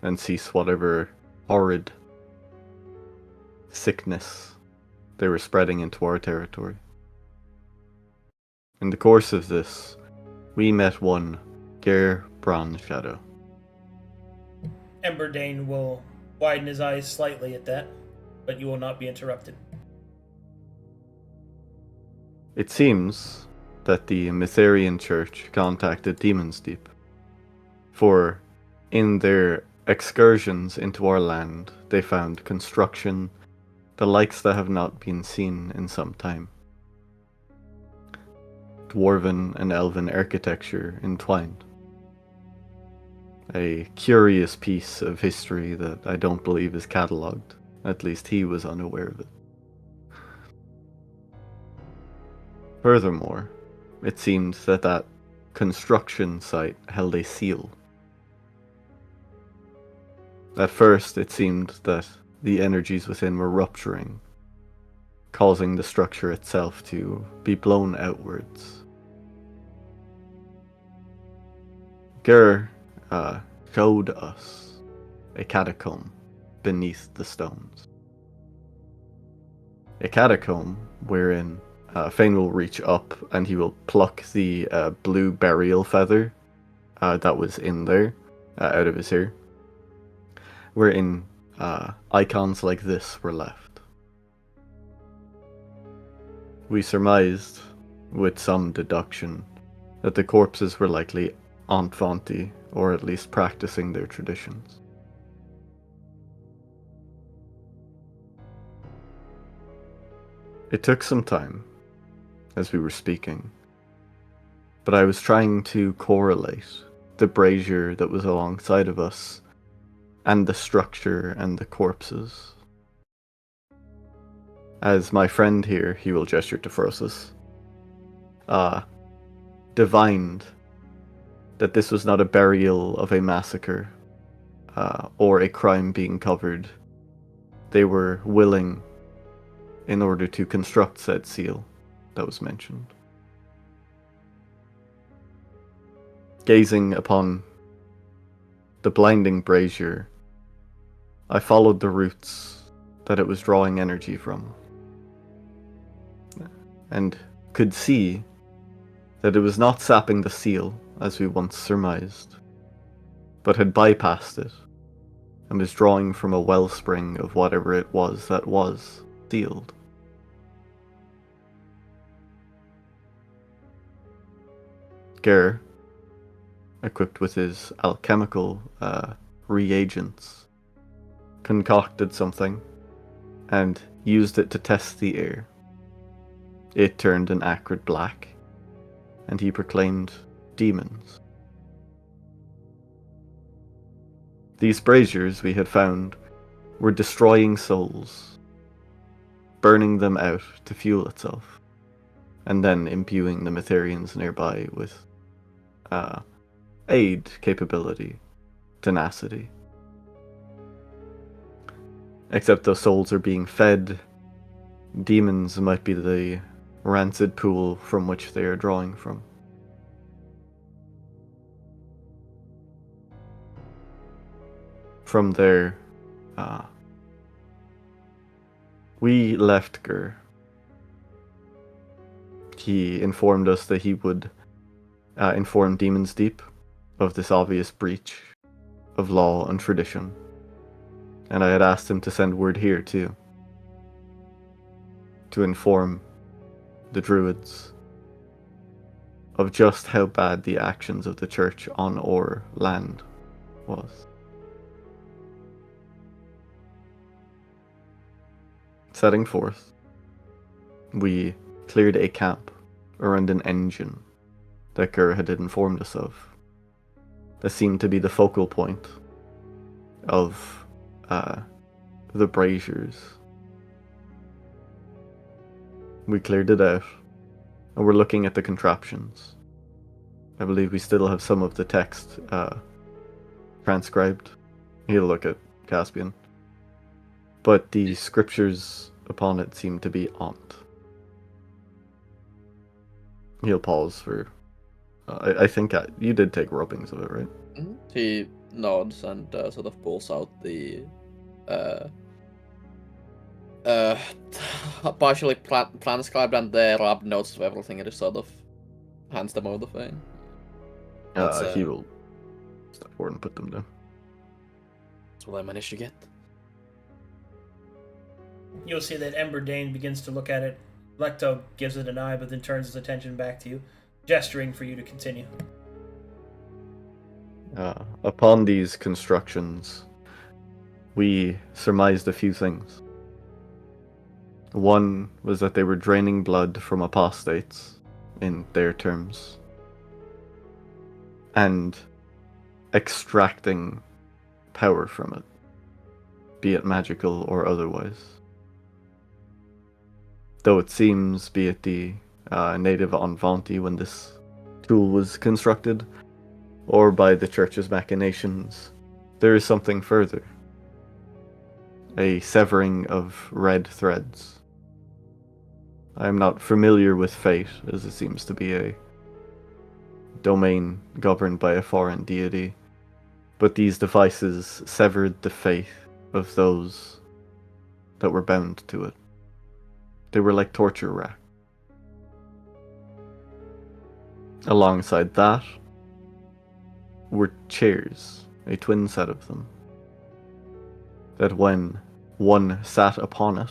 and cease whatever horrid sickness they were spreading into our territory. In the course of this, we met one Ger Shadow. Emberdane will widen his eyes slightly at that, but you will not be interrupted. It seems that the Mytharian Church contacted Demon's Deep, for in their excursions into our land, they found construction, the likes that have not been seen in some time. Dwarven and elven architecture entwined. A curious piece of history that I don't believe is catalogued. At least he was unaware of it. Furthermore, it seemed that that construction site held a seal. At first, it seemed that the energies within were rupturing, causing the structure itself to be blown outwards. Ger showed us a catacomb beneath the stones. A catacomb wherein Fane will reach up and he will pluck the blue burial feather that was in there out of his hair, wherein icons like this were left. We surmised, with some deduction, that the corpses were likely Aunt Vonti, or at least practicing their traditions. It took some time, as we were speaking, But I was trying to correlate the brazier that was alongside of us and the structure and the corpses. As my friend here, he will gesture to Frosus, divined that this was not a burial of a massacre or a crime being covered. They were willing in order to construct said seal that was mentioned. Gazing upon the blinding brazier, I followed the roots that it was drawing energy from, and could see that it was not sapping the seal as we once surmised, but had bypassed it and was drawing from a wellspring of whatever it was that was sealed. Ger, equipped with his alchemical reagents, concocted something and used it to test the air. It turned an acrid black, and he proclaimed demons. These braziers we had found were destroying souls, burning them out to fuel itself, and then imbuing the Metherians nearby with aid capability, tenacity. Except those souls are being fed, demons might be the rancid pool from which they are drawing from. From there, we left Ger. He informed us that he would inform Demon's Deep of this obvious breach of law and tradition, and I had asked him to send word here too, to inform the Druids of just how bad the actions of the church on our land was. Setting forth, we cleared a camp around an engine that Ger had informed us of, that seemed to be the focal point of the braziers. We cleared it out, and we're looking at the contraptions. I believe we still have some of the text transcribed. He'll look at Caspian. But the scriptures upon it seem to be Ont. He'll pause for... I think you did take rubbings of it, right? He nods and sort of pulls out the partially transcribed and the rubbed notes of everything, and just sort of hands them over the thing. He will step forward and put them down. That's what I managed to get. You'll see that Ember Dane begins to look at it. Lecto gives it an eye, but then turns his attention back to you, gesturing for you to continue. Upon these constructions, we surmised a few things. One was that they were draining blood from apostates, in their terms, and extracting power from it, be it magical or otherwise. Though it seems, be it the native Envanti when this tool was constructed, or by the church's machinations, there is something further. A severing of red threads. I am not familiar with fate, as it seems to be a domain governed by a foreign deity, but these devices severed the faith of those that were bound to it. They were like torture rack. Alongside that were chairs, a twin set of them, that when one sat upon it,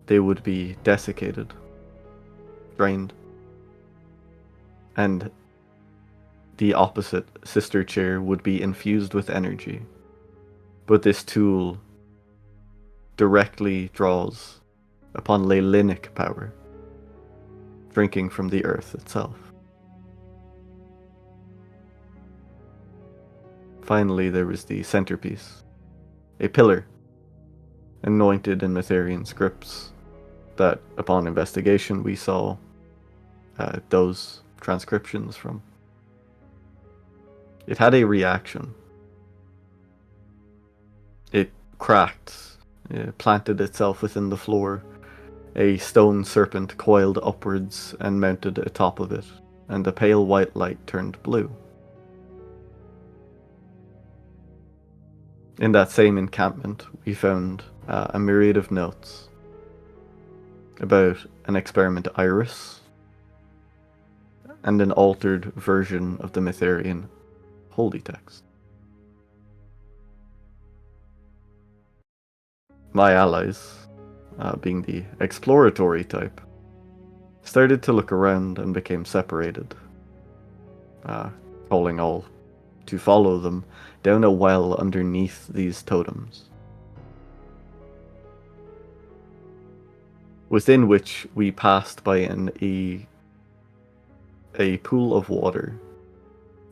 they would be desiccated, drained, and the opposite sister chair would be infused with energy. But this tool directly draws upon Leylinic power, drinking from the earth itself. finally, there was the centerpiece. A pillar, anointed in Metherian scripts, that, upon investigation, we saw those transcriptions from. It had a reaction. It cracked, it planted itself within the floor. A stone serpent coiled upwards and mounted atop of it, and the pale white light turned blue. In that same encampment, we found a myriad of notes about an experiment Iris and an altered version of the Metherian holy text. My allies, being the exploratory type, started to look around and became separated, calling all to follow them down a well underneath these totems, within which we passed by a pool of water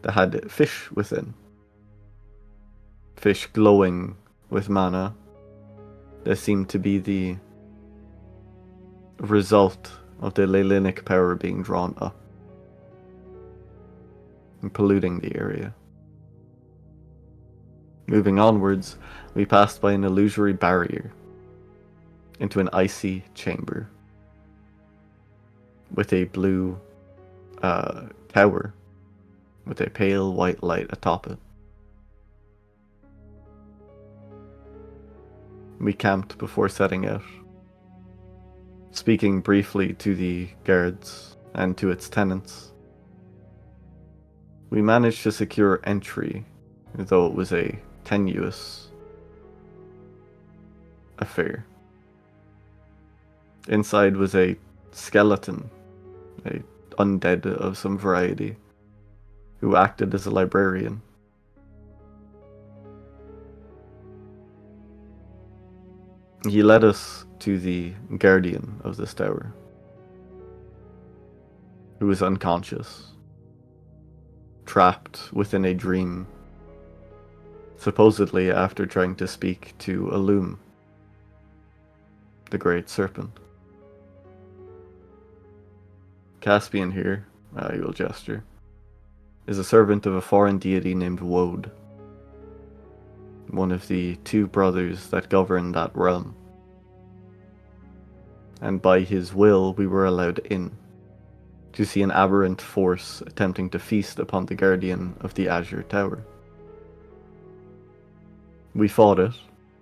that had fish within. Fish glowing with mana that seemed to be the result of the Leylinic power being drawn up and polluting the area. Moving onwards, we passed by an illusory barrier into an icy chamber with a blue tower with a pale white light atop it. We camped before setting out, speaking briefly to the guards and to its tenants. We managed to secure entry, though it was a tenuous affair. Inside was a skeleton, a undead of some variety, who acted as a librarian. He led us to the guardian of this tower, who was unconscious, trapped within a dream, supposedly after trying to speak to Illum, the great serpent. Caspian here, he will gesture, is a servant of a foreign deity named Woad, one of the two brothers that govern that realm. And by his will, we were allowed in, to see an aberrant force attempting to feast upon the guardian of the Azure Tower. We fought it,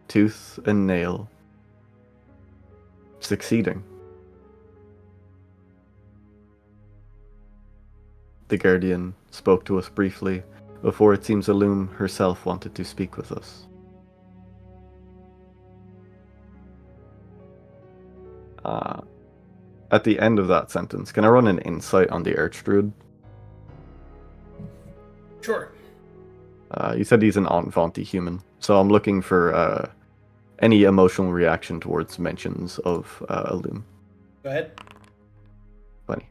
tooth and nail, succeeding. The guardian spoke to us briefly, before it seems Illum herself wanted to speak with us. At the end of that sentence, can I run an insight on the Archdruid? Sure. You said he's an enfant human, so I'm looking for any emotional reaction towards mentions of Illum. Go ahead. Funny.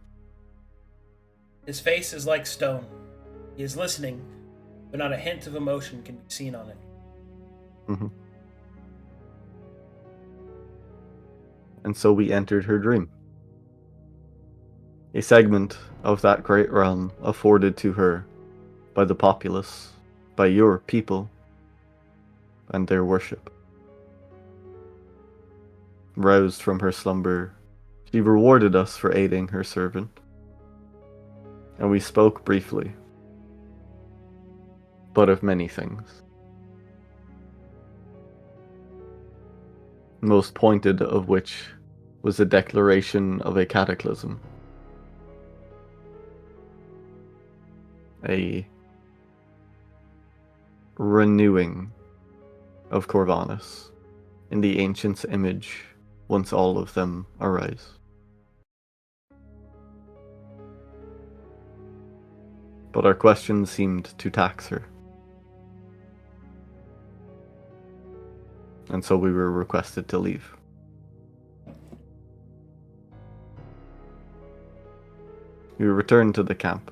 His face is like stone. He is listening, but not a hint of emotion can be seen on it. Mm-hmm. And so we entered her dream. A segment of that great realm afforded to her by the populace, by your people, and their worship. Roused from her slumber, she rewarded us for aiding her servant, and we spoke briefly, but of many things. Most pointed of which was the declaration of a cataclysm. A renewing of Corvanus in the ancient's image once all of them arise. But our questions seemed to tax her. And so we were requested to leave. We returned to the camp,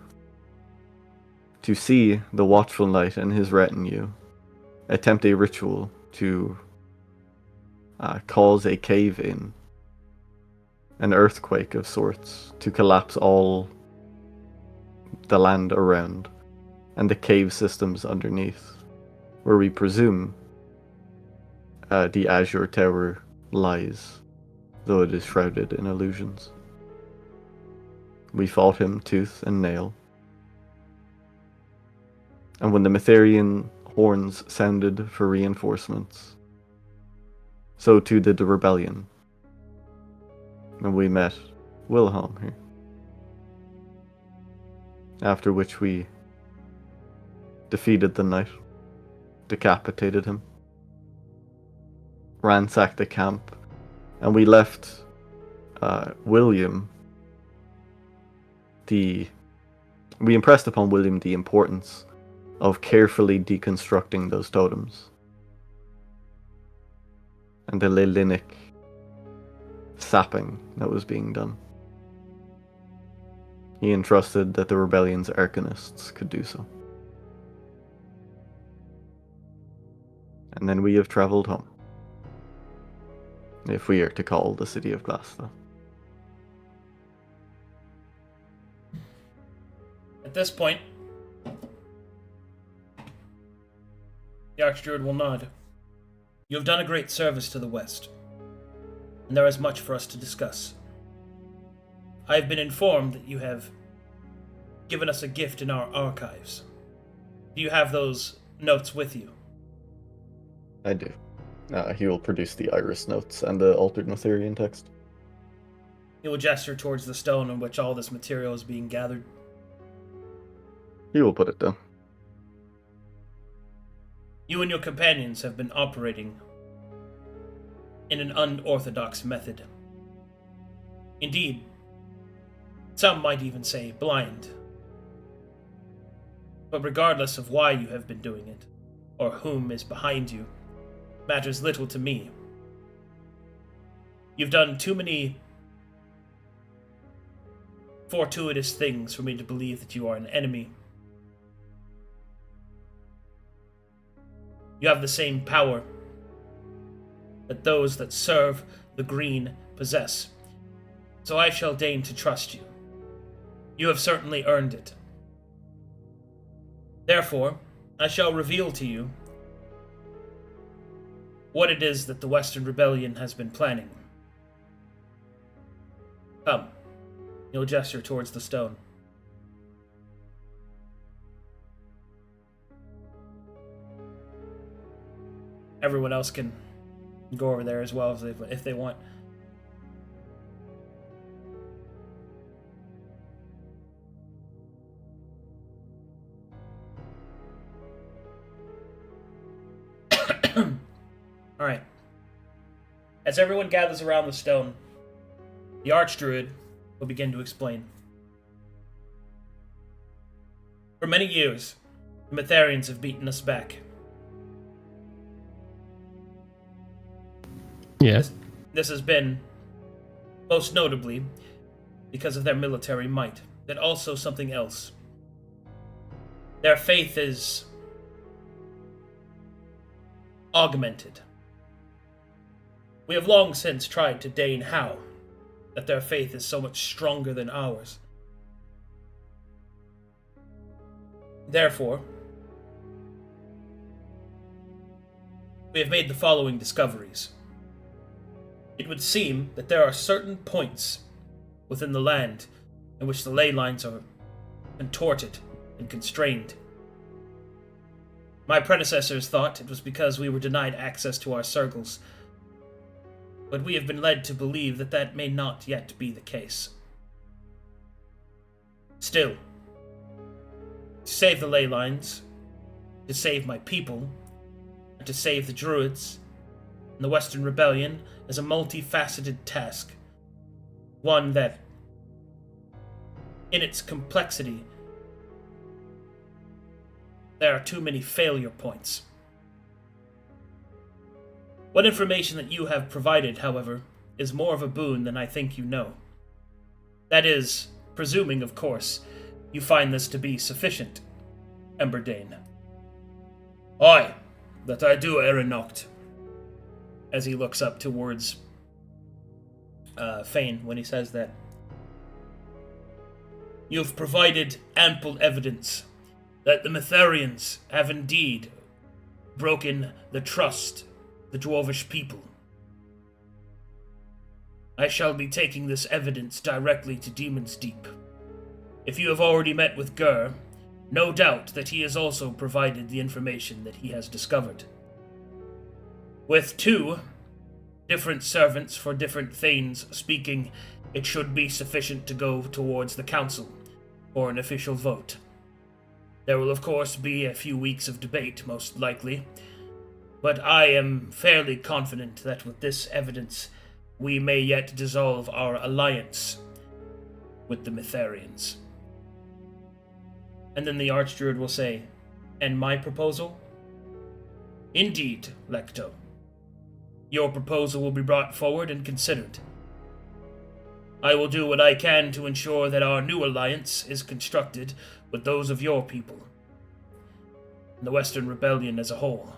to see the Watchful Knight and his retinue attempt a ritual to cause a cave-in, an earthquake of sorts, to collapse all the land around and the cave systems underneath, where we presume the Azure Tower lies, though it is shrouded in illusions. We fought him tooth and nail. And when the Metherian horns sounded for reinforcements, so too did the rebellion. And we met Wilhelm here. After which we defeated the knight, decapitated him, ransacked the camp, and we left William we impressed upon William the importance of carefully deconstructing those totems and the Leyline sapping that was being done. He entrusted that the rebellion's arcanists could do so. And then we have travelled home, if we are to call the city of Glasta. At this point, the Archdruid will nod. You have done a great service to the West, and there is much for us to discuss. I have been informed that you have given us a gift in our archives. Do you have those notes with you? I do. He will produce the Iris notes and the altered Metherian text. He will gesture towards the stone on which all this material is being gathered. He will put it down. You and your companions have been operating in an unorthodox method. Indeed, some might even say blind. But regardless of why you have been doing it, or whom is behind you, matters little to me. You've done too many fortuitous things for me to believe that you are an enemy. You have the same power that those that serve the Green possess, so I shall deign to trust you. You have certainly earned it. Therefore, I shall reveal to you what it is that the Western Rebellion has been planning. Come. He'll gesture towards the stone. Everyone else can go over there as well if they want. Alright. As everyone gathers around the stone, the Archdruid will begin to explain. For many years, the Metherians have beaten us back. Yes. This has been, most notably, because of their military might, but also something else. Their faith is augmented. We have long since tried to deign how that their faith is so much stronger than ours. Therefore, we have made the following discoveries. It would seem that there are certain points within the land in which the ley lines are contorted and constrained. My predecessors thought it was because we were denied access to our circles, but we have been led to believe that that may not yet be the case. Still, to save the ley lines, to save my people, and to save the Druids and the Western Rebellion is a multifaceted task. One that, in its complexity, there are too many failure points. What information that you have provided, however, is more of a boon than I think you know. That is, presuming, of course, you find this to be sufficient. Emberdane. Aye, that I do, Erenocht. As he looks up towards Fane when he says that. You've provided ample evidence that the Metharians have indeed broken the trust of the Dwarvish people. I shall be taking this evidence directly to Demon's Deep. If you have already met with Gur, no doubt that he has also provided the information that he has discovered. With 2 different servants for different Thanes speaking, it should be sufficient to go towards the council for an official vote. There will of course be a few weeks of debate, most likely, but I am fairly confident that with this evidence we may yet dissolve our alliance with the Metharians. And then the Archdruid will say, and my proposal? Indeed, Lecto. Your proposal will be brought forward and considered. I will do what I can to ensure that our new alliance is constructed with those of your people, and the Western Rebellion as a whole.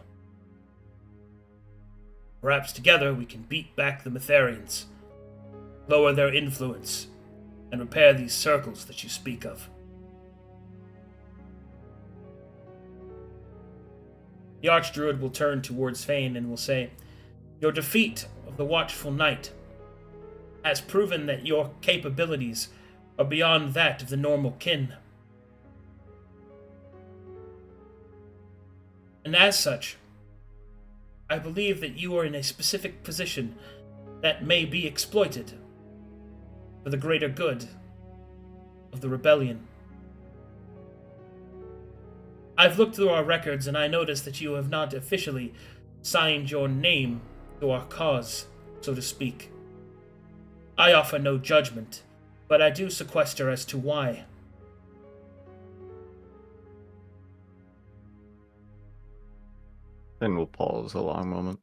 Perhaps together we can beat back the Metharians, lower their influence, and repair these circles that you speak of. The Archdruid will turn towards Fane and will say, your defeat of the Watchful Knight has proven that your capabilities are beyond that of the normal kin. And as such, I believe that you are in a specific position that may be exploited for the greater good of the rebellion. I've looked through our records and I noticed that you have not officially signed your name to our cause, so to speak. I offer no judgment, but I do sequester as to why. Then we'll pause a long moment.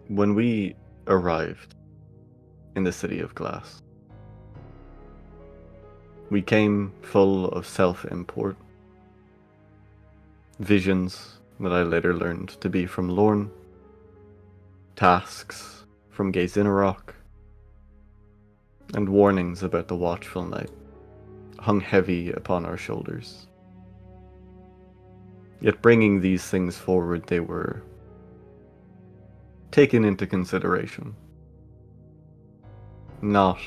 When we arrived in the City of Glass, we came full of self-import. Visions that I later learned to be from Lorne, tasks from Gazinarok, and warnings about the Watchful Night hung heavy upon our shoulders. Yet bringing these things forward, they were taken into consideration, not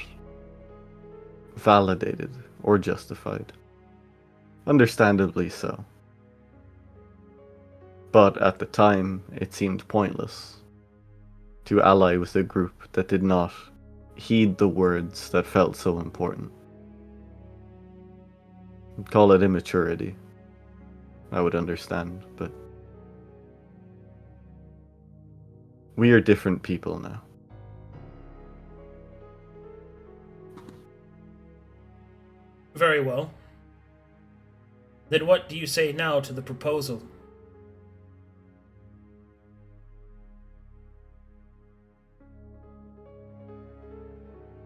validated or justified. Understandably so. But at the time, it seemed pointless to ally with a group that did not heed the words that felt so important. Call it immaturity. I would understand, but we are different people now. Very well. Then what do you say now to the proposal?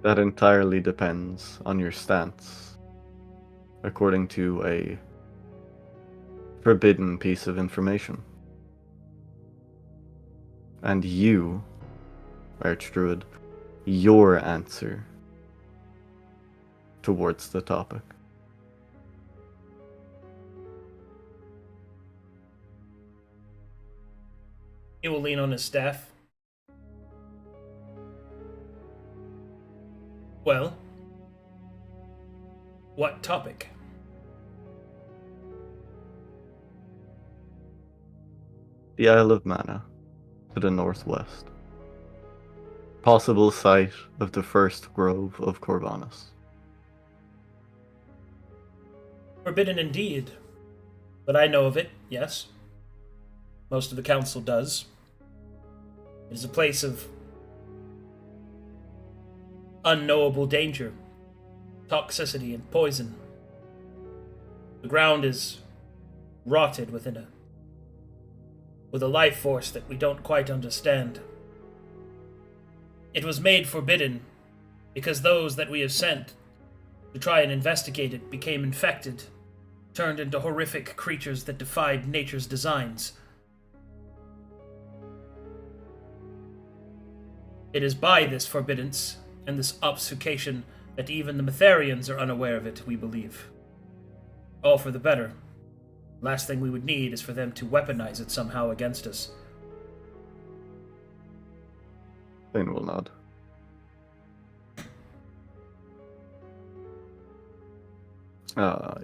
That entirely depends on your stance, according to a forbidden piece of information. And you, Archdruid, your answer towards the topic. He will lean on his staff. Well, what topic? The Isle of Mana, to the northwest. Possible site of the first grove of Corvanus. Forbidden indeed. But I know of it, yes. Most of the council does. It is a place of unknowable danger, toxicity, and poison. The ground is rotted with a life force that we don't quite understand. It was made forbidden because those that we have sent to try and investigate it became infected, turned into horrific creatures that defied nature's designs. It is by this forbiddance and this obfuscation that even the Metherians are unaware of it, we believe. All for the better. Last thing we would need is for them to weaponize it somehow against us. Thane will nod.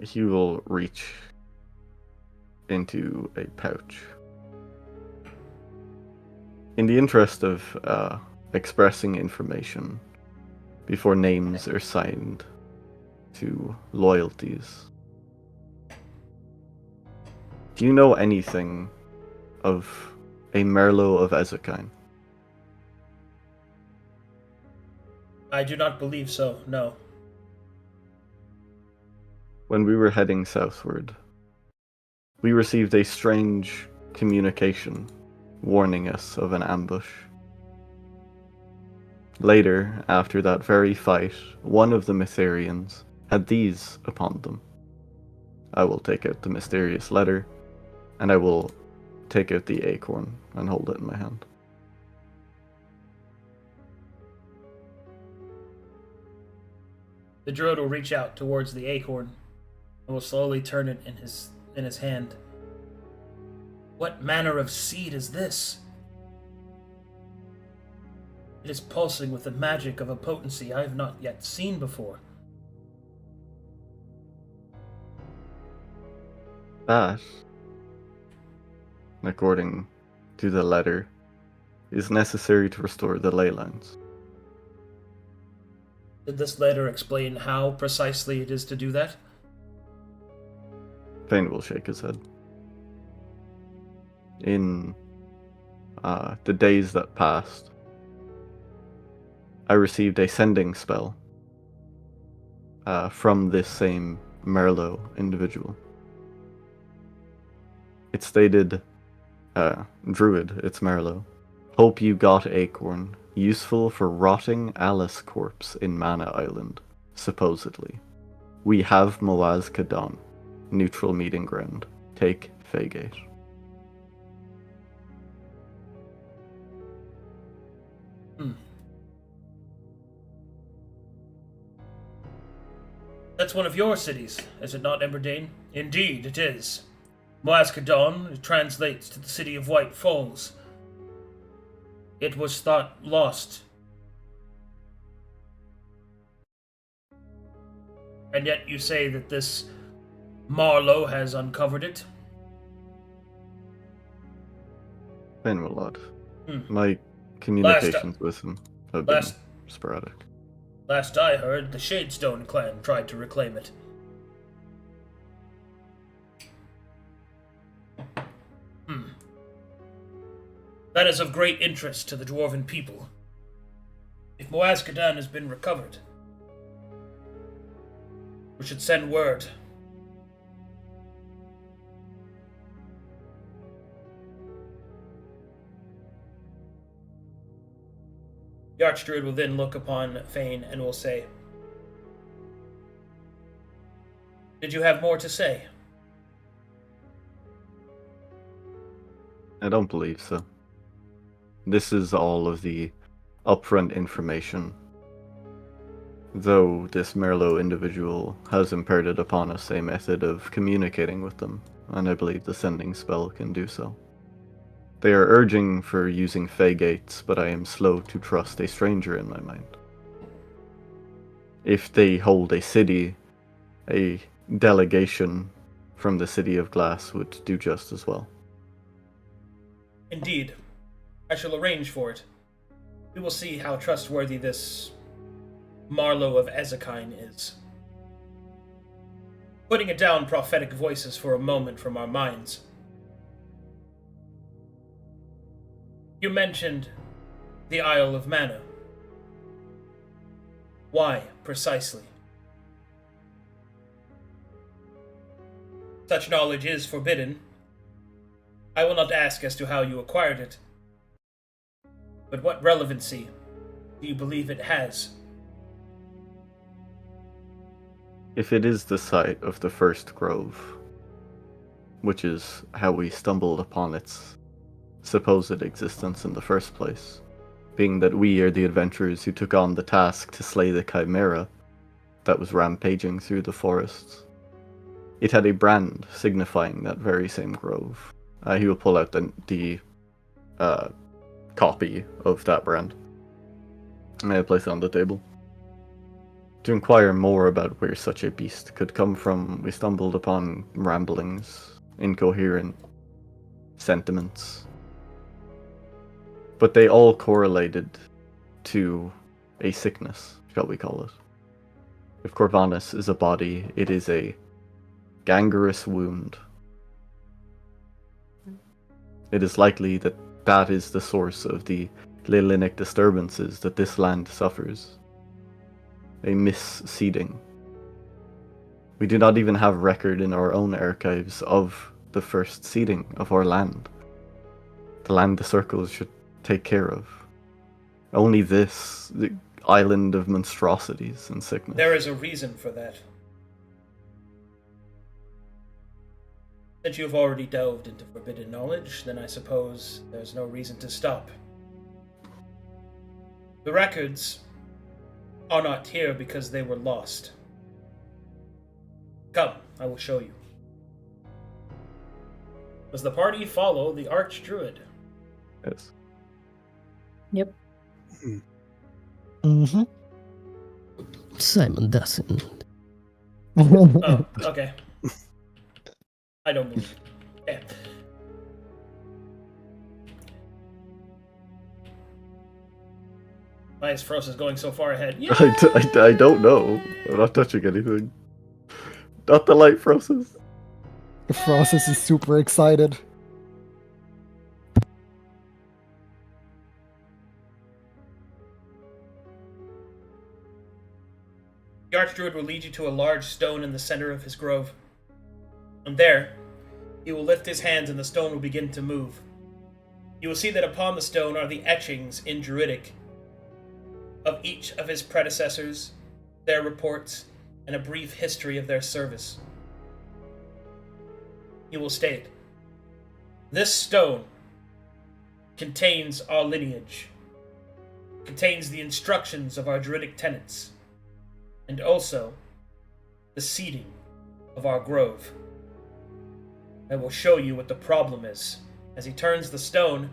He will reach into a pouch. In the interest of expressing information before names are signed to loyalties, do you know anything of a Merlo of Ezekine? I do not believe so, no. When we were heading southward, we received a strange communication warning us of an ambush. Later, after that very fight, one of the Metherians had these upon them. I will take out the mysterious letter, and I will take out the acorn and hold it in my hand. The druid will reach out towards the acorn and will slowly turn it in his hand. What manner of seed is this? It is pulsing with the magic of a potency I have not yet seen before. That, according to the letter, is necessary to restore the ley lines. Did this letter explain how precisely it is to do that? Thane will shake his head. In the days that passed, I received a sending spell from this same Merlo individual. It stated, Druid, it's Merlo. Hope you got acorn, useful for rotting Alice corpse in Mana Island, supposedly. We have Moaz Kadan, neutral meeting ground. Take Faygate. That's one of your cities, is it not, Emberdane? Indeed, it is. Moaz-Kadon translates to the city of White Falls. It was thought lost. And yet you say that this Marlowe has uncovered it? Thane will nod. My communications with him have been sporadic. Last I heard, the Shadestone clan tried to reclaim it. That is of great interest to the Dwarven people. If Moaz-Kadan has been recovered, we should send word. The Archdruid will then look upon Fane and will say, "Did you have more to say?" I don't believe so. This is all of the upfront information. Though this Merlo individual has imparted upon us a method of communicating with them, and I believe the sending spell can do so. They are urging for using Faygates, but I am slow to trust a stranger in my mind. If they hold a city, a delegation from the City of Glass would do just as well. Indeed. I shall arrange for it. We will see how trustworthy this Marlowe of Ezekine is. Putting it down prophetic voices for a moment from our minds. You mentioned the Isle of Mana. Why, precisely? Such knowledge is forbidden. I will not ask as to how you acquired it. But what relevancy do do you believe it has? If it is the site of the first grove, which is how we stumbled upon its supposed existence in the first place, being that we are the adventurers who took on the task to slay the chimera that was rampaging through the forests, it had a brand signifying that very same grove. He will pull out the copy of that brand. I place it on the table. To inquire more about where such a beast could come from, we stumbled upon ramblings, incoherent sentiments. But they all correlated to a sickness, shall we call it. If Corvanus is a body, it is a gangrenous wound. It is likely that that is the source of the Leyline disturbances that this land suffers. A misseeding. We do not even have record in our own archives of the first seeding of our land. The land the circles should take care of. Only this, the island of monstrosities and sickness. There is a reason for that. Since you've already delved into forbidden knowledge, then I suppose there's no reason to stop. The records are not here because they were lost. Come, I will show you. Does the party follow the Archdruid? Yes. Yep. Mm-hmm. Simon doesn't. Oh, okay. I don't believe it. Okay. Why is Frost going so far ahead? Yeah! I don't know. I'm not touching anything. Not the light process. Frostus is super excited. The Archdruid will lead you to a large stone in the center of his grove. And there, he will lift his hands and the stone will begin to move. You will see that upon the stone are the etchings in Druidic of each of his predecessors, their reports, and a brief history of their service. He will state, "This stone contains our lineage, contains the instructions of our Druidic tenets, and also the seeding of our grove. I will show you what the problem is." As he turns the stone,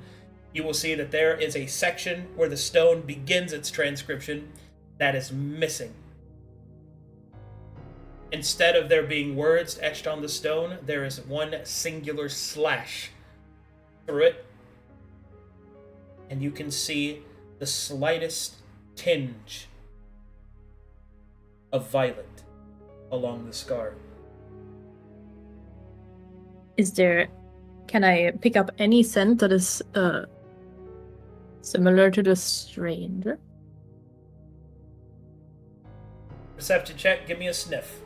you will see that there is a section where the stone begins its transcription that is missing. Instead of there being words etched on the stone, there is one singular slash through it, and you can see the slightest tinge of violet along the scar. Can I pick up any scent that is similar to the stranger? Perception check, give me a sniff.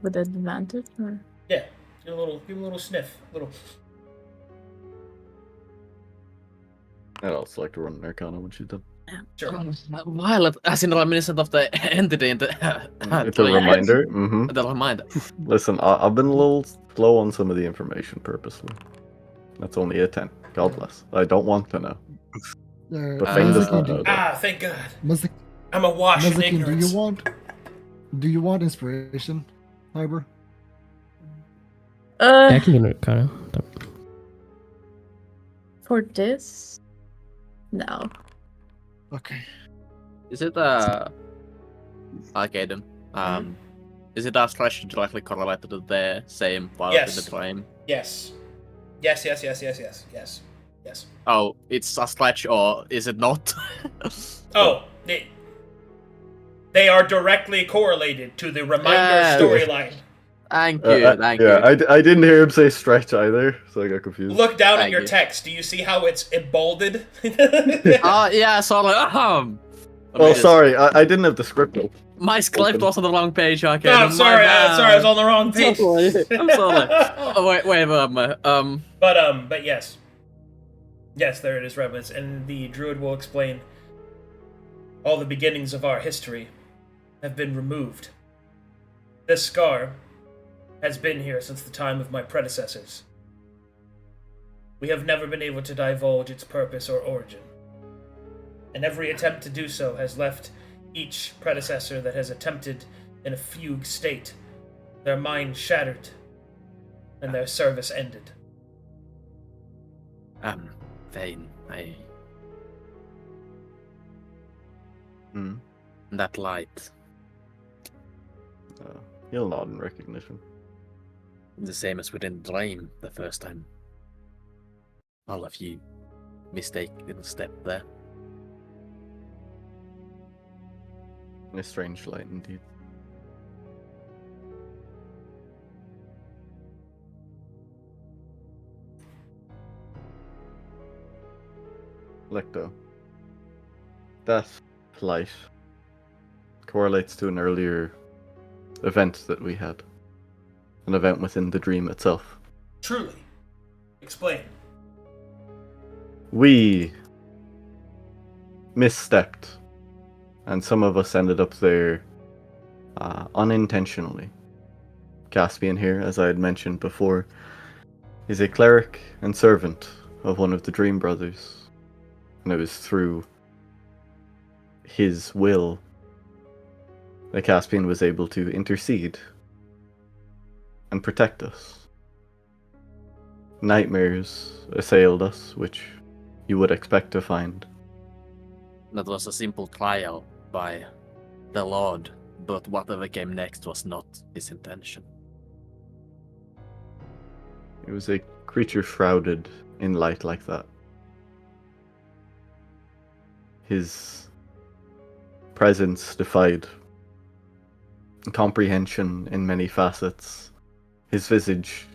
With advantage, or? Yeah, give a little sniff. I'd also like to run an Arcana when she's done. Sure. Violet, as in reminiscent of the entity in the... It's a reminder. Mm-hmm. The reminder. Listen, I've been a little slow on some of the information purposely. That's only a 10. God bless. I don't want to know. But Fane does not know that. Ah, thank God. Mazik, I'm awash in Mazikin, ignorance. do you want inspiration, Hyber? Yeah, I can get an Arcana. For this? No. Okay. Is it Arcadum? Is it a slash directly correlated to the same part Yes. in the dream? Yes. Yes. Oh, it's a slash, or is it not? Oh, they are directly correlated to the reminder Yeah. storyline. Thank you, thank yeah, you. I didn't hear him say stretch either, so I got confused. Look down at Thank your you. text. Do you see how it's embolded? Yeah, so like, Oh, sorry, I didn't have the script open. My script was on the wrong page, okay. No, I'm sorry, I was on the wrong page. I'm sorry. Oh, wait, But yes. Yes, there it is, Rebels, and the druid will explain. All the beginnings of our history have been removed. This scar has been here since the time of my predecessors. We have never been able to divulge its purpose or origin, and every attempt to do so has left each predecessor that has attempted in a fugue state, their mind shattered, and their service ended. Vane, Hmm. that light, He'll nod in recognition. the same as we didn't dream the first time. All of you mistaken step there. A strange light indeed. Lecto. That light correlates to an earlier event that we had. An event within the dream itself. Truly. Explain. We misstepped, and some of us ended up there unintentionally. Caspian here, as I had mentioned before, is a cleric and servant of one of the Dream Brothers. And it was through his will that Caspian was able to intercede and protect us. Nightmares assailed us, which you would expect to find. That was a simple trial by the Lord, but whatever came next was not his intention. It was a creature shrouded in light like that. His presence defied comprehension in many facets. His visage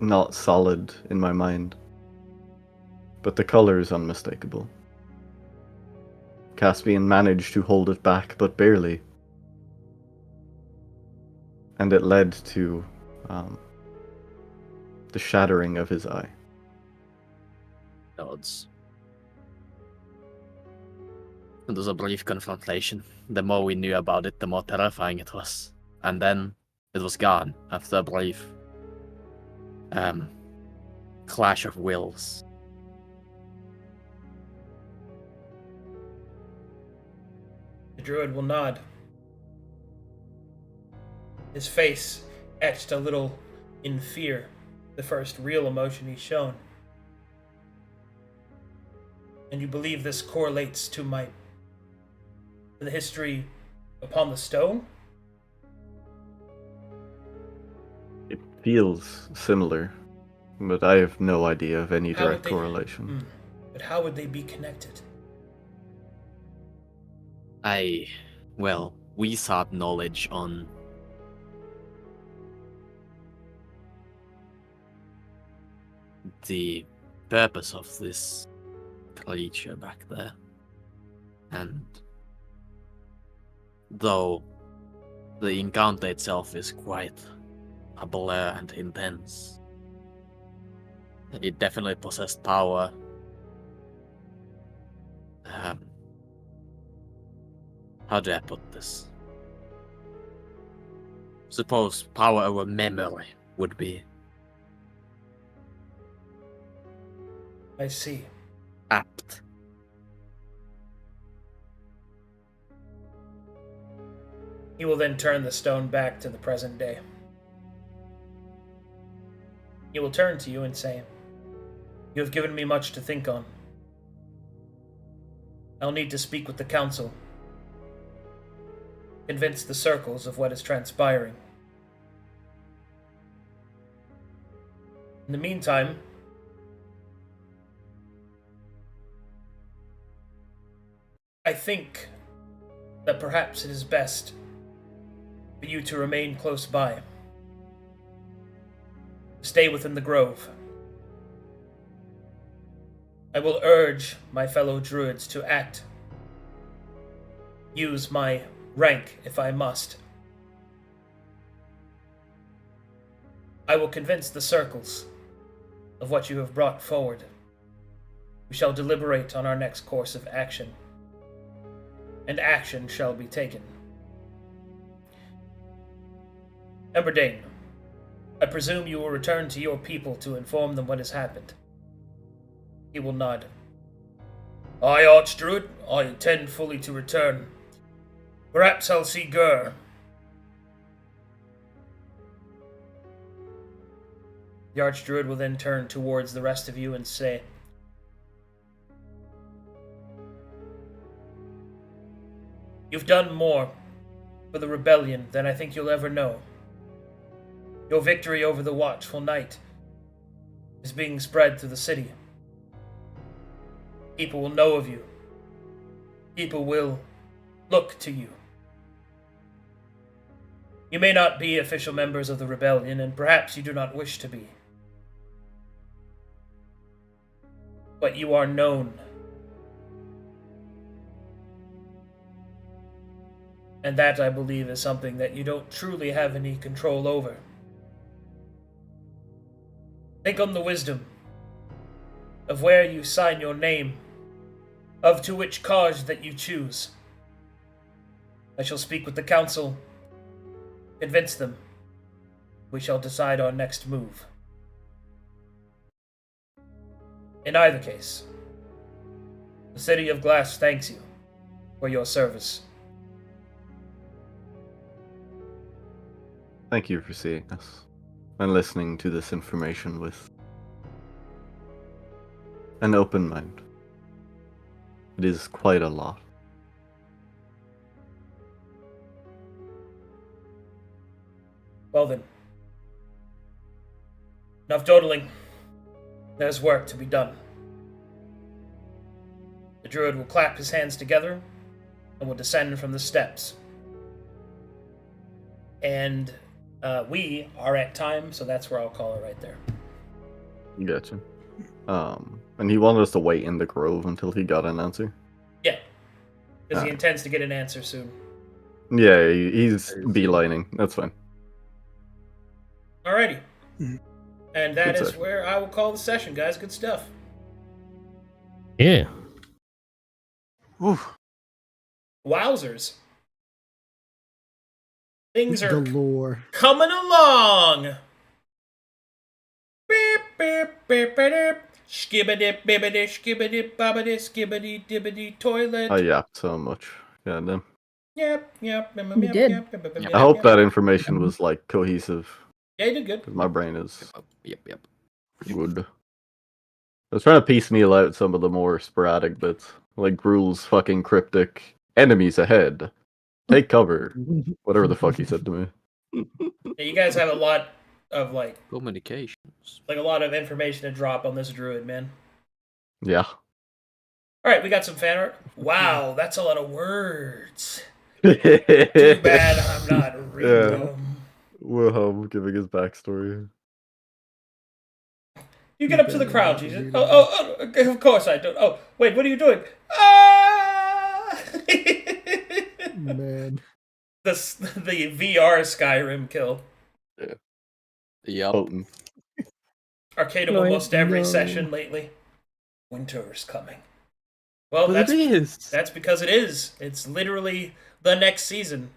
not solid in my mind, but the color is unmistakable. Caspian managed to hold it back, but barely. And it led to the shattering of his eye. Nods. It was a brief confrontation. The more we knew about it, the more terrifying it was. And then it was gone after a brief clash of wills. The druid will nod. His face etched a little in fear, the first real emotion he's shown. And you believe this correlates to the history upon the stone? It feels similar, but I have no idea of any How would direct they- correlation. But how would they be connected? We sought knowledge on the purpose of this creature back there. And though the encounter itself is quite a blur and intense, it definitely possessed power. How do I put this? Suppose power over memory would be I see. apt. He will then turn the stone back to the present day. He will turn to you and say, "You have given me much to think on. I'll need to speak with the council, convince the circles of what is transpiring. In the meantime, I think that perhaps it is best for you to remain close by. Stay within the grove. I will urge my fellow druids to act. Use my rank if I must. I will convince the circles of what you have brought forward. We shall deliberate on our next course of action, and action shall be taken. Emberdane, I presume you will return to your people to inform them what has happened. He will nod. Aye, Archdruid, I intend fully to return. Perhaps I'll see Gur. The Archdruid will then turn towards the rest of you and say, You've done more for the rebellion than I think you'll ever know. Your victory over the Watchful Night is being spread through the city. People will know of you. People will look to you. You may not be official members of the rebellion, and perhaps you do not wish to be. But you are known. And that, I believe, is something that you don't truly have any control over. Think on the wisdom of where you sign your name, of to which cause that you choose. I shall speak with the council, convince them. We shall decide our next move. In either case, the City of Glass thanks you for your service. Thank you for seeing us and listening to this information with an open mind. It is quite a lot. Well then. Enough dawdling. There's work to be done. The druid will clap his hands together and will descend from the steps. And we are at time, so that's where I'll call it right there. Gotcha. And he wanted us to wait in the grove until he got an answer. Yeah. Because he intends to get an answer soon. Yeah, he's beelining. That's fine. Alrighty. And that Good is session. where I will call the session, guys. Good stuff. Yeah. Ooh. Wowzers. Things are Galore. coming along. Beep, beep, beep, beep, beep. Skibbity, bibbity, skibbity, bobbity, skibbity, dibbity, toilet. I yapped so much. Yeah, damn. Yep. You did. I hope that information was like cohesive. Yeah, you did good. 'Cause my brain is Yep. good. I was trying to piecemeal out some of the more sporadic bits, like Gruel's fucking cryptic "enemies ahead, take cover," whatever the fuck he said to me. Yeah, you guys have a lot of Communications. a lot of information to drop on this druid, man. Yeah. All right, we got some fan art. Wow, that's a lot of words. Too Too bad I'm not reading Yeah. them. Wilhelm giving his backstory. You get up to the crowd, Jesus. Oh, of course I don't. Oh, wait, what are you doing? Ah! Man. the VR Skyrim kill. Yep. Potent. Arcade of Lord, almost every no. session lately. Winter's coming. Well, But it is. that's because it is. It's literally the next season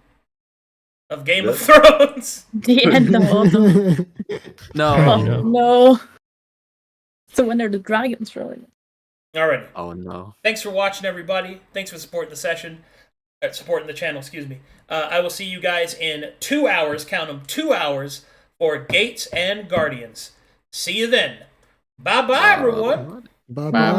of Game of Yep. Thrones. The end of autumn. No. Oh no. no. So when are the dragons rolling? Alrighty. Oh no. Thanks for watching, everybody. Thanks for supporting the session. Supporting the channel, excuse me. I will see you guys in 2 hours, count them, 2 hours, for Gates and Guardians. See you then. Bye-bye, everyone. Bye Bye. bye.